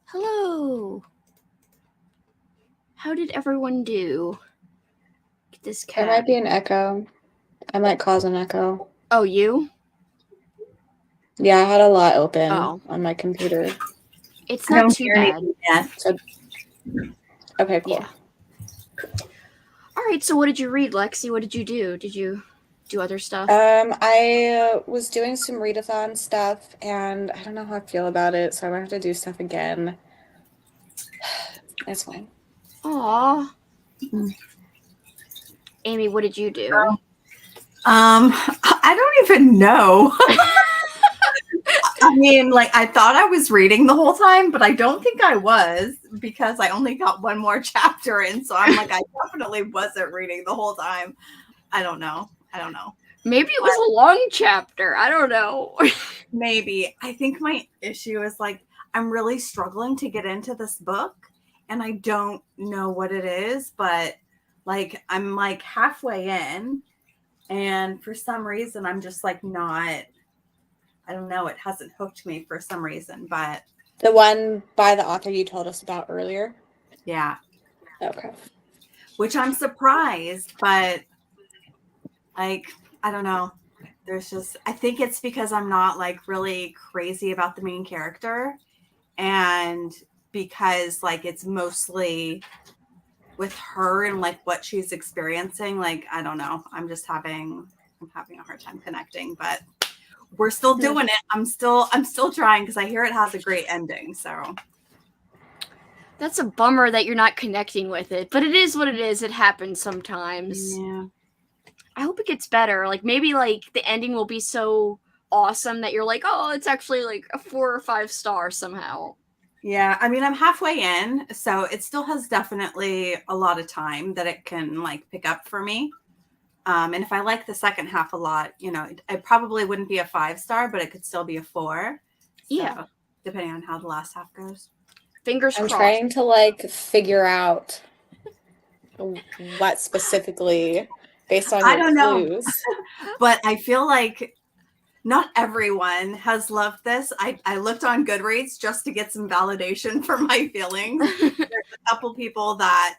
Hello. How did everyone do? Get this There cat. might be an echo. I might cause an echo. Oh, you? Yeah, I had a lot open Oh. on my computer. It's I not don't too hear bad. anything yet. So, okay, cool. Yeah. All right, so what did you read, Lexie? What did you do? Did you do other stuff? I was doing some readathon stuff, and I don't know how I feel about it, so I might have to do stuff again. It's fine. Aw. Mm. Amy, what did you do? I don't even know. I mean, like, I thought I was reading the whole time, but I don't think I was because I only got one more chapter in. So I'm like, I definitely wasn't reading the whole time. I don't know. Maybe it was a long chapter. I don't know. Maybe. I think my issue is like, I'm really struggling to get into this book and I don't know what it is, but like, I'm like halfway in and for some reason, I'm just like not. I don't know. It hasn't hooked me for some reason, but The one by the author you told us about earlier? yeah, Okay. which I'm surprised, but like, I don't know. There's just, I think it's because I'm not like really crazy about the main character and because like it's mostly with her and like what she's experiencing. Like, I don't know. I'm having a hard time connecting, but we're still doing it. I'm still trying because I hear it has a great ending. So That's a bummer that you're not connecting with it, but it is what it is. It happens sometimes. yeah. I hope it gets better. Like maybe like the ending will be so awesome that you're like, oh, it's actually like a 4 or 5 star somehow. Yeah, I mean, I'm halfway in, so it still has definitely a lot of time that it can like pick up for me. And if I like the second half a lot, you know, it probably wouldn't be a 5 star, but it could still be a 4. So, Yeah. depending on how the last half goes. Fingers I'm crossed. trying to like figure out what specifically based on I your don't know. clues. But I feel like not everyone has loved this. I looked on Goodreads just to get some validation for my feelings. There's a couple people that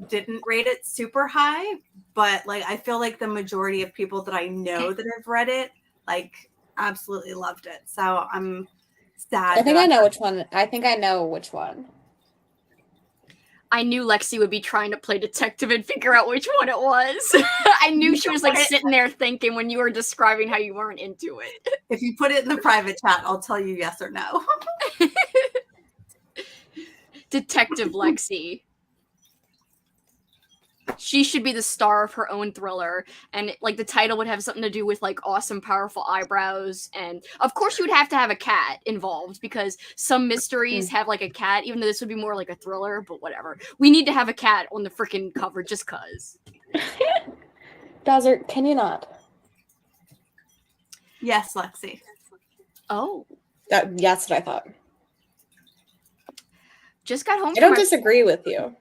didn't rate it super high, but like I feel like the majority of people that I know that have read it like absolutely loved it. So I'm sad. I think I know which one. I think I know which one. I knew Lexie would be trying to play detective and figure out which one it was. I knew she was like sitting there thinking when you were describing how you weren't into it. If you put it in the private chat, I'll tell you yes or no. Detective Lexie. She should be the star of her own thriller, and like the title would have something to do with like awesome, powerful eyebrows, and of course you would have to have a cat involved because some mysteries have like a cat, even though this would be more like a thriller, but whatever. We need to have a cat on the freaking cover just cause. Bowser, can you not? Yes, Lexie. Oh. That's what I thought. Just got home I from don't my disagree with you.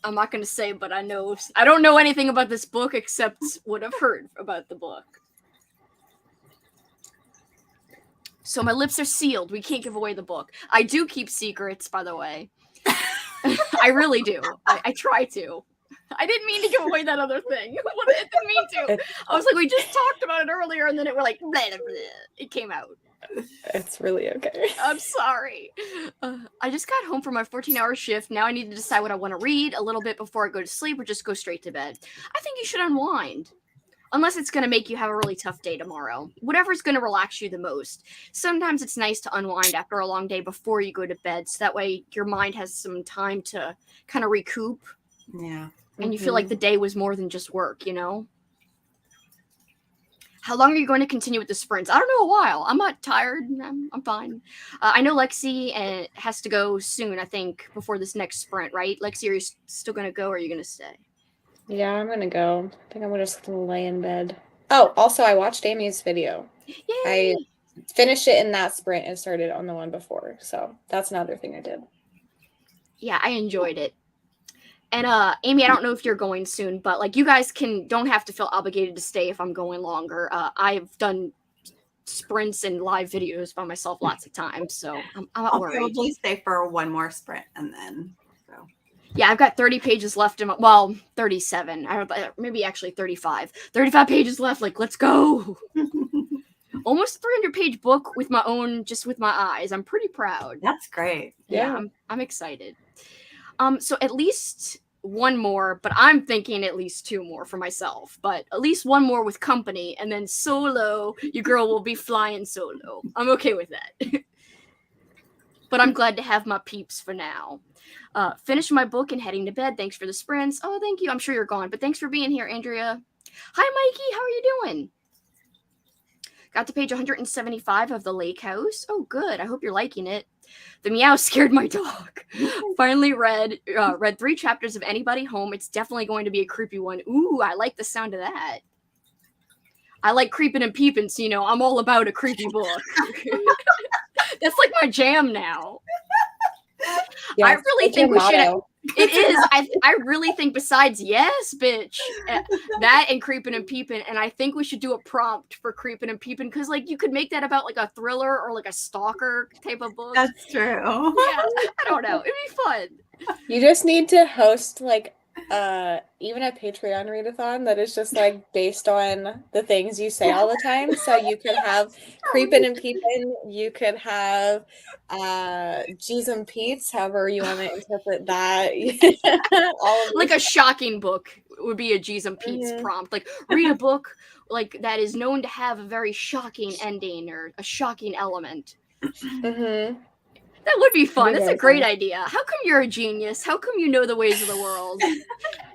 I'm not going to say, but I don't know anything about this book except what I've heard about the book. So my lips are sealed. We can't give away the book. I do keep secrets, by the way. I really do. I try to. I didn't mean to give away that other thing. I didn't mean to. I was like, we just talked about it earlier, and then it were like, blah, blah, blah. It came out. It's really okay. I'm sorry. I just got home from my 14-hour shift. Now I need to decide what I want to read a little bit before I go to sleep or just go straight to bed. I think you should unwind. Unless it's going to make you have a really tough day tomorrow. Whatever's going to relax you the most. Sometimes it's nice to unwind after a long day before you go to bed, so that way your mind has some time to kind of recoup. Yeah. And you feel like the day was more than just work, you know? How long are you going to continue with the sprints? I don't know, a while. I'm not tired. I'm fine. I know Lexie has to go soon, I think, before this next sprint, right? Lexie, are you still going to go or are you going to stay? Yeah, I'm gonna go. I think I'm just gonna lay in bed. Oh, also, I watched Amy's video. Yay! I finished it in that sprint and started on the one before. So that's another thing I did. Yeah, I enjoyed it. And Amy, I don't know if you're going soon, but like you guys don't have to feel obligated to stay if I'm going longer. I've done sprints and live videos by myself lots of times, so I'm not I'll worried. probably stay for one more sprint and then go. Yeah, I've got 30 pages left in my, well, 37. I don't, maybe actually 35. 35 pages left. Like, let's go. Almost 300-page book with my own, just with my eyes. I'm pretty proud. That's great. Yeah, I'm excited. So at least one more, but I'm thinking at least 2 more for myself. But at least one more with company, and then solo, your girl will be flying solo. I'm okay with that. But I'm glad to have my peeps for now. Finished my book and heading to bed. Thanks for the sprints. Oh, thank you. I'm sure you're gone, but thanks for being here, Andrea. Hi, Mikey. How are you doing? Got to page 175 of The Lake House. Oh, good. I hope you're liking it. The meow scared my dog. Finally read 3 chapters of Anybody Home. It's definitely going to be a creepy one. Ooh, I like the sound of that. I like creeping and peeping, so, you know, I'm all about a creepy book. That's like my jam now. Yes, I really that's your think we should. motto. It is. I really think besides yes, bitch, that and creeping and peeping, and I think we should do a prompt for creeping and peeping because, like, you could make that about like a thriller or like a stalker type of book. That's true. Yeah, I don't know. It'd be fun. You just need to host like even a Patreon readathon that is just like based on the things you say all the time. So you could have creeping and peeping, you could have G's and Pete's, however you want to interpret that. All of Like a shocking book would be a G's and Pete's prompt. Like read a book like that is known to have a very shocking ending or a shocking element. That would be fun. That's a great idea. How come you're a genius? How come you know the ways of the world?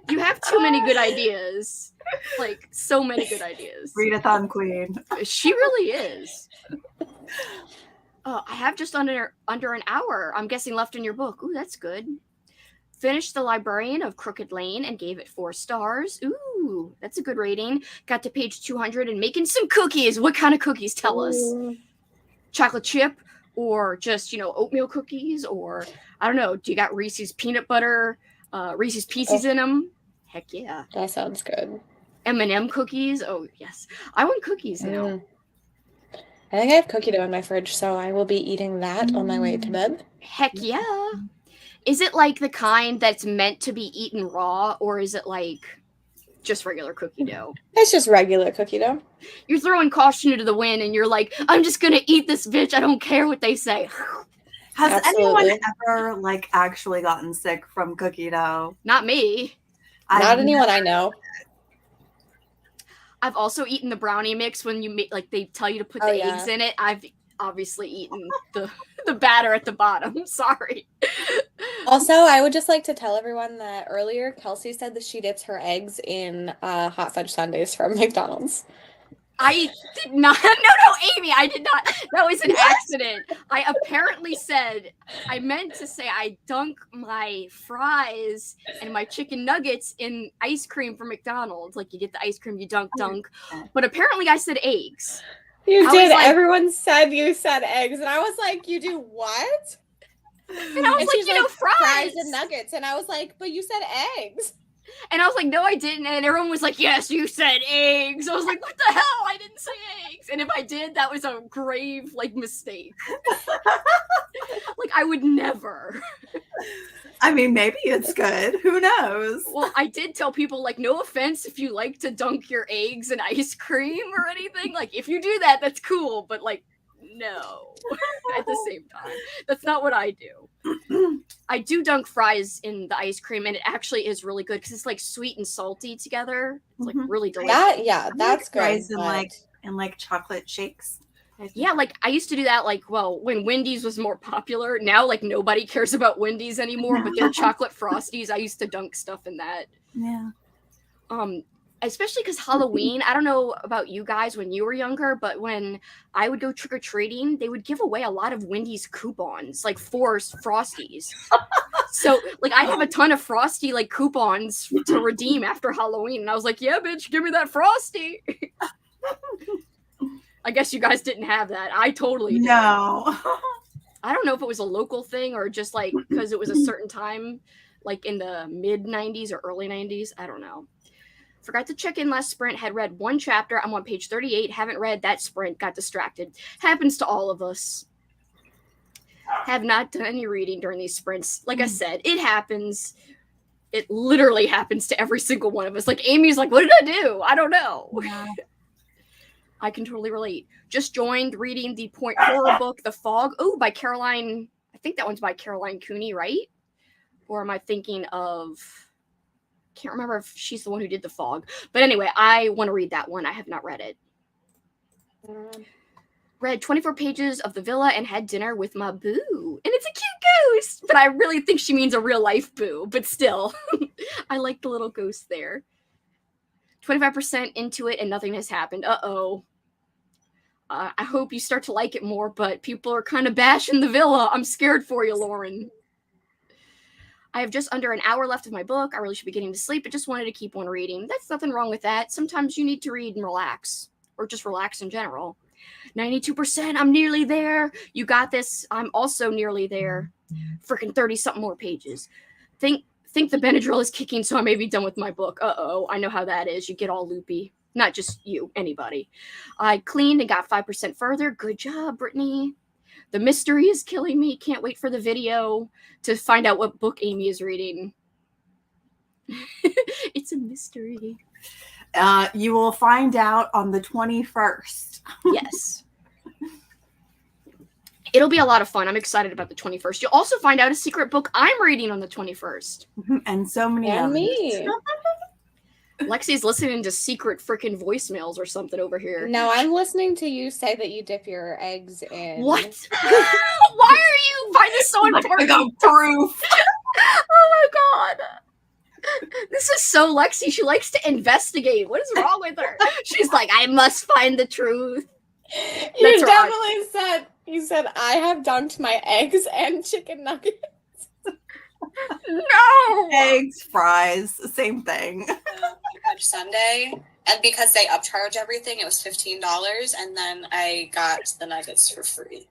You have too many good ideas. Like, so many good ideas. Readathon queen. She really is. I have just under an hour, I'm guessing, left in your book. Ooh, that's good. Finished The Librarian of Crooked Lane and gave it 4 stars. Ooh, that's a good rating. Got to page 200 and making some cookies. What kind of cookies? Tell us. Chocolate chip? Or just, you know, oatmeal cookies, or I don't know. Do you got Reese's peanut butter, Reese's Pieces in them? Heck yeah. That sounds good. M&M cookies. Oh yes, I want cookies now. I think I have cookie dough in my fridge, so I will be eating that on my way to bed. Heck yeah. Is it like the kind that's meant to be eaten raw, or is it like just regular cookie dough? It's just regular cookie dough. You're throwing caution into the wind, and you're like, I'm just gonna eat this, bitch. I don't care what they say. Has Absolutely. anyone ever like actually gotten sick from cookie dough? Not me. Not anyone I know. I've also eaten the brownie mix when you make, like, they tell you to put the eggs in it. I've obviously eaten the batter at the bottom. Sorry. Also, I would just like to tell everyone that earlier Kelsey said that she dips her eggs in hot fudge sundaes from McDonald's. I did not. No, Amy, I did not. That was an accident. I apparently said, I meant to say I dunk my fries and my chicken nuggets in ice cream from McDonald's. Like, you get the ice cream, you dunk. But apparently I said eggs. You I did. was like- Everyone said you said eggs. And I was like, you do what? And I was like, she's you know, fries. and nuggets. And I was like, but you said eggs. And I was like, no, I didn't. And everyone was like, yes, you said eggs. I was like, what the hell? I didn't say eggs. And if I did, that was a grave, like, mistake. Like, I would never. I mean, maybe it's good. Who knows? Well, I did tell people, like, no offense if you like to dunk your eggs in ice cream or anything. Like, if you do that, that's cool. But, like, no. At the same time. That's not what I do. I do dunk fries in the ice cream, and it actually is really good because it's, like, sweet and salty together. It's, like, really delicious. That's good. Fries and but- like chocolate shakes. Yeah, like, I used to do that, like, well, when Wendy's was more popular. Now, like, nobody cares about Wendy's anymore, but their chocolate Frosties, I used to dunk stuff in that. Yeah. Especially because Halloween, I don't know about you guys when you were younger, but when I would go trick-or-treating, they would give away a lot of Wendy's coupons, like 4 Frosties. So, like, I have a ton of Frosty, like, coupons to redeem after Halloween. And I was like, yeah, bitch, give me that Frosty. I guess you guys didn't have that. I totally did. No. I don't know if it was a local thing or just, like, because it was a certain time, like, in the mid-90s or early 90s. I don't know. Forgot to check in last sprint, had read 1 chapter. I'm on page 38, haven't read that sprint, got distracted. Happens to all of us. Have not done any reading during these sprints. Like I said, it happens. It literally happens to every single one of us. Like, Amy's like, what did I do? I don't know. Yeah. I can totally relate. Just joined reading the point horror book, The Fog. Oh, by Caroline. I think that one's by Caroline Cooney, right? Or am I thinking of... Can't remember if she's the one who did The Fog. But anyway, I want to read that one. I have not read it. Read 24 pages of The Villa and had dinner with my boo. And it's a cute ghost. But I really think she means a real life boo. But still, I like the little ghost there. 25% into it and nothing has happened. Uh-oh. I hope you start to like it more, but people are kind of bashing The Villa. I'm scared for you, Lauren. I have just under an hour left of my book. I really should be getting to sleep, but just wanted to keep on reading. That's nothing wrong with that. Sometimes you need to read and relax, or just relax in general. 92%, I'm nearly there. You got this. I'm also nearly there. Freaking 30-something more pages. Think the Benadryl is kicking, so I may be done with my book. Uh-oh, I know how that is. You get all loopy. Not just you, anybody. I cleaned and got 5% further. Good job, Brittany. The mystery is killing me. Can't wait for the video to find out what book Amy is reading. It's a mystery. You will find out on the 21st. Yes. It'll be a lot of fun. I'm excited about the 21st. You'll also find out a secret book I'm reading on the 21st. And so many And others. me. Lexi's listening to secret freaking voicemails or something over here. No, I'm listening to you say that you dip your eggs in. What? Why are you find this so I important? got proof. Oh my god. This is so Lexie. She likes to investigate. What is wrong with her? She's like, I must find the truth. You That's right. definitely said, you said, I have dunked my eggs and chicken nuggets. No! Eggs, fries, same thing. Sunday, and because they upcharge everything, it was $15, and then I got the nuggets for free.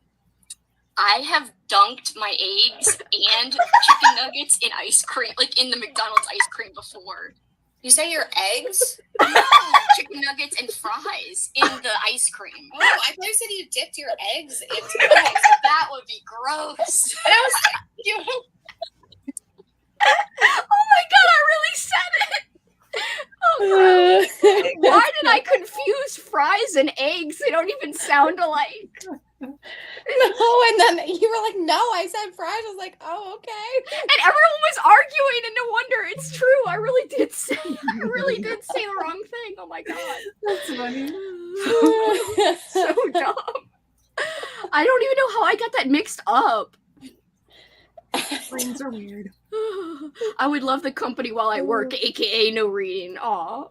I have dunked my eggs and chicken nuggets in ice cream, like in the McDonald's ice cream before. You say your eggs? No, chicken nuggets and fries in the ice cream. Oh, I thought you said you dipped your eggs into Oh, that would be gross. And I was like, you. Oh my god, I really said it. Oh, gross. Why did I confuse fries and eggs? They don't even sound alike. No, and then you were like, no, I said fries. I was like, oh, okay. And everyone was arguing, and no wonder it's true. I really did say the wrong thing. Oh my god. That's funny. So dumb. I don't even know how I got that mixed up. Brains are weird. I would love the company while I work, aka no reading. Aw.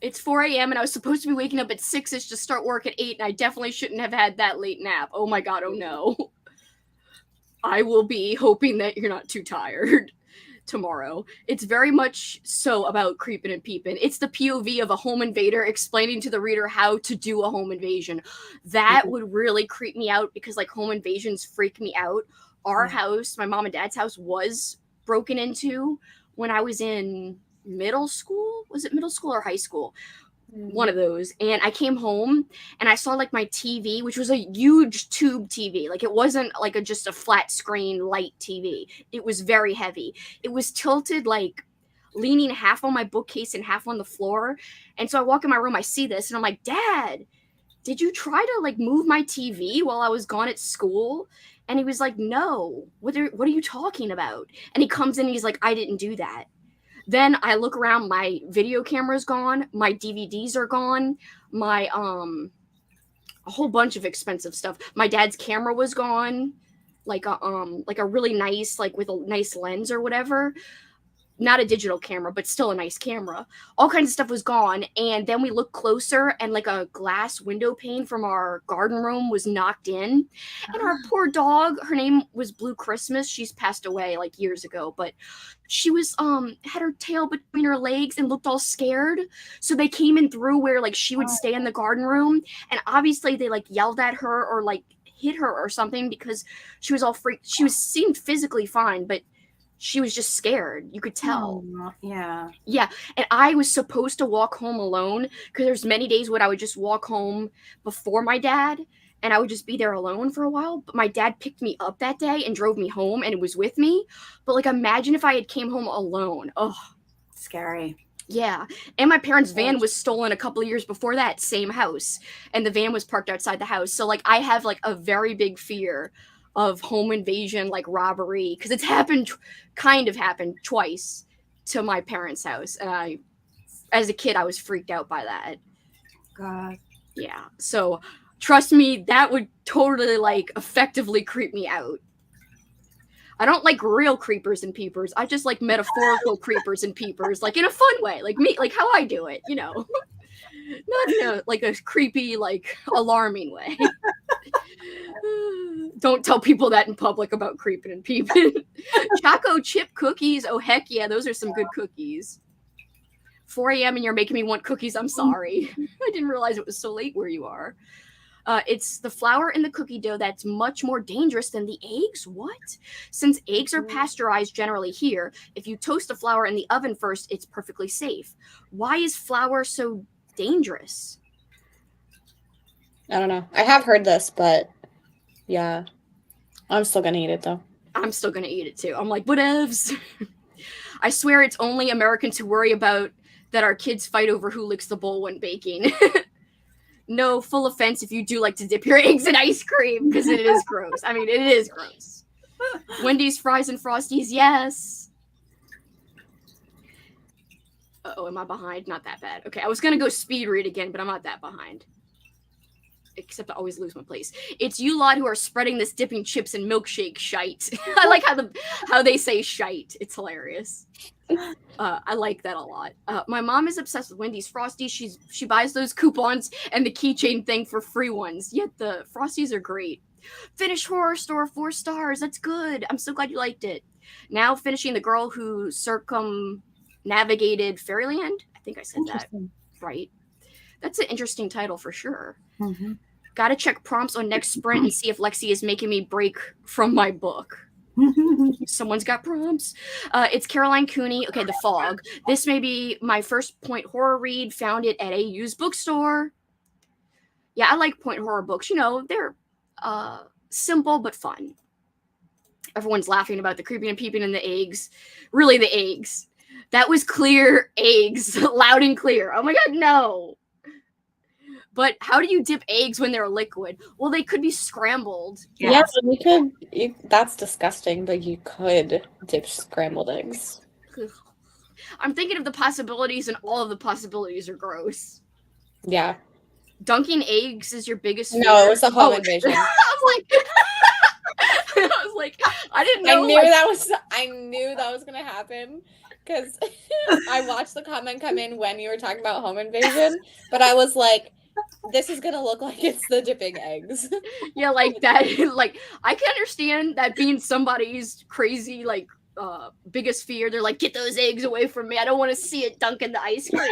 It's 4 a.m. and I was supposed to be waking up at 6-ish to start work at 8, and I definitely shouldn't have had that late nap. Oh my god, oh no. I will be hoping that you're not too tired tomorrow. It's very much so about creeping and peeping. It's the POV of a home invader explaining to the reader how to do a home invasion. That would really creep me out because, like, home invasions freak me out. Our house, my mom and dad's house, was broken into when I was in middle school. Was it middle school or high school? One of those. And I came home and I saw, like, my TV, which was a huge tube TV. Like, it wasn't like just a flat screen light TV. It was very heavy. It was tilted, like, leaning half on my bookcase and half on the floor. And so I walk in my room, I see this, and I'm like, Dad, did you try to, like, move my TV while I was gone at school? And he was like, no, what are you talking about? And he comes in and he's like, I didn't do that. Then I look around, my video camera's gone, my DVDs are gone, my a whole bunch of expensive stuff. My dad's camera was gone, like a really nice, like with a nice lens or whatever. Not a digital camera, but still a nice camera. All kinds of stuff was gone. And then we looked closer and, like, a glass window pane from our garden room was knocked in. And our poor dog, her name was Blue Christmas. She's passed away, like, years ago. But she was, had her tail between her legs and looked all scared. So they came in through where, like, she would stay in the garden room. And obviously they, like, yelled at her or, like, hit her or something because she was all freaked. She seemed physically fine, but She was just scared. You could tell. Yeah. Yeah, and I was supposed to walk home alone because there's many days when I would just walk home before my dad, and I would just be there alone for a while. But my dad picked me up that day and drove me home, and it was with me. But like, imagine if I had came home alone. Oh, Scary. yeah. And my parents' van was stolen a couple of years before that, same house, and the van was parked outside the house. So like, I have like a very big fear of home invasion, like robbery, because it's kind of happened twice to my parents' house, and as a kid, I was freaked out by that. God. Yeah, so trust me, that would totally like effectively creep me out. I don't like real creepers and peepers. I just like metaphorical creepers and peepers, like in a fun way, like me, like how I do it, you know, not in a like a creepy, like alarming way. Don't tell people that in public about creeping and peeping. Choco chip cookies. Oh, heck yeah. Those are some good cookies. 4 a.m. and you're making me want cookies. I'm sorry. I didn't realize it was so late where you are. It's the flour in the cookie dough that's much more dangerous than the eggs. What? Since eggs are pasteurized generally here, if you toast the flour in the oven first, it's perfectly safe. Why is flour so dangerous? I don't know. I have heard this, but yeah. I'm still gonna eat it though. I'm still gonna eat it too. I'm like, whatevs. I swear it's only Americans who worry about that our kids fight over who licks the bowl when baking. No, full offense if you do like to dip your eggs in ice cream, because it is gross. I mean, it is gross. Wendy's, fries, and Frosties, yes. Uh-oh, am I behind? Not that bad. Okay, I was gonna go speed read again, but I'm not that behind. Except I always lose my place. It's you lot who are spreading this dipping chips and milkshake shite. I like how they say shite. It's hilarious. I like that a lot. My mom is obsessed with Wendy's Frosties. She buys those coupons and the keychain thing for free ones. Yet the Frosties are great. Finished Horror Store, 4 stars. That's good. I'm so glad you liked it. Now finishing The Girl Who Circumnavigated Fairyland. I think I said that right. That's an interesting title for sure. Mm-hmm. Gotta check prompts on next sprint and see if Lexie is making me break from my book. Someone's got prompts. It's Caroline Cooney. Okay, The Fog. This may be my first point horror read. Found it at a used bookstore. Yeah, I like point horror books. You know, they're simple but fun. Everyone's laughing about the creeping and peeping and the eggs. Really, the eggs. That was clear eggs. Loud and clear. Oh my god, no. But how do you dip eggs when they're liquid? Well, they could be scrambled. Yeah, but that's disgusting, but you could dip scrambled eggs. I'm thinking of the possibilities, and all of the possibilities are gross. Yeah. Dunking eggs is your biggest fear? No, it was a home invasion. I was like, I didn't know. I knew that was gonna happen because I watched the comment come in when you were talking about home invasion, but I was like, this is gonna look like it's the dipping eggs. Yeah, like that. Like, I can understand that being somebody's crazy, like, biggest fear. They're like, get those eggs away from me. I don't want to see it dunk in the ice cream.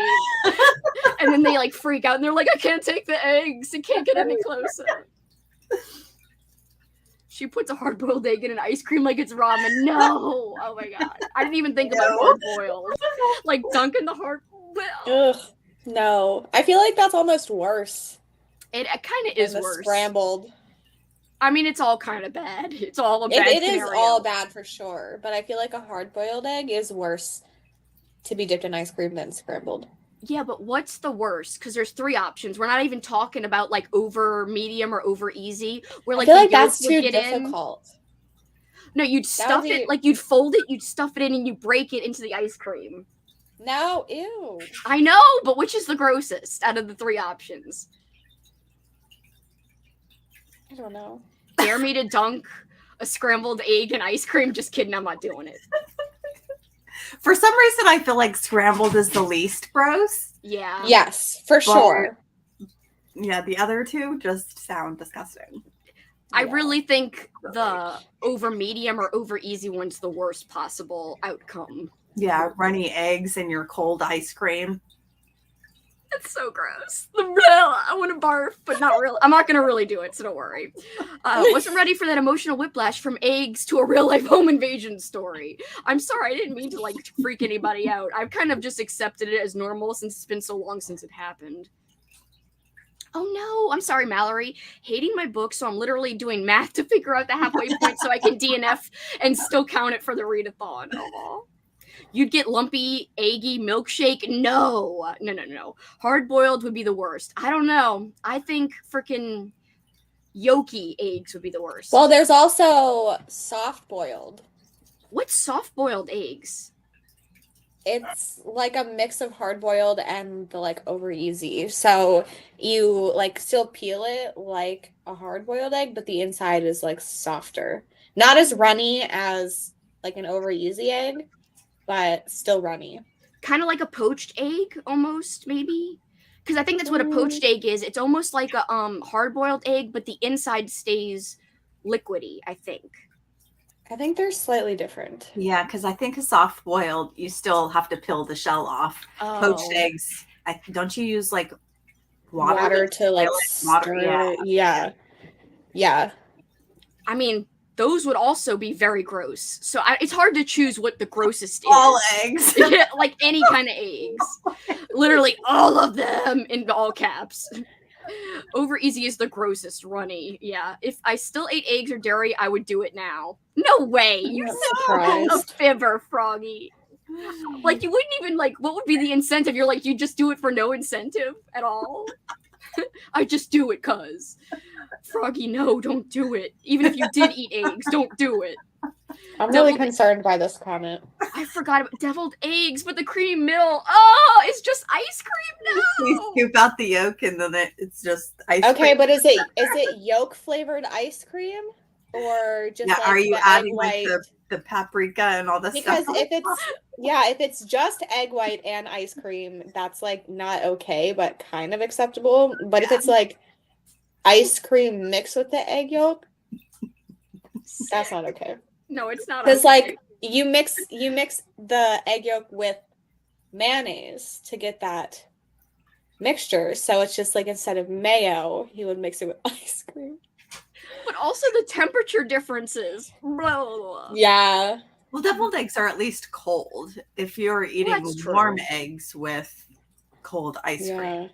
And then they like freak out and they're like, I can't take the eggs. It can't get any closer. She puts a hard-boiled egg in an ice cream like it's ramen. No. Oh my god. I didn't even think about hard-boiled. Like dunking the Ugh. No, I feel like that's almost worse. It kind of is worse. Scrambled. I mean, it's all kind of bad. It's all a bad It scenario. is all bad for sure, but I feel like a hard-boiled egg is worse to be dipped in ice cream than scrambled. Yeah, but what's the worst? Because there's 3 options. We're not even talking about like over medium or over easy. Where like I feel like that's too difficult. No, you'd stuff it, like you'd fold it, you'd stuff it in, and you break it into the ice cream. No, ew. I know, but which is the grossest out of the 3 options? I don't know. Dare me to dunk a scrambled egg in ice cream? Just kidding, I'm not doing it. For some reason, I feel like scrambled is the least gross. Yeah. Yes, for sure. Yeah, the other 2 just sound disgusting. I really think the over medium or over easy one's the worst possible outcome. Yeah, runny eggs in your cold ice cream. That's so gross. I want to barf, but not really. I'm not going to really do it, so don't worry. Wasn't ready for that emotional whiplash from eggs to a real-life home invasion story. I'm sorry, I didn't mean to, like, freak anybody out. I've kind of just accepted it as normal since it's been so long since it happened. Oh no, I'm sorry, Mallory. Hating my book, so I'm literally doing math to figure out the halfway point so I can DNF and still count it for the readathon. Aww. You'd get lumpy, eggy milkshake? No. Hard-boiled would be the worst. I don't know. I think freaking yolky eggs would be the worst. Well, there's also soft-boiled. What's soft-boiled eggs? It's like a mix of hard-boiled and the like over easy. So you like still peel it like a hard-boiled egg, but the inside is like softer. Not as runny as like an over easy egg, but still runny. Kind of like a poached egg, almost, maybe? Because I think that's what a poached egg is. It's almost like a hard-boiled egg, but the inside stays liquidy, I think. I think they're slightly different. Yeah, because I think a soft boiled, you still have to peel the shell off. Oh. Poached eggs, don't you use like water to like water? Yeah. I mean, those would also be very gross. So it's hard to choose what the grossest is. All eggs. Yeah, like any kind of eggs. Literally all of them in all caps. Over easy is the grossest, runny. Yeah. If I still ate eggs or dairy, I would do it now. No way. You're a fibber, Froggy. Like, you wouldn't even, like, what would be the incentive? You're like, you just do it for no incentive at all? I just do it cuz. Froggy, no, don't do it. Even if you did eat eggs, don't do it. I'm really concerned by this comment. I forgot about deviled eggs, but the creamy middle. Oh, it's just ice cream now. You scoop out the yolk and then it's just ice cream. Okay, but is it yolk flavored ice cream or just like are you the adding egg like white? the paprika and all this Because stuff? if it's just egg white and ice cream, that's like not okay, but kind of acceptable. But if it's like ice cream mixed with the egg yolk, that's not okay. No, it's not. Because like you mix the egg yolk with mayonnaise to get that mixture. So it's just like instead of mayo, you would mix it with ice cream. But also the temperature differences. Blah, blah, blah. Yeah. Well, deviled eggs are at least cold. If you're eating warm eggs with cold ice cream.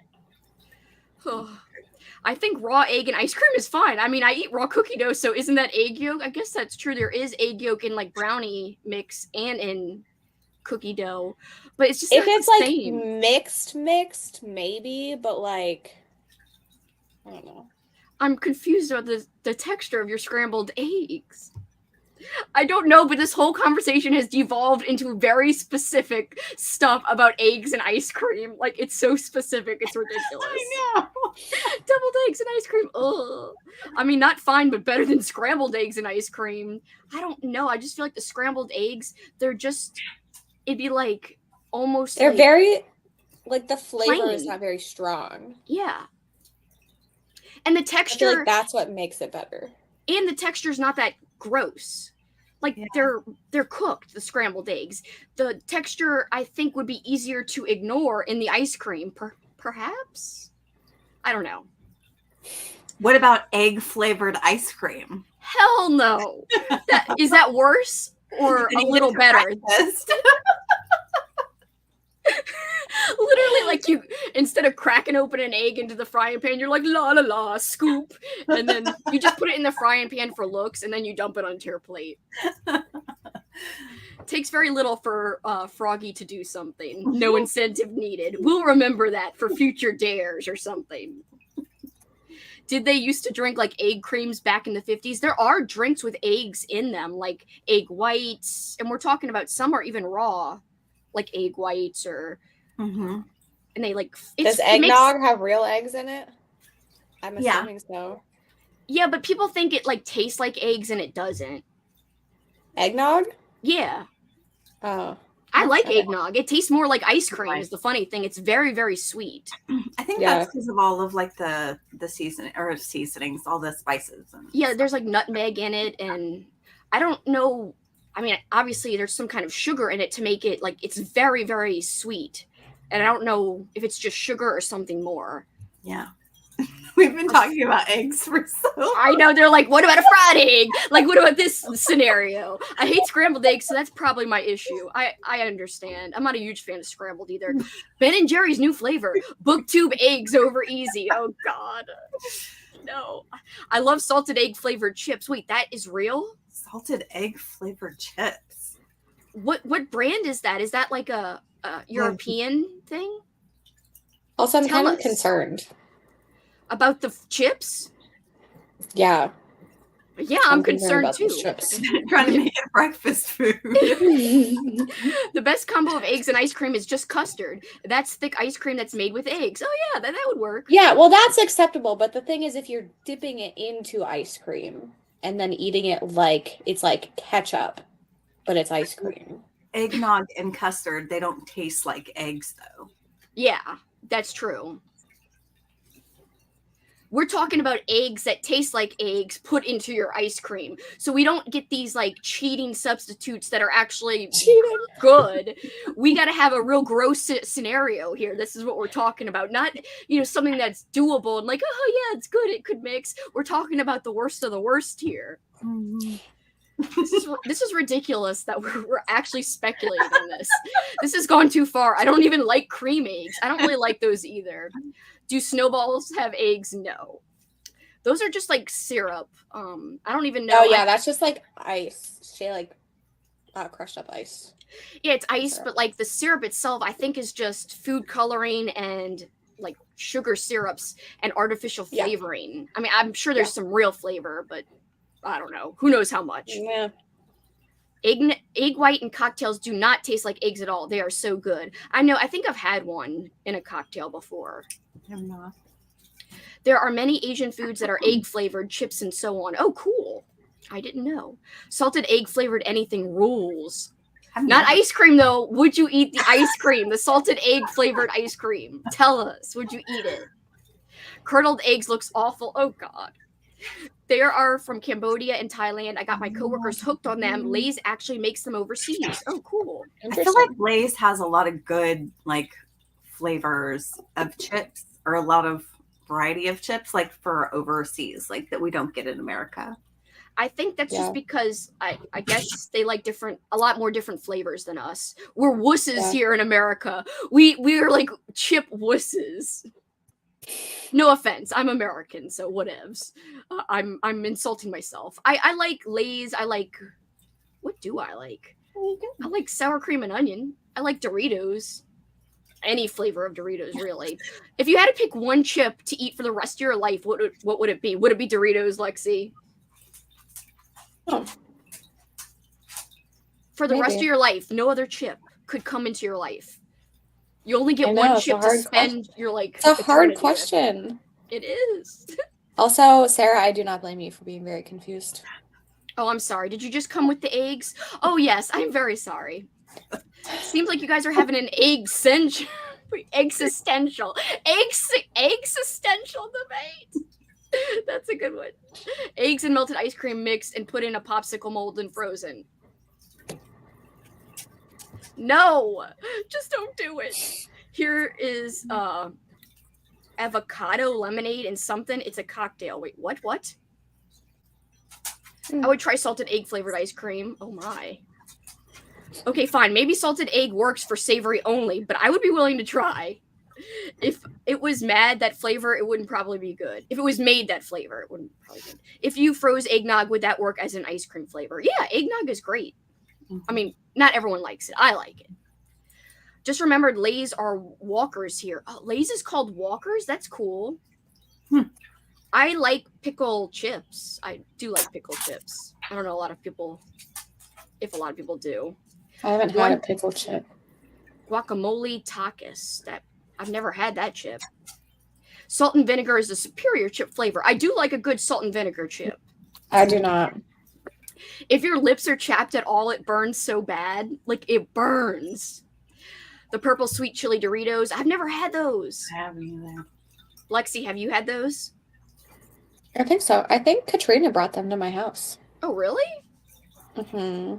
I think raw egg and ice cream is fine. I mean, I eat raw cookie dough, so isn't that egg yolk? I guess that's true. There is egg yolk in like brownie mix and in cookie dough, but it's just if not it's the like same. mixed, maybe, but like I don't know. I'm confused about the texture of your scrambled eggs. I don't know, but this whole conversation has devolved into very specific stuff about eggs and ice cream. Like, it's so specific, it's ridiculous. I know. Deviled eggs and ice cream. Ugh. I mean, not fine, but better than scrambled eggs and ice cream. I don't know. I just feel like the scrambled eggs, it'd be like almost. They're like, very, like the flavor plain. is not very strong. Yeah. And the texture. I feel like that's what makes it better. And the texture's not that gross. Like they're cooked, the scrambled eggs. The texture I think would be easier to ignore in the ice cream, perhaps. I don't know. What about egg flavored ice cream? Hell no. Is that worse or a little better? Literally, like you, instead of cracking open an egg into the frying pan, you're like, la la la, scoop. And then you just put it in the frying pan for looks, and then you dump it onto your plate. Takes very little for Froggy to do something. No incentive needed. We'll remember that for future dares or something. Did they used to drink like egg creams back in the 50s? There are drinks with eggs in them, like egg whites. And we're talking about some are even raw, like egg whites or... Mm-hmm. And they like... Does eggnog have real eggs in it? I'm assuming so. Yeah, but people think it like tastes like eggs and it doesn't. Eggnog? Yeah. Oh. I like eggnog. It tastes more like ice cream is the funny thing. It's very, very sweet. I think that's because of all of like the seasonings, all the spices. Yeah, there's like nutmeg in it, and I don't know. I mean, obviously there's some kind of sugar in it to make it like it's very, very sweet. And I don't know if it's just sugar or something more. Yeah. We've been talking about eggs for so long. I know, they're like, what about a fried egg? Like, what about this scenario? I hate scrambled eggs, so that's probably my issue. I understand. I'm not a huge fan of scrambled either. Ben & Jerry's new flavor, booktube eggs over easy. Oh, God. No. I love salted egg flavored chips. Wait, that is real? Salted egg flavored chips. What brand is that? Is that like a European thing? Also, I'm Tell kind of us. concerned. About the chips? Yeah. Yeah, I'm concerned about too. those chips. Trying to make it breakfast food. The best combo of eggs and ice cream is just custard. That's thick ice cream that's made with eggs. Oh yeah, that would work. Yeah, well, that's acceptable. But the thing is, if you're dipping it into ice cream and then eating it like it's like ketchup, but it's ice cream. Eggnog and custard, they don't taste like eggs though. Yeah, that's true. We're talking about eggs that taste like eggs put into your ice cream. So we don't get these like cheating substitutes that are actually good. We got to have a real gross scenario here. This is what we're talking about. Not, something that's doable and like, oh yeah, it's good. It could mix. We're talking about the worst of the worst here. Mm-hmm. This is ridiculous that we're actually speculating on this. This has gone too far. I don't even like cream eggs. I don't really like those either. Do snowballs have eggs? No. Those are just like syrup. I don't even know. Oh yeah, that's just like ice. She like crushed up ice. Yeah, it's ice, but like the syrup itself, I think is just food coloring and like sugar syrups and artificial flavoring. Yeah. I mean, I'm sure there's some real flavor, but I don't know. Who knows how much? Yeah. Egg white and cocktails do not taste like eggs at all. They are so good. I know. I think I've had one in a cocktail before. I'm not. There are many Asian foods that are egg flavored, chips and so on. Oh, cool. I didn't know. Salted egg flavored anything rules. Not ice cream, though. Would you eat the ice cream? The salted egg flavored ice cream. Tell us. Would you eat it? Curdled eggs looks awful. Oh, God. They are from Cambodia and Thailand. I got my coworkers hooked on them. Lay's actually makes them overseas. Oh, cool. I feel like Lay's has a lot of good, like, flavors of chips, or a lot of variety of chips, like, for overseas, like, that we don't get in America. I think that's just because I guess they like a lot more different flavors than us. We're wusses here in America. We're like chip wusses. No offense, I'm American, so whatevs. I'm insulting myself. I like Lay's. What do I like? I like sour cream and onion. I like Doritos. Any flavor of Doritos, really. If you had to pick one chip to eat for the rest of your life, what would it be? Would it be Doritos, Lexie? Oh. For the rest of your life, no other chip could come into your life. You only get one chip to spend your like. It's a hard question. It is. Also, Sarah, I do not blame you for being very confused. Oh, I'm sorry. Did you just come with the eggs? Oh, yes. I'm very sorry. Seems like you guys are having an existential debate. That's a good one. Eggs and melted ice cream mixed and put in a popsicle mold and frozen. No, just don't do it. Here is avocado lemonade and something. It's a cocktail. Wait, what? I would try salted egg flavored ice cream. Oh my. Okay, fine. Maybe salted egg works for savory only, but I would be willing to try. If it was that flavor, it wouldn't probably be good. If it was made that flavor, it wouldn't probably be good. If you froze eggnog, would that work as an ice cream flavor? Yeah, eggnog is great. I mean, not everyone likes it. I like it. Just remembered Lay's are walkers here. Oh, Lay's is called walkers? That's cool. I like pickle chips. I do like pickle chips. I don't know if a lot of people do. I haven't had a pickle chip. Guacamole takis. I've never had that chip. Salt and vinegar is a superior chip flavor. I do like a good salt and vinegar chip. I do not. If your lips are chapped at all, it burns so bad. Like, it burns. The purple sweet chili Doritos. I've never had those. I haven't either. Lexie, have you had those? I think so. I think Katrina brought them to my house. Oh, really? Mm-hmm.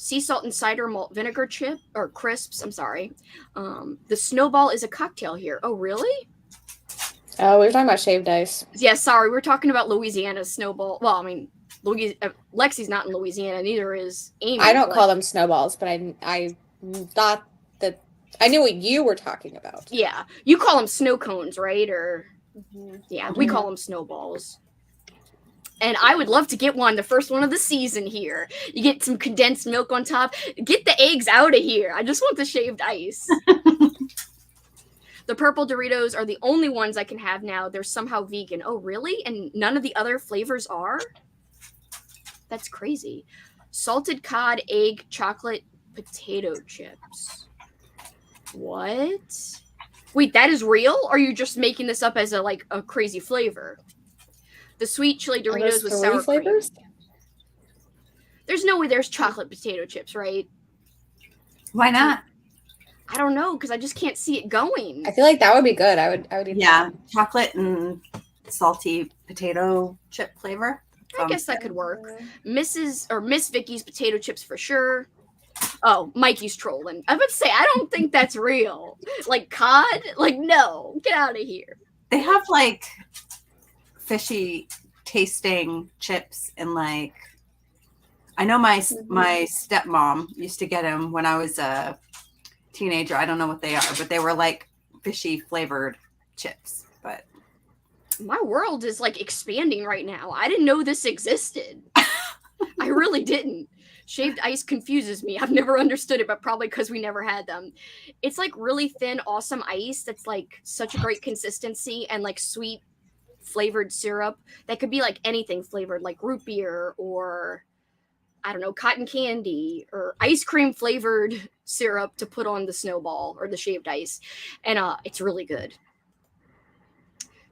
sea salt and cider malt vinegar chip or crisps. I'm sorry. The snowball is a cocktail here. Oh, really? Oh, we were talking about shaved ice. Yeah, sorry. We're talking about Louisiana's snowball. Well, I mean, Lexie's not in Louisiana. Neither is Amy. I don't call them snowballs, but I thought that I knew what you were talking about. Yeah, you call them snow cones, right? Or yeah, we call them snowballs. And I would love to get one, the first one of the season here. You get some condensed milk on top. Get the eggs out of here. I just want the shaved ice. The purple Doritos are the only ones I can have now. They're somehow vegan. Oh, really? And none of the other flavors are? That's crazy. Salted cod, egg, chocolate, potato chips. What? Wait, that is real? Or are you just making this up as a crazy flavor? The sweet chili Doritos with sour flavors? Cream. There's no way there's chocolate potato chips, right? Why not? I don't know, because I just can't see it going. I feel like that would be good. I would eat that. Chocolate and salty potato chip flavor. I guess that could work. Miss Vicky's potato chips for sure. Oh, Mikey's trolling. I would say I don't think that's real. Like cod? Like no, get out of here. They have like fishy tasting chips and like I know my stepmom used to get them when I was a teenager. I don't know what they are, but they were like fishy flavored chips. But my world is like expanding right now. I didn't know this existed. I really didn't. Shaved ice confuses me. I've never understood it, but probably because we never had them. It's like really thin, awesome ice that's like such a great consistency and like sweet flavored syrup that could be like anything flavored, like root beer or I don't know, cotton candy or ice cream flavored syrup to put on the snowball or the shaved ice. And it's really good.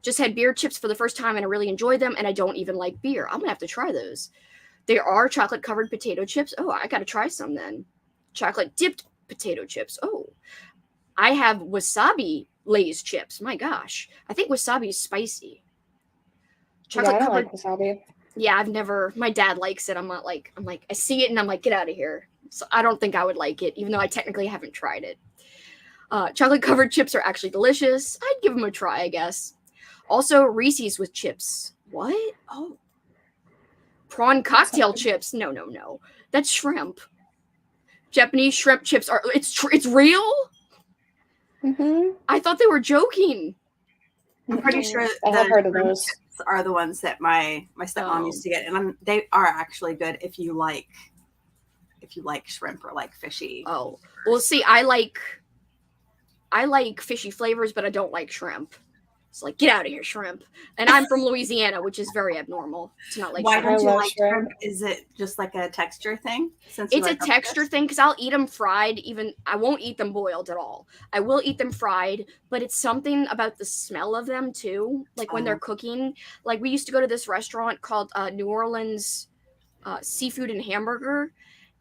Just had beer chips for the first time and I really enjoyed them and I don't even like beer. I'm gonna have to try those. There are chocolate covered potato chips. Oh, I gotta try some then. Chocolate dipped potato chips. Oh, I have wasabi Lay's chips. My gosh. I think wasabi is spicy. Chocolate I don't like wasabi. Yeah, I've never. My dad likes it. I'm like, I see it and I'm like, get out of here. So I don't think I would like it, even though I technically haven't tried it. Chocolate covered chips are actually delicious. I'd give them a try, I guess. Also, Reese's with chips. What? Oh, prawn cocktail chips. No. That's shrimp. Japanese shrimp chips are. It's real. Mm-hmm. I thought they were joking. I'm pretty sure I have heard of those. Are the ones that my stepmom used to get, and they are actually good if you like shrimp or like fishy. Oh, well, see, I like fishy flavors, but I don't like shrimp. It's like, get out of here, shrimp. And I'm from Louisiana, which is very abnormal. It's not like why shrimp. don't you like shrimp? Is it just like a texture thing? It's a texture thing because I'll eat them fried. Even I won't eat them boiled at all. I will eat them fried, but it's something about the smell of them too. Like when they're cooking. Like we used to go to this restaurant called New Orleans Seafood and Hamburger,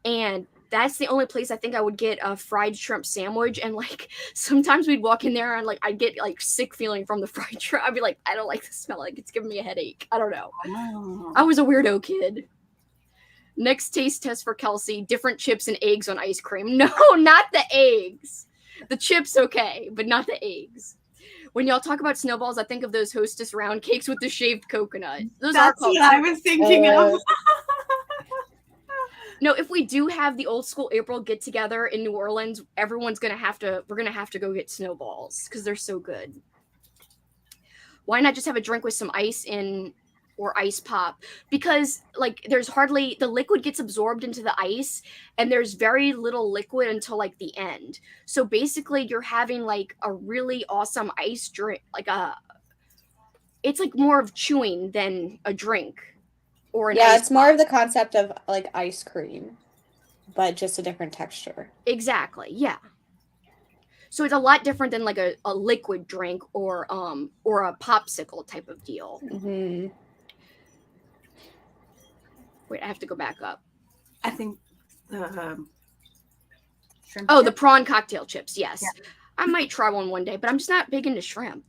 and that's the only place I think I would get a fried shrimp sandwich. And like sometimes we'd walk in there and like I'd get like sick feeling from the fried shrimp. I'd be like, I don't like the smell. Like it's giving me a headache. I don't know. Oh. I was a weirdo kid. Next taste test for Kelsey: different chips and eggs on ice cream. No, not the eggs. The chips, okay, but not the eggs. When y'all talk about snowballs, I think of those Hostess round cakes with the shaved coconut. That's what I was thinking of. No, if we do have the old school April get together in New Orleans, we're gonna have to go get snowballs because they're so good. Why not just have a drink with some ice in or ice pop? Because like there's hardly, the liquid gets absorbed into the ice and there's very little liquid until like the end. So basically you're having like a really awesome ice drink, it's like more of chewing than a drink. It's more of the concept of like ice cream, but just a different texture. Exactly, yeah. So it's a lot different than like a liquid drink or a popsicle type of deal. Mm-hmm. Wait, I have to go back up. I think the shrimp. Oh, the prawn cocktail chips. Yes, yeah. I might try one day, but I'm just not big into shrimp.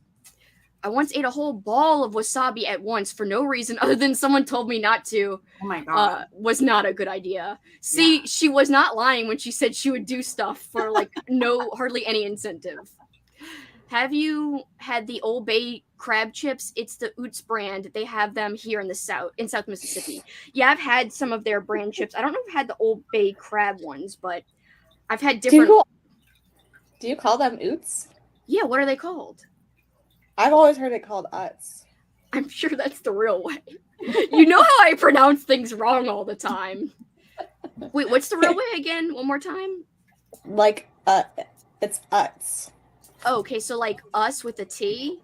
I once ate a whole ball of wasabi at once for no reason other than someone told me not to. Oh my god. Was not a good idea. See, she was not lying when she said she would do stuff for like hardly any incentive. Have you had the Old Bay crab chips? It's the Oots brand. They have them here in South Mississippi. Yeah, I've had some of their brand chips. I don't know if I've had the Old Bay crab ones, but I've had different. Do you call them Oots? Yeah, what are they called? I've always heard it called Utz. I'm sure that's the real way. You know how I pronounce things wrong all the time. Wait, what's the real way again? One more time? Like, it's Utz. Oh, okay, so like us with a T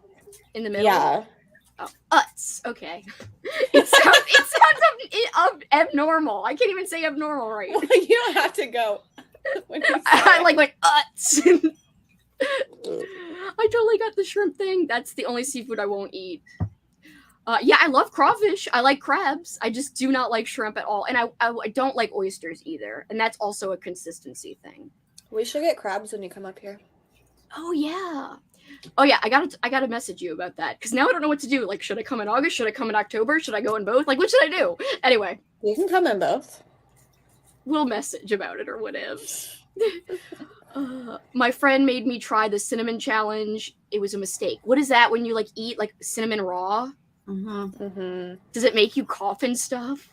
in the middle? Yeah. Oh, Utz. Okay. It sounds abnormal. I can't even say abnormal right. Well, you don't have to go. When you say I it. like went Utz. I totally got the shrimp thing. That's the only seafood I won't eat. Yeah, I love crawfish. I like crabs. I just do not like shrimp at all. And I don't like oysters either. And that's also a consistency thing. We should get crabs when you come up here. Oh yeah. Oh yeah, I gotta message you about that. Because now I don't know what to do. Like, should I come in August? Should I come in October? Should I go in both? Like, what should I do? Anyway. You can come in both. We'll message about it or whatevs. My friend made me try the cinnamon challenge. It was a mistake. What is that when you like eat like cinnamon raw? Mm-hmm. Mm-hmm. Does it make you cough and stuff?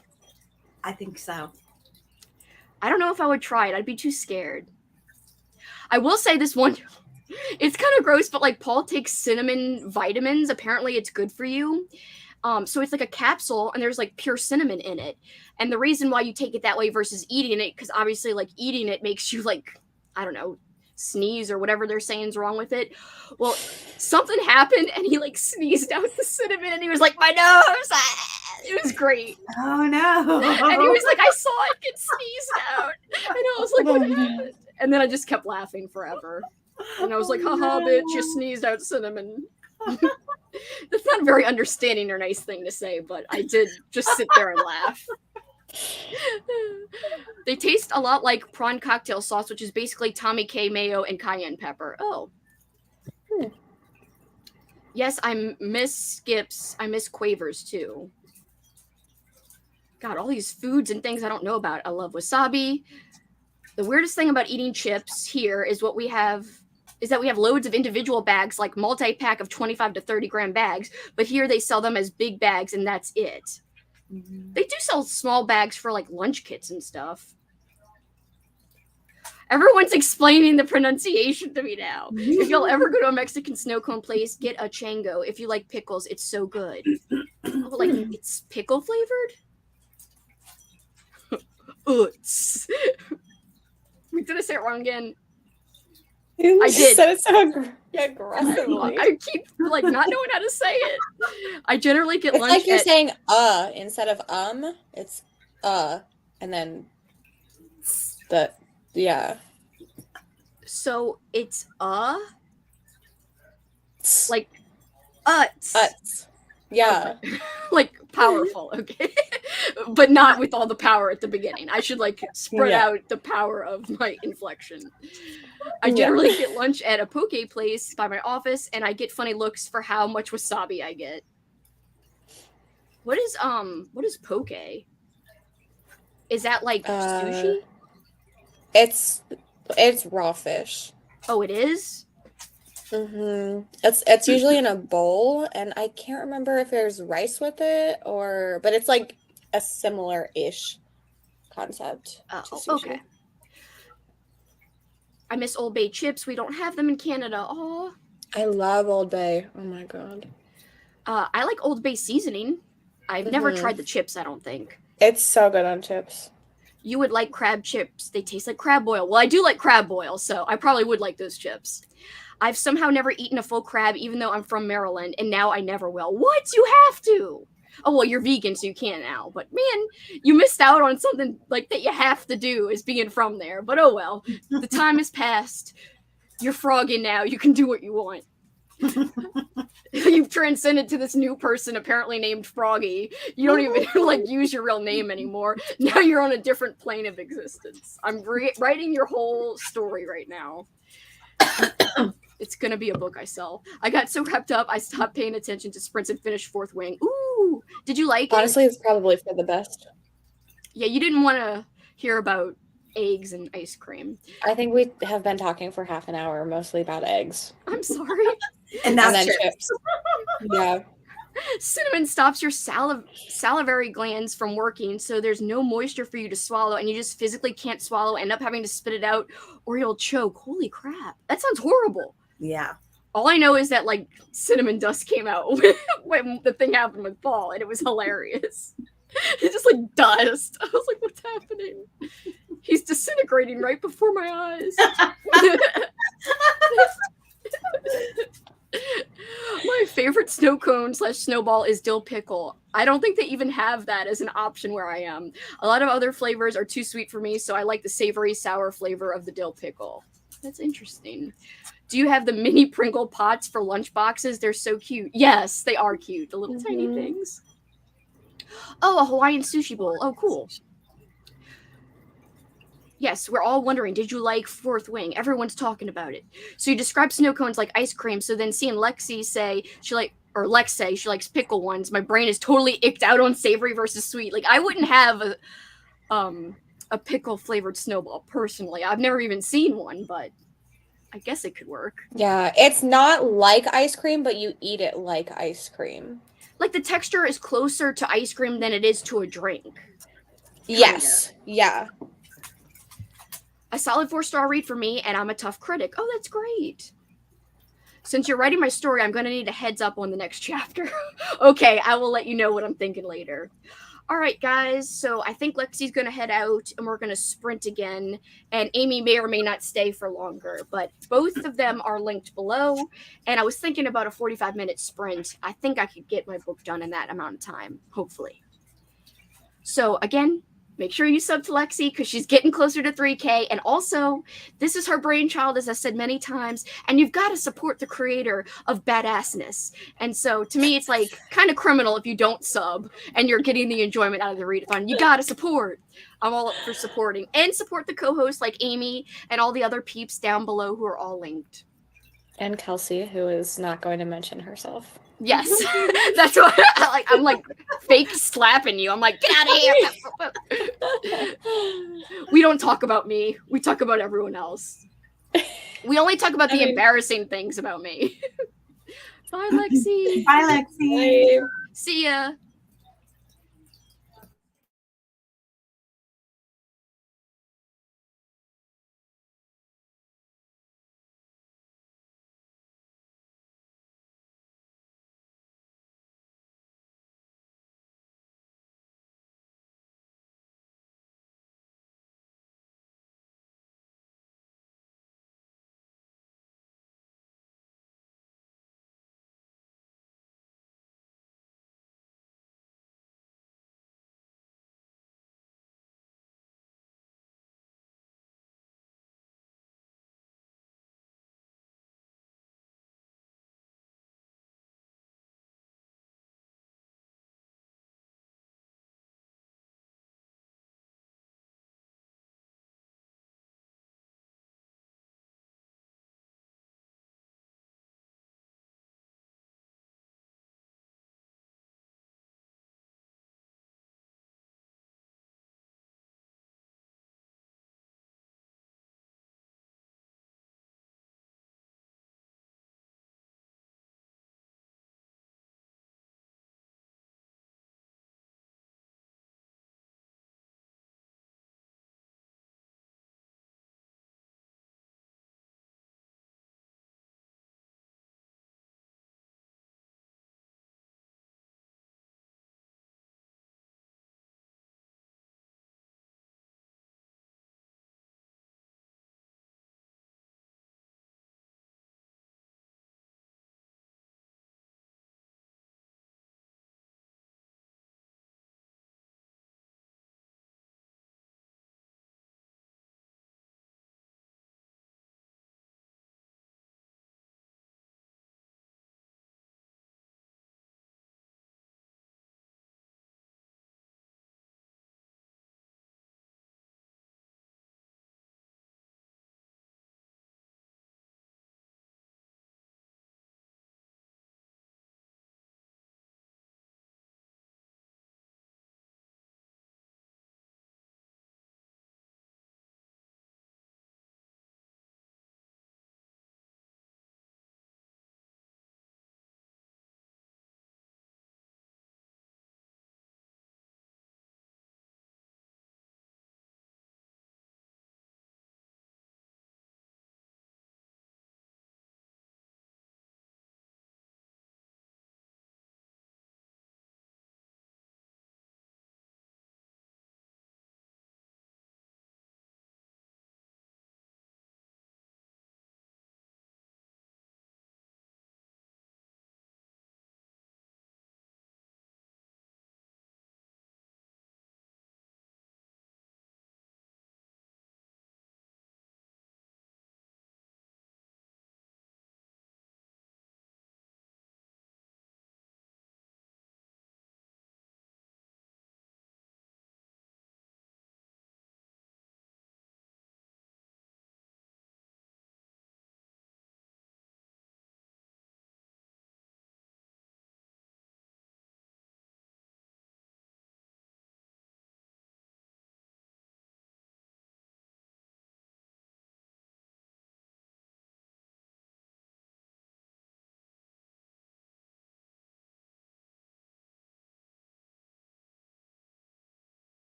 I think so. I don't know if I would try it. I'd be too scared. I will say this one. It's kind of gross, but like Paul takes cinnamon vitamins. Apparently it's good for you. So it's like a capsule and there's like pure cinnamon in it. And the reason why you take it that way versus eating it, because obviously like eating it makes you like, I don't know, sneeze or whatever they're saying is wrong with it. Well, something happened and he like sneezed out the cinnamon and he was like, my nose. Ah! It was great. Oh no. And he was like, I saw it get sneezed out. And I was like, what happened? And then I just kept laughing forever. And I was like, haha, bitch, you sneezed out cinnamon. That's not a very understanding or nice thing to say, but I did just sit there and laugh. They taste a lot like prawn cocktail sauce, which is basically Tommy K mayo and cayenne pepper. Oh. Yes, I miss Skips. I miss Quavers too. God, all these foods and things I don't know about. I love wasabi. The weirdest thing about eating chips here is that we have loads of individual bags, like multi-pack of 25 to 30 gram bags, but here they sell them as big bags and that's it. Mm-hmm. They do sell small bags for like lunch kits and stuff. Everyone's explaining the pronunciation to me now. If you'll ever go to a Mexican snow cone place, get a chango. If you like pickles, it's so good. Oh, like it's pickle flavored? Oots. Wait, did I say it wrong again? I did. Said it so aggressively. I keep like not knowing how to say it. I generally get It's lunch. like you're saying instead of it's and then yeah. So it's like Utz. Yeah. Okay. Like powerful, okay. But not with all the power at the beginning. I should like spread out the power of my inflection. I generally get lunch at a poke place by my office and I get funny looks for how much wasabi I get. What is poke? Is that like sushi? It's raw fish. Oh, it is? Mm-hmm. It's usually in a bowl, and I can't remember if there's rice with it but it's like a similar-ish concept. Oh, okay. I miss Old Bay chips. We don't have them in Canada. Oh, I love Old Bay. Oh my god. I like Old Bay seasoning. I've never tried the chips, I don't think. It's so good on chips. You would like crab chips. They taste like crab boil. Well, I do like crab boil, so I probably would like those chips. I've somehow never eaten a full crab, even though I'm from Maryland, and now I never will. What? You have to! Oh, well, you're vegan, so you can now. But, man, you missed out on something like that you have to do as being from there. But, oh, well. The time has passed. You're frogging now. You can do what you want. You've transcended to this new person apparently named Froggy. You don't even like use your real name anymore. Now you're on a different plane of existence. I'm writing your whole story right now. It's gonna be a book I sell. I got so wrapped up, I stopped paying attention to sprints and finished Fourth Wing. Ooh, did you like it? Honestly, it's probably for the best. Yeah, you didn't want to hear about eggs and ice cream. I think we have been talking for half an hour, mostly about eggs. I'm sorry. And now And then chips. chips. Yeah. Cinnamon stops your salivary glands from working, so there's no moisture for you to swallow, and you just physically can't swallow, end up having to spit it out, or you'll choke. Holy crap. That sounds horrible. Yeah. All I know is that, like, cinnamon dust came out when the thing happened with Paul, and it was hilarious. It's just like dust. I was like, what's happening? He's disintegrating right before my eyes. My favorite snow cone / snowball is dill pickle. I don't think they even have that as an option where I am. A lot of other flavors are too sweet for me, so I like the savory, sour flavor of the dill pickle. That's interesting. Do you have the mini Pringle pots for lunch boxes? They're so cute. Yes, they are cute. The little tiny things. Oh, a Hawaiian sushi bowl. Oh, cool. Yes, we're all wondering, did you like Fourth Wing? Everyone's talking about it. So you describe snow cones like ice cream, so then seeing Lexie say Lex say she likes pickle ones, my brain is totally icked out on savory versus sweet. Like, I wouldn't have a pickle flavored snowball personally. I've never even seen one, but I guess it could work. Yeah, it's not like ice cream, but you eat it like ice cream. Like, the texture is closer to ice cream than it is to a drink. Yes. Yeah. A solid 4-star read for me, and I'm a tough critic. Oh, that's great. Since you're writing my story, I'm going to need a heads up on the next chapter. Okay, I will let you know what I'm thinking later. All right, guys, so I think Lexie's going to head out, and we're going to sprint again, and Amy may or may not stay for longer, but both of them are linked below, and I was thinking about a 45-minute sprint. I think I could get my book done in that amount of time, hopefully. So, again, make sure you sub to Lexie because she's getting closer to 3K. And also, this is her brainchild, as I said many times. And you've got to support the creator of badassness. And so, to me, it's like kind of criminal if you don't sub and you're getting the enjoyment out of the readathon. You got to support. I'm all up for supporting. And support the co-hosts like Amy and all the other peeps down below who are all linked. And Kelsey, who is not going to mention herself. Yes, that's what I'm like fake slapping you. I'm like, get out of here. We don't talk about me. We talk about everyone else. We only talk about the embarrassing things about me. Bye, Lexie. Bye, Lexie. Bye. See ya.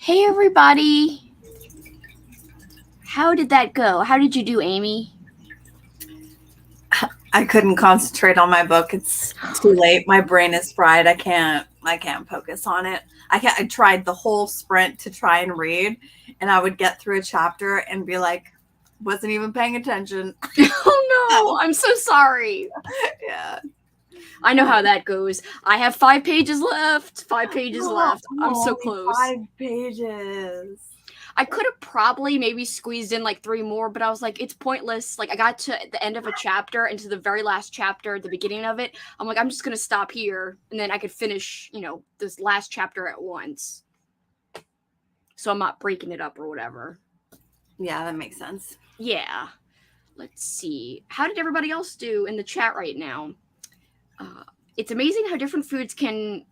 Hey, everybody. How did that go? How did you do, Amy? I couldn't concentrate on my book. It's too late. My brain is fried. I can't focus on it. I tried the whole sprint to try and read, and I would get through a chapter and be like, wasn't even paying attention. Oh, no. I'm so sorry. Yeah. I know how that goes. I have 5 pages left. 5 pages left. I'm so only close. 5 pages. I could have probably maybe squeezed in like 3 more, but I was like, it's pointless. Like, I got to the end of a chapter and to the very last chapter, the beginning of it. I'm like, I'm just going to stop here. And then I could finish, this last chapter at once. So I'm not breaking it up or whatever. Yeah, that makes sense. Yeah. Let's see. How did everybody else do in the chat right now? It's amazing how different foods can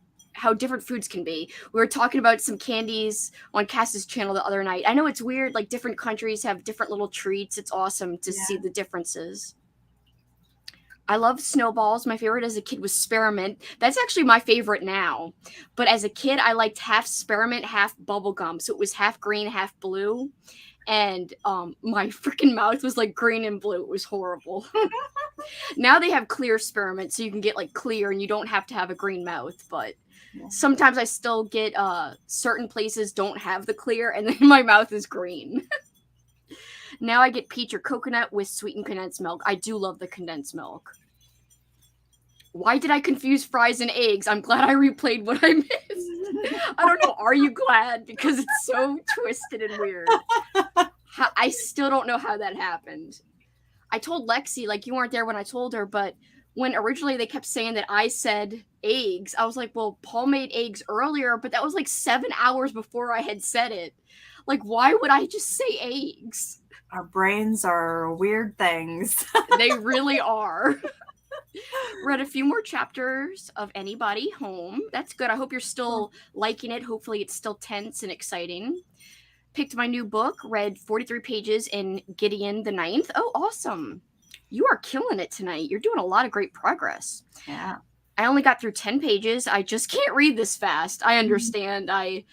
be. We were talking about some candies on Cass's channel the other night. I know it's weird, like different countries have different little treats. It's awesome to see the differences. I love snowballs. My favorite as a kid was spearmint. That's actually my favorite now. But as a kid, I liked half spearmint, half bubblegum. So it was half green, half blue. And my freaking mouth was like green and blue. It was horrible. Now they have clear spearmint, so you can get like clear and you don't have to have a green mouth. But sometimes I still get certain places don't have the clear, and then my mouth is green. Now I get peach or coconut with sweetened condensed milk. I do love the condensed milk. Why did I confuse fries and eggs? I'm glad I replayed what I missed. I don't know. Are you glad? Because it's so twisted and weird. I still don't know how that happened. I told Lexie, like, you weren't there when I told her, but when originally they kept saying that I said eggs, I was like, well, Paul made eggs earlier, but that was like 7 hours before I had said it. Like, why would I just say eggs? Our brains are weird things. They really are. Read a few more chapters of Anybody Home. That's good. I hope you're still liking it. Hopefully it's still tense and exciting. Picked my new book, read 43 pages in Gideon the Ninth. Oh, awesome. You are killing it tonight. You're doing a lot of great progress. Yeah. I only got through 10 pages. I just can't read this fast. I understand. I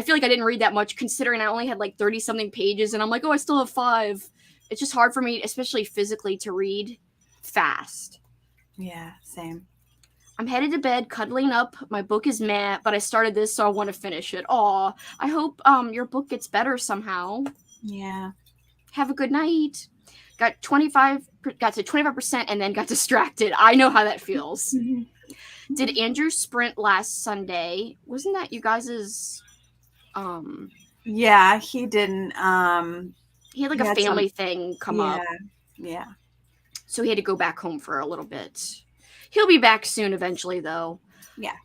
feel like I didn't read that much considering I only had like 30 something pages and I'm like, oh, I still have 5. It's just hard for me, especially physically, to read fast. Yeah, same. I'm headed to bed, cuddling up. My book is meh, but I started this, so I want to finish it. Aw, I hope your book gets better somehow. Yeah. Have a good night. Got to 25% and then got distracted. I know how that feels. Did Andrew sprint last Sunday? Wasn't that you guys's Yeah, he didn't. He had like a family thing come up. Yeah. So he had to go back home for a little bit. He'll be back soon eventually, though. Yeah.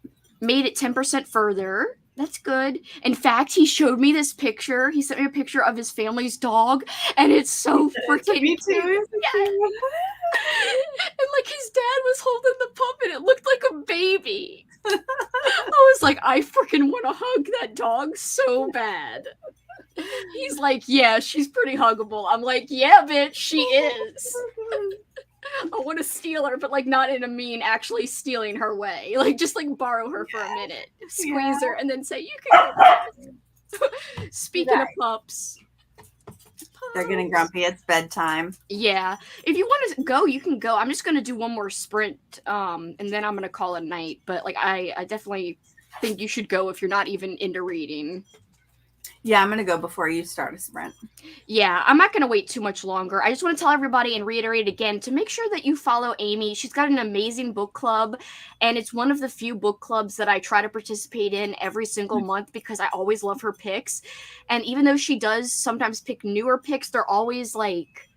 Made it 10% further. That's good. In fact, he showed me this picture. He sent me a picture of his family's dog, and it's so freaking Me too. cute. Yeah. And like his dad was holding the pup, and it looked like a baby. I was like, I freaking want to hug that dog so bad. He's like, yeah, she's pretty huggable. I'm like, yeah, bitch, she is. I want to steal her, but like not in a mean, actually stealing her way. Like just like borrow her for a minute, squeeze her, and then say, you can go. Speaking of pups. They're getting grumpy. It's bedtime. Yeah. If you want to go, you can go. I'm just going to do one more sprint, and then I'm going to call it a night. But like I definitely think you should go if you're not even into reading. Yeah, I'm going to go before you start a sprint. Yeah, I'm not going to wait too much longer. I just want to tell everybody and reiterate again to make sure that you follow Amy. She's got an amazing book club, and it's one of the few book clubs that I try to participate in every single month because I always love her picks. And even though she does sometimes pick newer picks, they're always like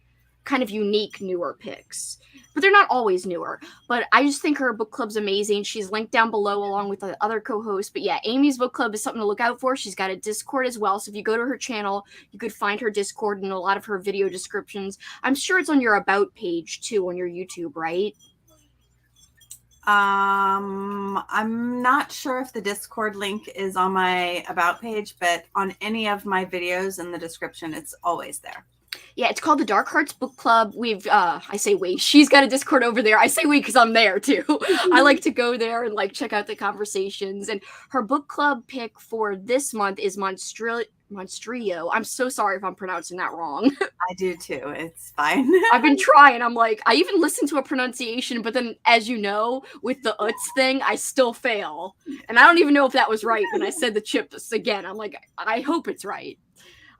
kind of unique newer picks. But they're not always newer. But I just think her book club's amazing. She's linked down below along with the other co-hosts. But yeah, Amy's book club is something to look out for. She's got a Discord as well. So if you go to her channel, you could find her Discord and a lot of her video descriptions. I'm sure it's on your About page too on your YouTube, right? I'm not sure if the Discord link is on my About page, but on any of my videos in the description, it's always there. Yeah, it's called the Dark Hearts Book Club. I say we, she's got a Discord over there. I say we because I'm there too. I like to go there and like check out the conversations. And her book club pick for this month is Monstrio. I'm so sorry if I'm pronouncing that wrong. I do too. It's fine. I've been trying. I'm like, I even listened to a pronunciation, but then, as you know, with the uts thing, I still fail. And I don't even know if that was right when I said the chips again. I'm like, I hope it's right.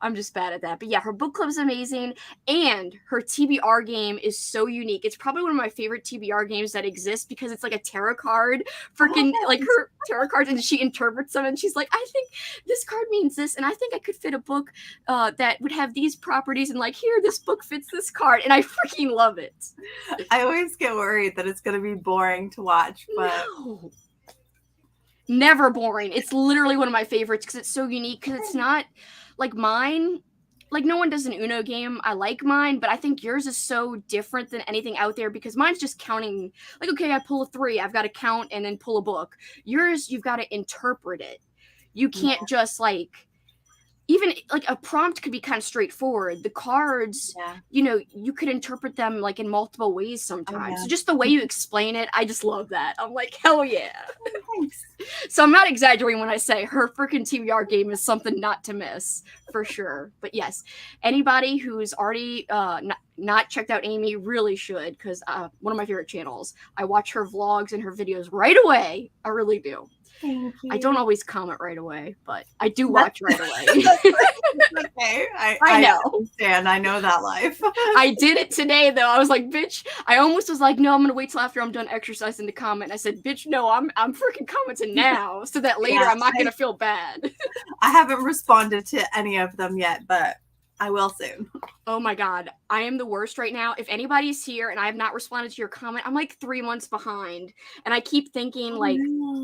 I'm just bad at that. But yeah, her book club is amazing. And her TBR game is so unique. It's probably one of my favorite TBR games that exists because it's like a tarot card, freaking like her tarot cards, and she interprets them and she's like, I think this card means this, and I think I could fit a book that would have these properties, and like, here, this book fits this card. And I freaking love it. I always get worried that it's going to be boring to watch, but no. Never boring. It's literally one of my favorites because it's so unique, because it's not like mine. Like, no one does an Uno game. I like mine, but I think yours is so different than anything out there because mine's just counting. Like, okay, I pull a 3. I've got to count and then pull a book. Yours, you've got to interpret it. You can't just like, even like a prompt could be kind of straightforward. The cards, you know, you could interpret them like in multiple ways sometimes. So just the way you explain it, I just love that. I'm like, hell yeah. Thanks. So I'm not exaggerating when I say her freaking TBR game is something not to miss, for sure. But yes, anybody who's already not checked out Amy really should, because one of my favorite channels. I watch her vlogs and her videos right away. I really do. Thank you. I don't always comment right away, but I do watch right away. Okay. I know. Understand. I know that life. I did it today, though. I was like, bitch, I almost was like, no, I'm going to wait till after I'm done exercising to comment. I said, bitch, no, I'm freaking commenting now so that later I'm not going to feel bad. I haven't responded to any of them yet, but I will soon. Oh my God. I am the worst right now. If anybody's here and I have not responded to your comment, I'm like 3 months behind. And I keep thinking like,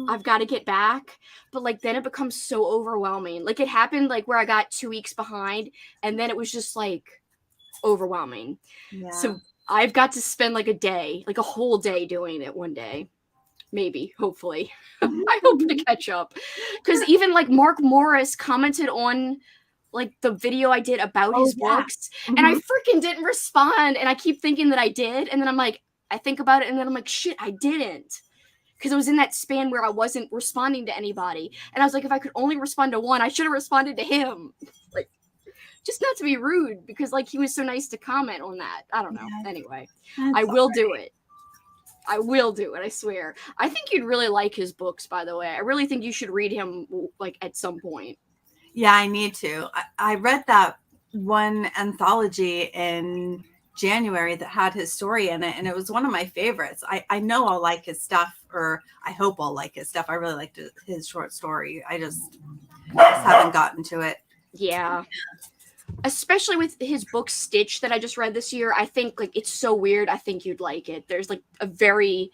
I've got to get back. But like, then it becomes so overwhelming. Like, it happened like where I got 2 weeks behind and then it was just like overwhelming. Yeah. So I've got to spend like a day, like a whole day doing it one day. Maybe, hopefully. I hope to catch up. Because even like Mark Morris commented on like the video I did about his books, and I freaking didn't respond, and I keep thinking that I did, and then I'm like, I think about it, and then I'm like, shit, I didn't, because it was in that span where I wasn't responding to anybody, and I was like, if I could only respond to one, I should have responded to him, like, just not to be rude, because like he was so nice to comment on that. I don't know. Anyway, I will do it. I will do it, I swear. I think you'd really like his books, by the way. I really think you should read him like at some point. Yeah, I need to. I read that one anthology in January that had his story in it, and it was one of my favorites. I know I'll like his stuff, or I hope I'll like his stuff. I really liked his short story. I just haven't gotten to it. Yeah. Especially with his book Stitch that I just read this year. I think like it's so weird. I think you'd like it. There's like a very...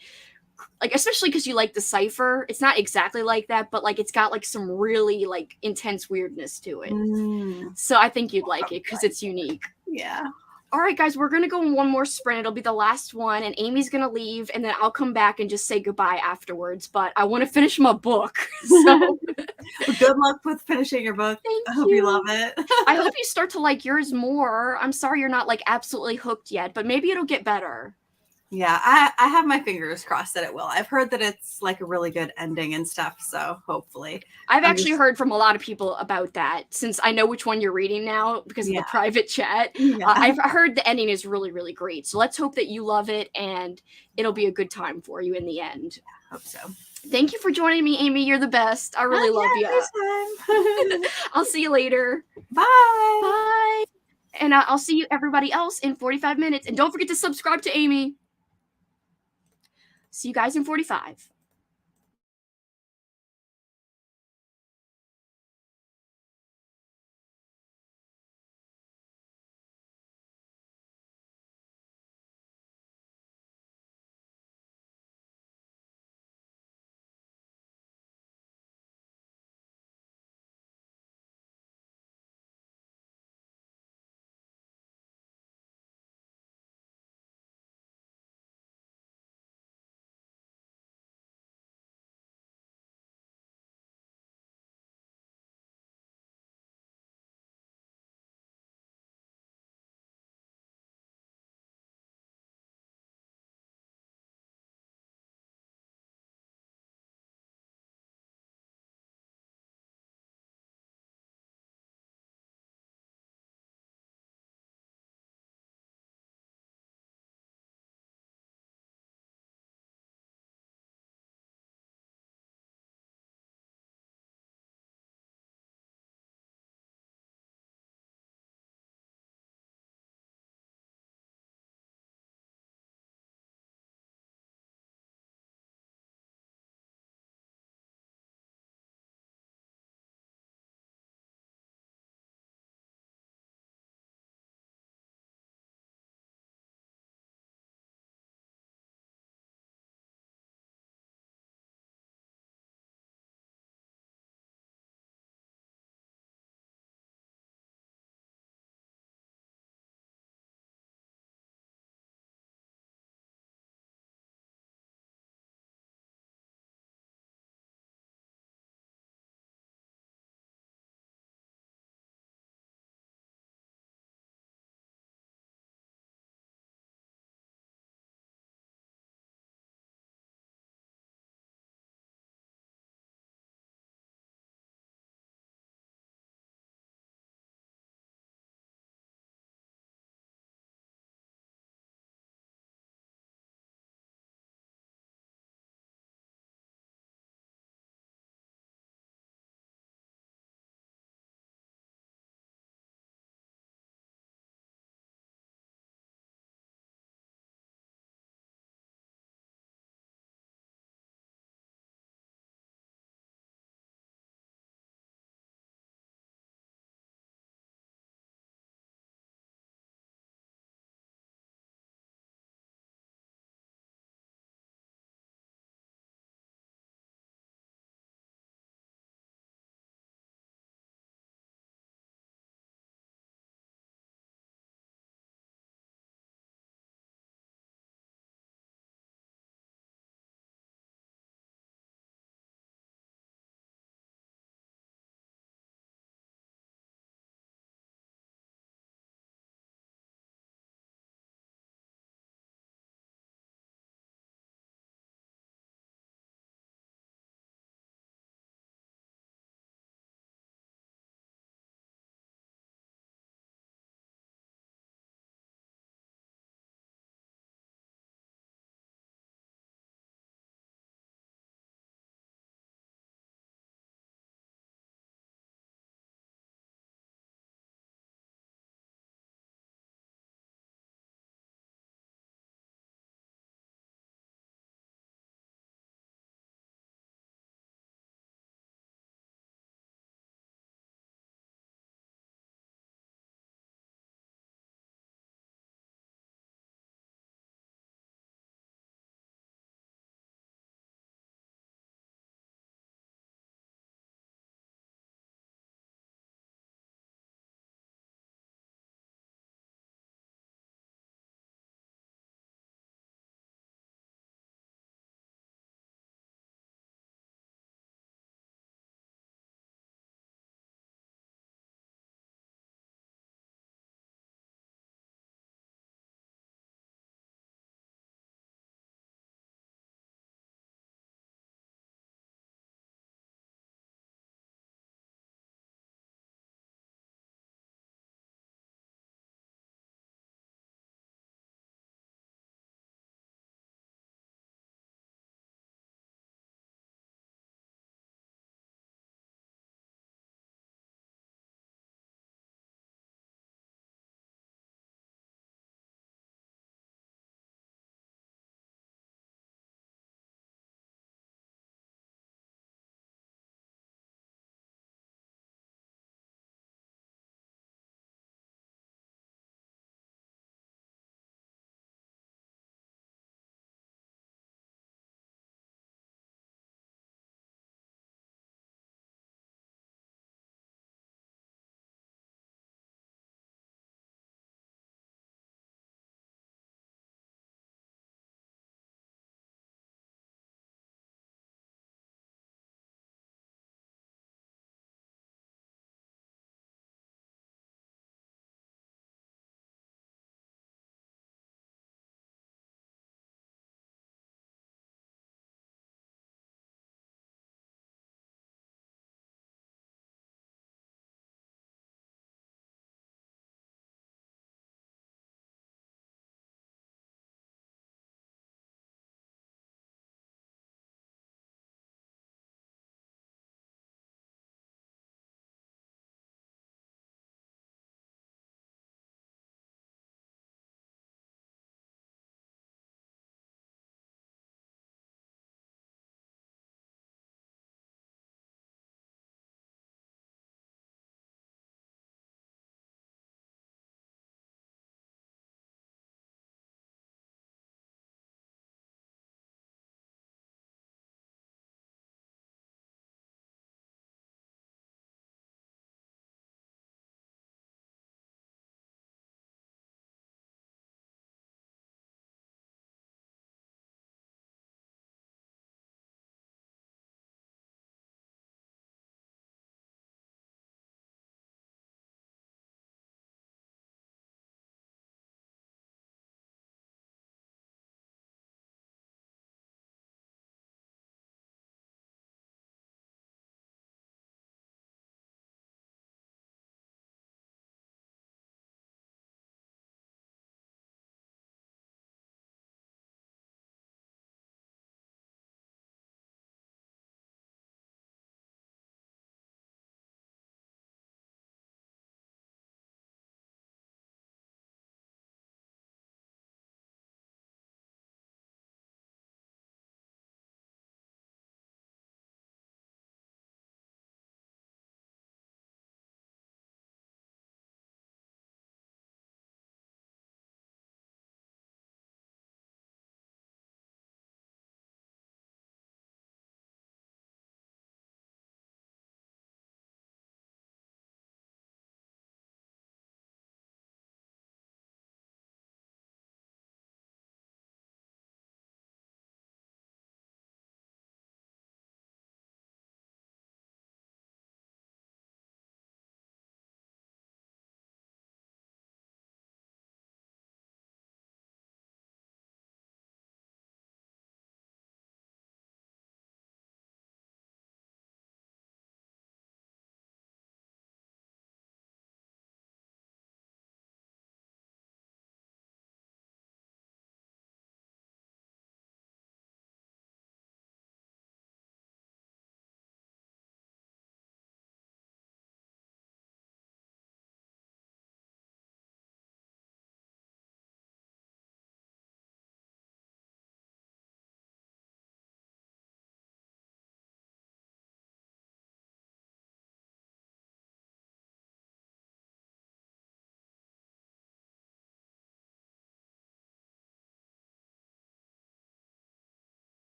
like, especially because you like the cipher, it's not exactly like that, but like it's got like some really like intense weirdness to it. So I think you'd like it because it's unique. Yeah. All right, guys, we're gonna go in one more sprint. It'll be the last one, and Amy's gonna leave, and then I'll come back and just say goodbye afterwards. But I want to finish my book. So good luck with finishing your book. I hope you love it. I hope you start to like yours more. I'm sorry you're not like absolutely hooked yet, but maybe it'll get better. Yeah, I have my fingers crossed that it will. I've heard that it's like a really good ending and stuff, so hopefully. I've actually heard from a lot of people about that, since I know which one you're reading now because of the private chat. I've heard the ending is really, really great. So let's hope that you love it and it'll be a good time for you in the end. I hope so. Thank you for joining me, Amy. You're the best. I really love you. I'll see you later. Bye. Bye. And I'll see you everybody else in 45 minutes. And don't forget to subscribe to Amy. See you guys in 45.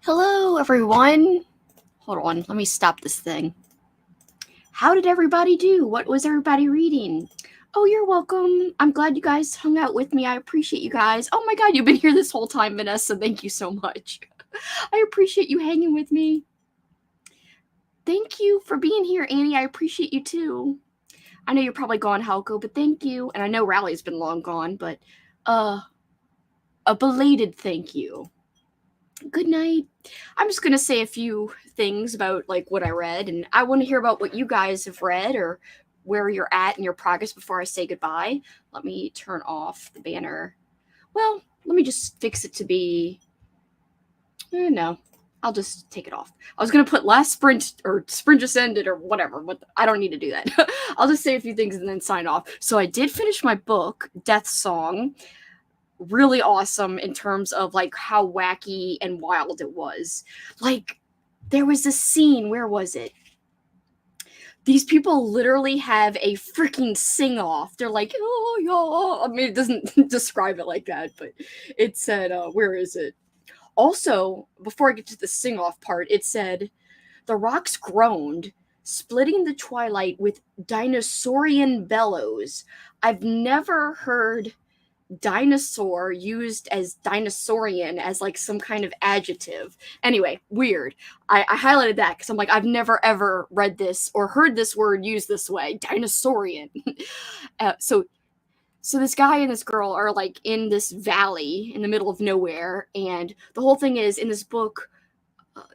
Hello, everyone. Hold on, let me stop this thing. How did everybody do? What was everybody reading? Oh, you're welcome. I'm glad you guys hung out with me. I appreciate you guys. Oh my god, you've been here this whole time, Vanessa. Thank you so much. I appreciate you hanging with me. Thank you for being here, Annie. I appreciate you too. I know you're probably gone, Halko, but thank you. And I know Rally's been long gone, but a belated thank you. Good night. I'm just gonna say a few things about like what I read, and I want to hear about what you guys have read or where you're at in your progress before I say goodbye. Let me turn off the banner. Well, let me just fix it to be. No, I'll just take it off. I was gonna put last sprint or sprint just ended or whatever, but I don't need to do that. I'll just say a few things and then sign off. So I did finish my book, Death Song. Really awesome in terms of like how wacky and wild it was. Like there was a scene, where was it? These people literally have a freaking sing-off. They're like, oh, yeah. I mean, it doesn't describe it like that, but it said, where is it? Also, before I get to the sing-off part, it said, the rocks groaned, splitting the twilight with dinosaurian bellows. I've never heard dinosaur used as dinosaurian as like some kind of adjective. Anyway, weird. I highlighted that because I'm like, I've never ever read this or heard this word used this way. Dinosaurian. So this guy and this girl are like in this valley in the middle of nowhere, and the whole thing is in this book,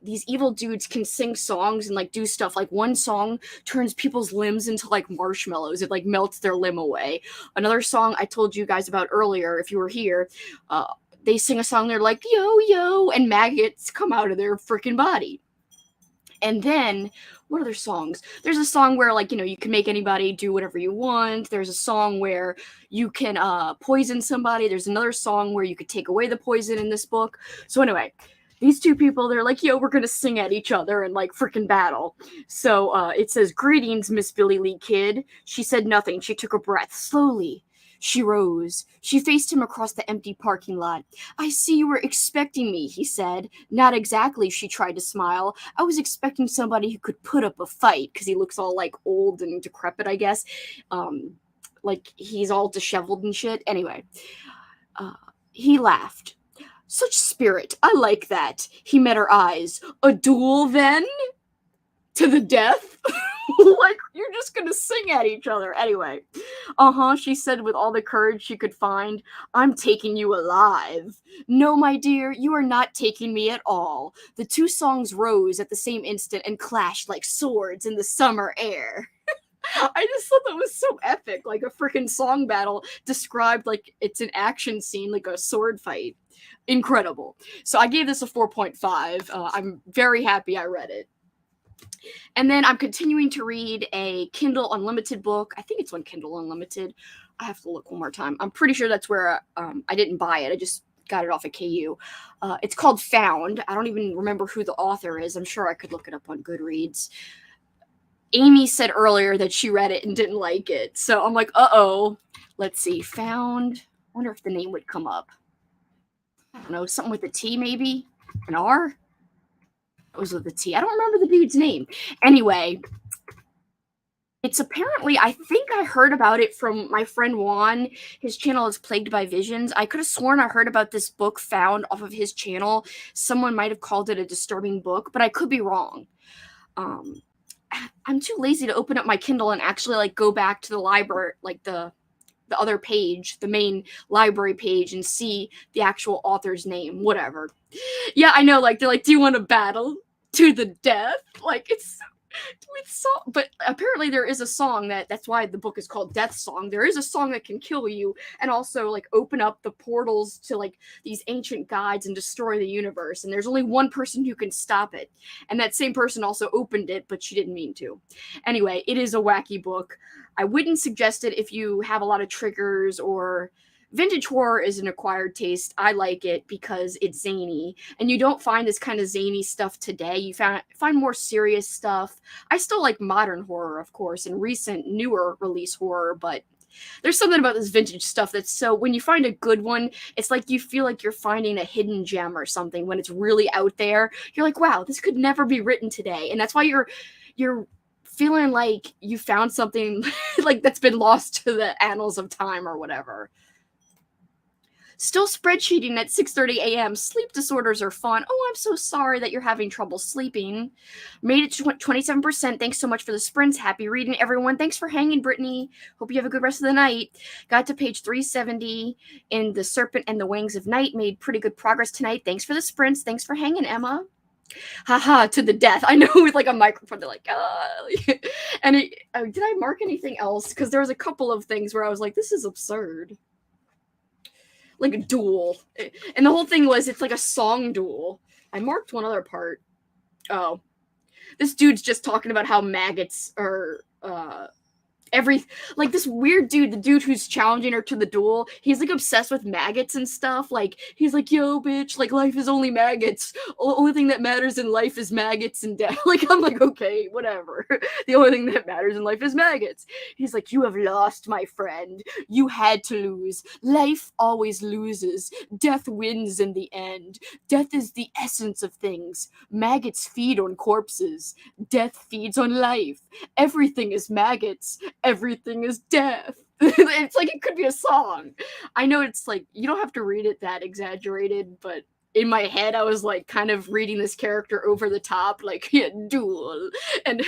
these evil dudes can sing songs and like do stuff. Like one song turns people's limbs into like marshmallows. It like melts their limb away. Another song I told you guys about earlier, if you were here, they sing a song. They're like, yo, yo, and maggots come out of their freaking body. And then what other songs? There's a song where like, you can make anybody do whatever you want. There's a song where you can poison somebody. There's another song where you could take away the poison in this book. So anyway, these two people, they're like, yo, we're going to sing at each other and like freaking battle. So it says, greetings, Miss Billy Lee Kid. She said nothing. She took a breath. Slowly, she rose. She faced him across the empty parking lot. I see you were expecting me, he said. Not exactly, she tried to smile. I was expecting somebody who could put up a fight, because he looks all like old and decrepit, I guess. Like he's all disheveled and shit. Anyway, he laughed. Such spirit. I like that. He met her eyes. A duel, then? To the death? Like, you're just gonna sing at each other. Anyway. She said with all the courage she could find. I'm taking you alive. No, my dear, you are not taking me at all. The two songs rose at the same instant and clashed like swords in the summer air. I just thought that was so epic. Like a freaking song battle described like it's an action scene, like a sword fight. Incredible. So I gave this a 4.5. I'm very happy I read it. And then I'm continuing to read a Kindle Unlimited book. I think it's on Kindle Unlimited. I have to look one more time. I'm pretty sure that's where I didn't buy it. I just got it off of KU. It's called Found. I don't even remember who the author is. I'm sure I could look it up on Goodreads. Amy said earlier that she read it and didn't like it. So I'm like, uh-oh. Let's see. Found. I wonder if the name would come up. I don't know, something with a T maybe? An R? It was with a T. I don't remember the dude's name. Anyway, it's apparently, I think I heard about it from my friend Juan. His channel is Plagued by Visions. I could have sworn I heard about this book Found off of his channel. Someone might have called it a disturbing book, but I could be wrong. I'm too lazy to open up my Kindle and actually like go back to the library, like the other page, the main library page, and see the actual author's name. Whatever. Yeah, I know, like they're like, do you want to battle to the death? Like it's but apparently there is a song that's why the book is called Death Song. There is a song that can kill you and also like open up the portals to like these ancient gods and destroy the universe, and there's only one person who can stop it, and that same person also opened it, but she didn't mean to. Anyway, it is a wacky book. I wouldn't suggest it if you have a lot of triggers or vintage horror is an acquired taste. I like it because it's zany, and you don't find this kind of zany stuff today. You find more serious stuff. I still like modern horror, of course, and recent, newer release horror, but There's something about this vintage stuff that's so, when you find a good one, it's like you feel like you're finding a hidden gem or something when it's really out there. You're like, wow, this could never be written today. And that's why you're feeling like you found something like that's been lost to the annals of time or whatever. Still spreadsheeting at 6:30 a.m. Sleep disorders are fun. Oh, I'm so sorry that you're having trouble sleeping. Made it to 27%. Thanks so much for the sprints. Happy reading, everyone. Thanks for hanging, Brittany. Hope you have a good rest of the night. Got to page 370 in The Serpent and the Wings of Night. Made pretty good progress tonight. Thanks for the sprints. Thanks for hanging, Emma. Haha, to the death. I know, with like a microphone, they're like, and did I mark anything else? Because there was a couple of things where I was like, this is absurd. Like a duel. And the whole thing was, it's like a song duel. I marked one other part. Oh. This dude's just talking about how maggots are, like this weird dude, the dude who's challenging her to the duel, he's like obsessed with maggots and stuff. Like, he's like, yo, bitch, like life is only maggots. Only thing that matters in life is maggots and death. Like, I'm like, okay, whatever. The only thing that matters in life is maggots. He's like, you have lost, my friend. You had to lose. Life always loses. Death wins in the end. Death is the essence of things. Maggots feed on corpses. Death feeds on life. Everything is maggots. Everything is death. It's like it could be a song. I know it's like, you don't have to read it that exaggerated, but in my head, I was like kind of reading this character over the top, like, yeah, duel and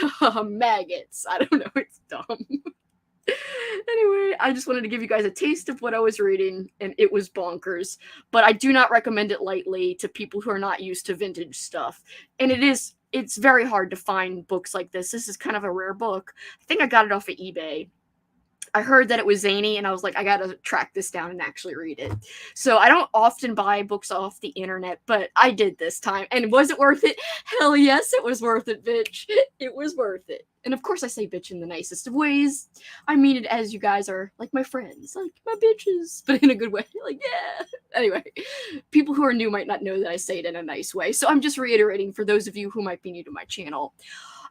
maggots. I don't know, it's dumb. Anyway, I just wanted to give you guys a taste of what I was reading, and it was bonkers. But I do not recommend it lightly to people who are not used to vintage stuff. And it's very hard to find books like this. This is kind of a rare book. I think I got it off of eBay. I heard that it was zany, and I was like, I gotta track this down and actually read it. So I don't often buy books off the internet, but I did this time. And was it worth it? Hell yes, it was worth it, bitch. It was worth it. And of course I say bitch in the nicest of ways. I mean it as you guys are like my friends, like my bitches, but in a good way. Like, yeah. Anyway, people who are new might not know that I say it in a nice way. So I'm just reiterating for those of you who might be new to my channel.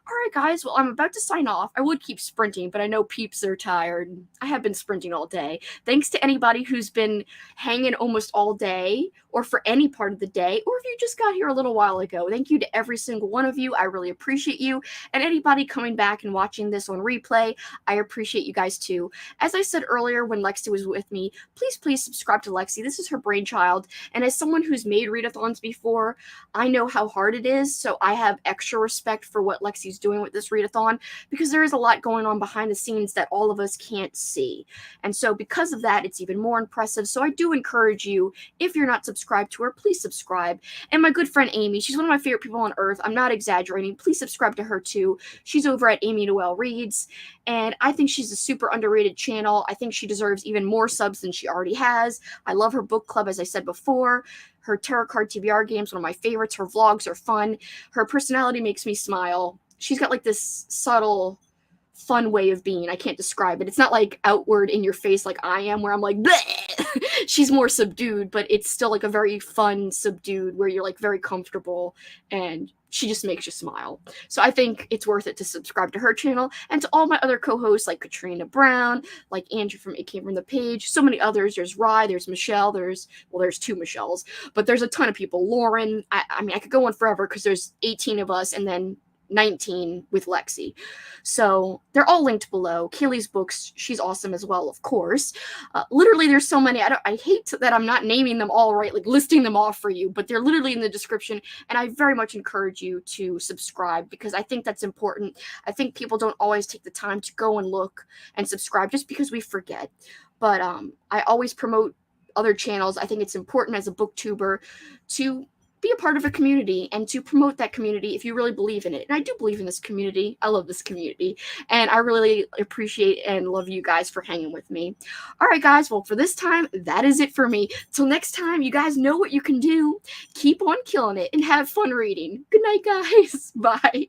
All right, guys. Well, I'm about to sign off. I would keep sprinting, but I know peeps are tired. I have been sprinting all day. Thanks to anybody who's been hanging almost all day, or for any part of the day, or if you just got here a little while ago. Thank you to every single one of you. I really appreciate you. And anybody coming back and watching this on replay, I appreciate you guys too. As I said earlier when Lexie was with me, please subscribe to Lexie. This is her brainchild. And as someone who's made readathons before, I know how hard it is. So I have extra respect for what Lexie's doing with this readathon, because there is a lot going on behind the scenes that all of us can't see. And so because of that, it's even more impressive. So I do encourage you, if you're not subscribed to her, please subscribe. And my good friend Amy, she's one of my favorite people on earth. I'm not exaggerating. Please subscribe to her too. She's over at Amy Noel Reads, and I think she's a super underrated channel. I think she deserves even more subs than she already has. I love her book club, as I said before. Her tarot card TBR games, one of my favorites. Her vlogs are fun. Her personality makes me smile. She's got like this subtle, fun way of being. I can't describe it. It's not like outward in your face like I am, where I'm like, bleh! She's more subdued, but it's still like a very fun, subdued, where you're like very comfortable, and she just makes you smile. So I think it's worth it to subscribe to her channel, and to all my other co-hosts like Katrina Brown, like Andrew from It Came From The Page, so many others. There's Rye, there's Michelle, there's two Michelles, but there's a ton of people. Lauren, I mean, I could go on forever because there's 18 of us, and then 19 with Lexie. So they're all linked below. CaileysBooks, she's awesome as well, of course. Literally, there's so many. I hate that I'm not naming them all right, like listing them off for you, but they're literally in the description. And I very much encourage you to subscribe, because I think that's important. I think people don't always take the time to go and look and subscribe just because we forget. But I always promote other channels. I think it's important as a booktuber to be a part of a community and to promote that community if you really believe in it. And I do believe in this community. I love this community. And I really appreciate and love you guys for hanging with me. All right, guys. Well, for this time, that is it for me. Till next time, you guys know what you can do. Keep on killing it and have fun reading. Good night, guys. Bye.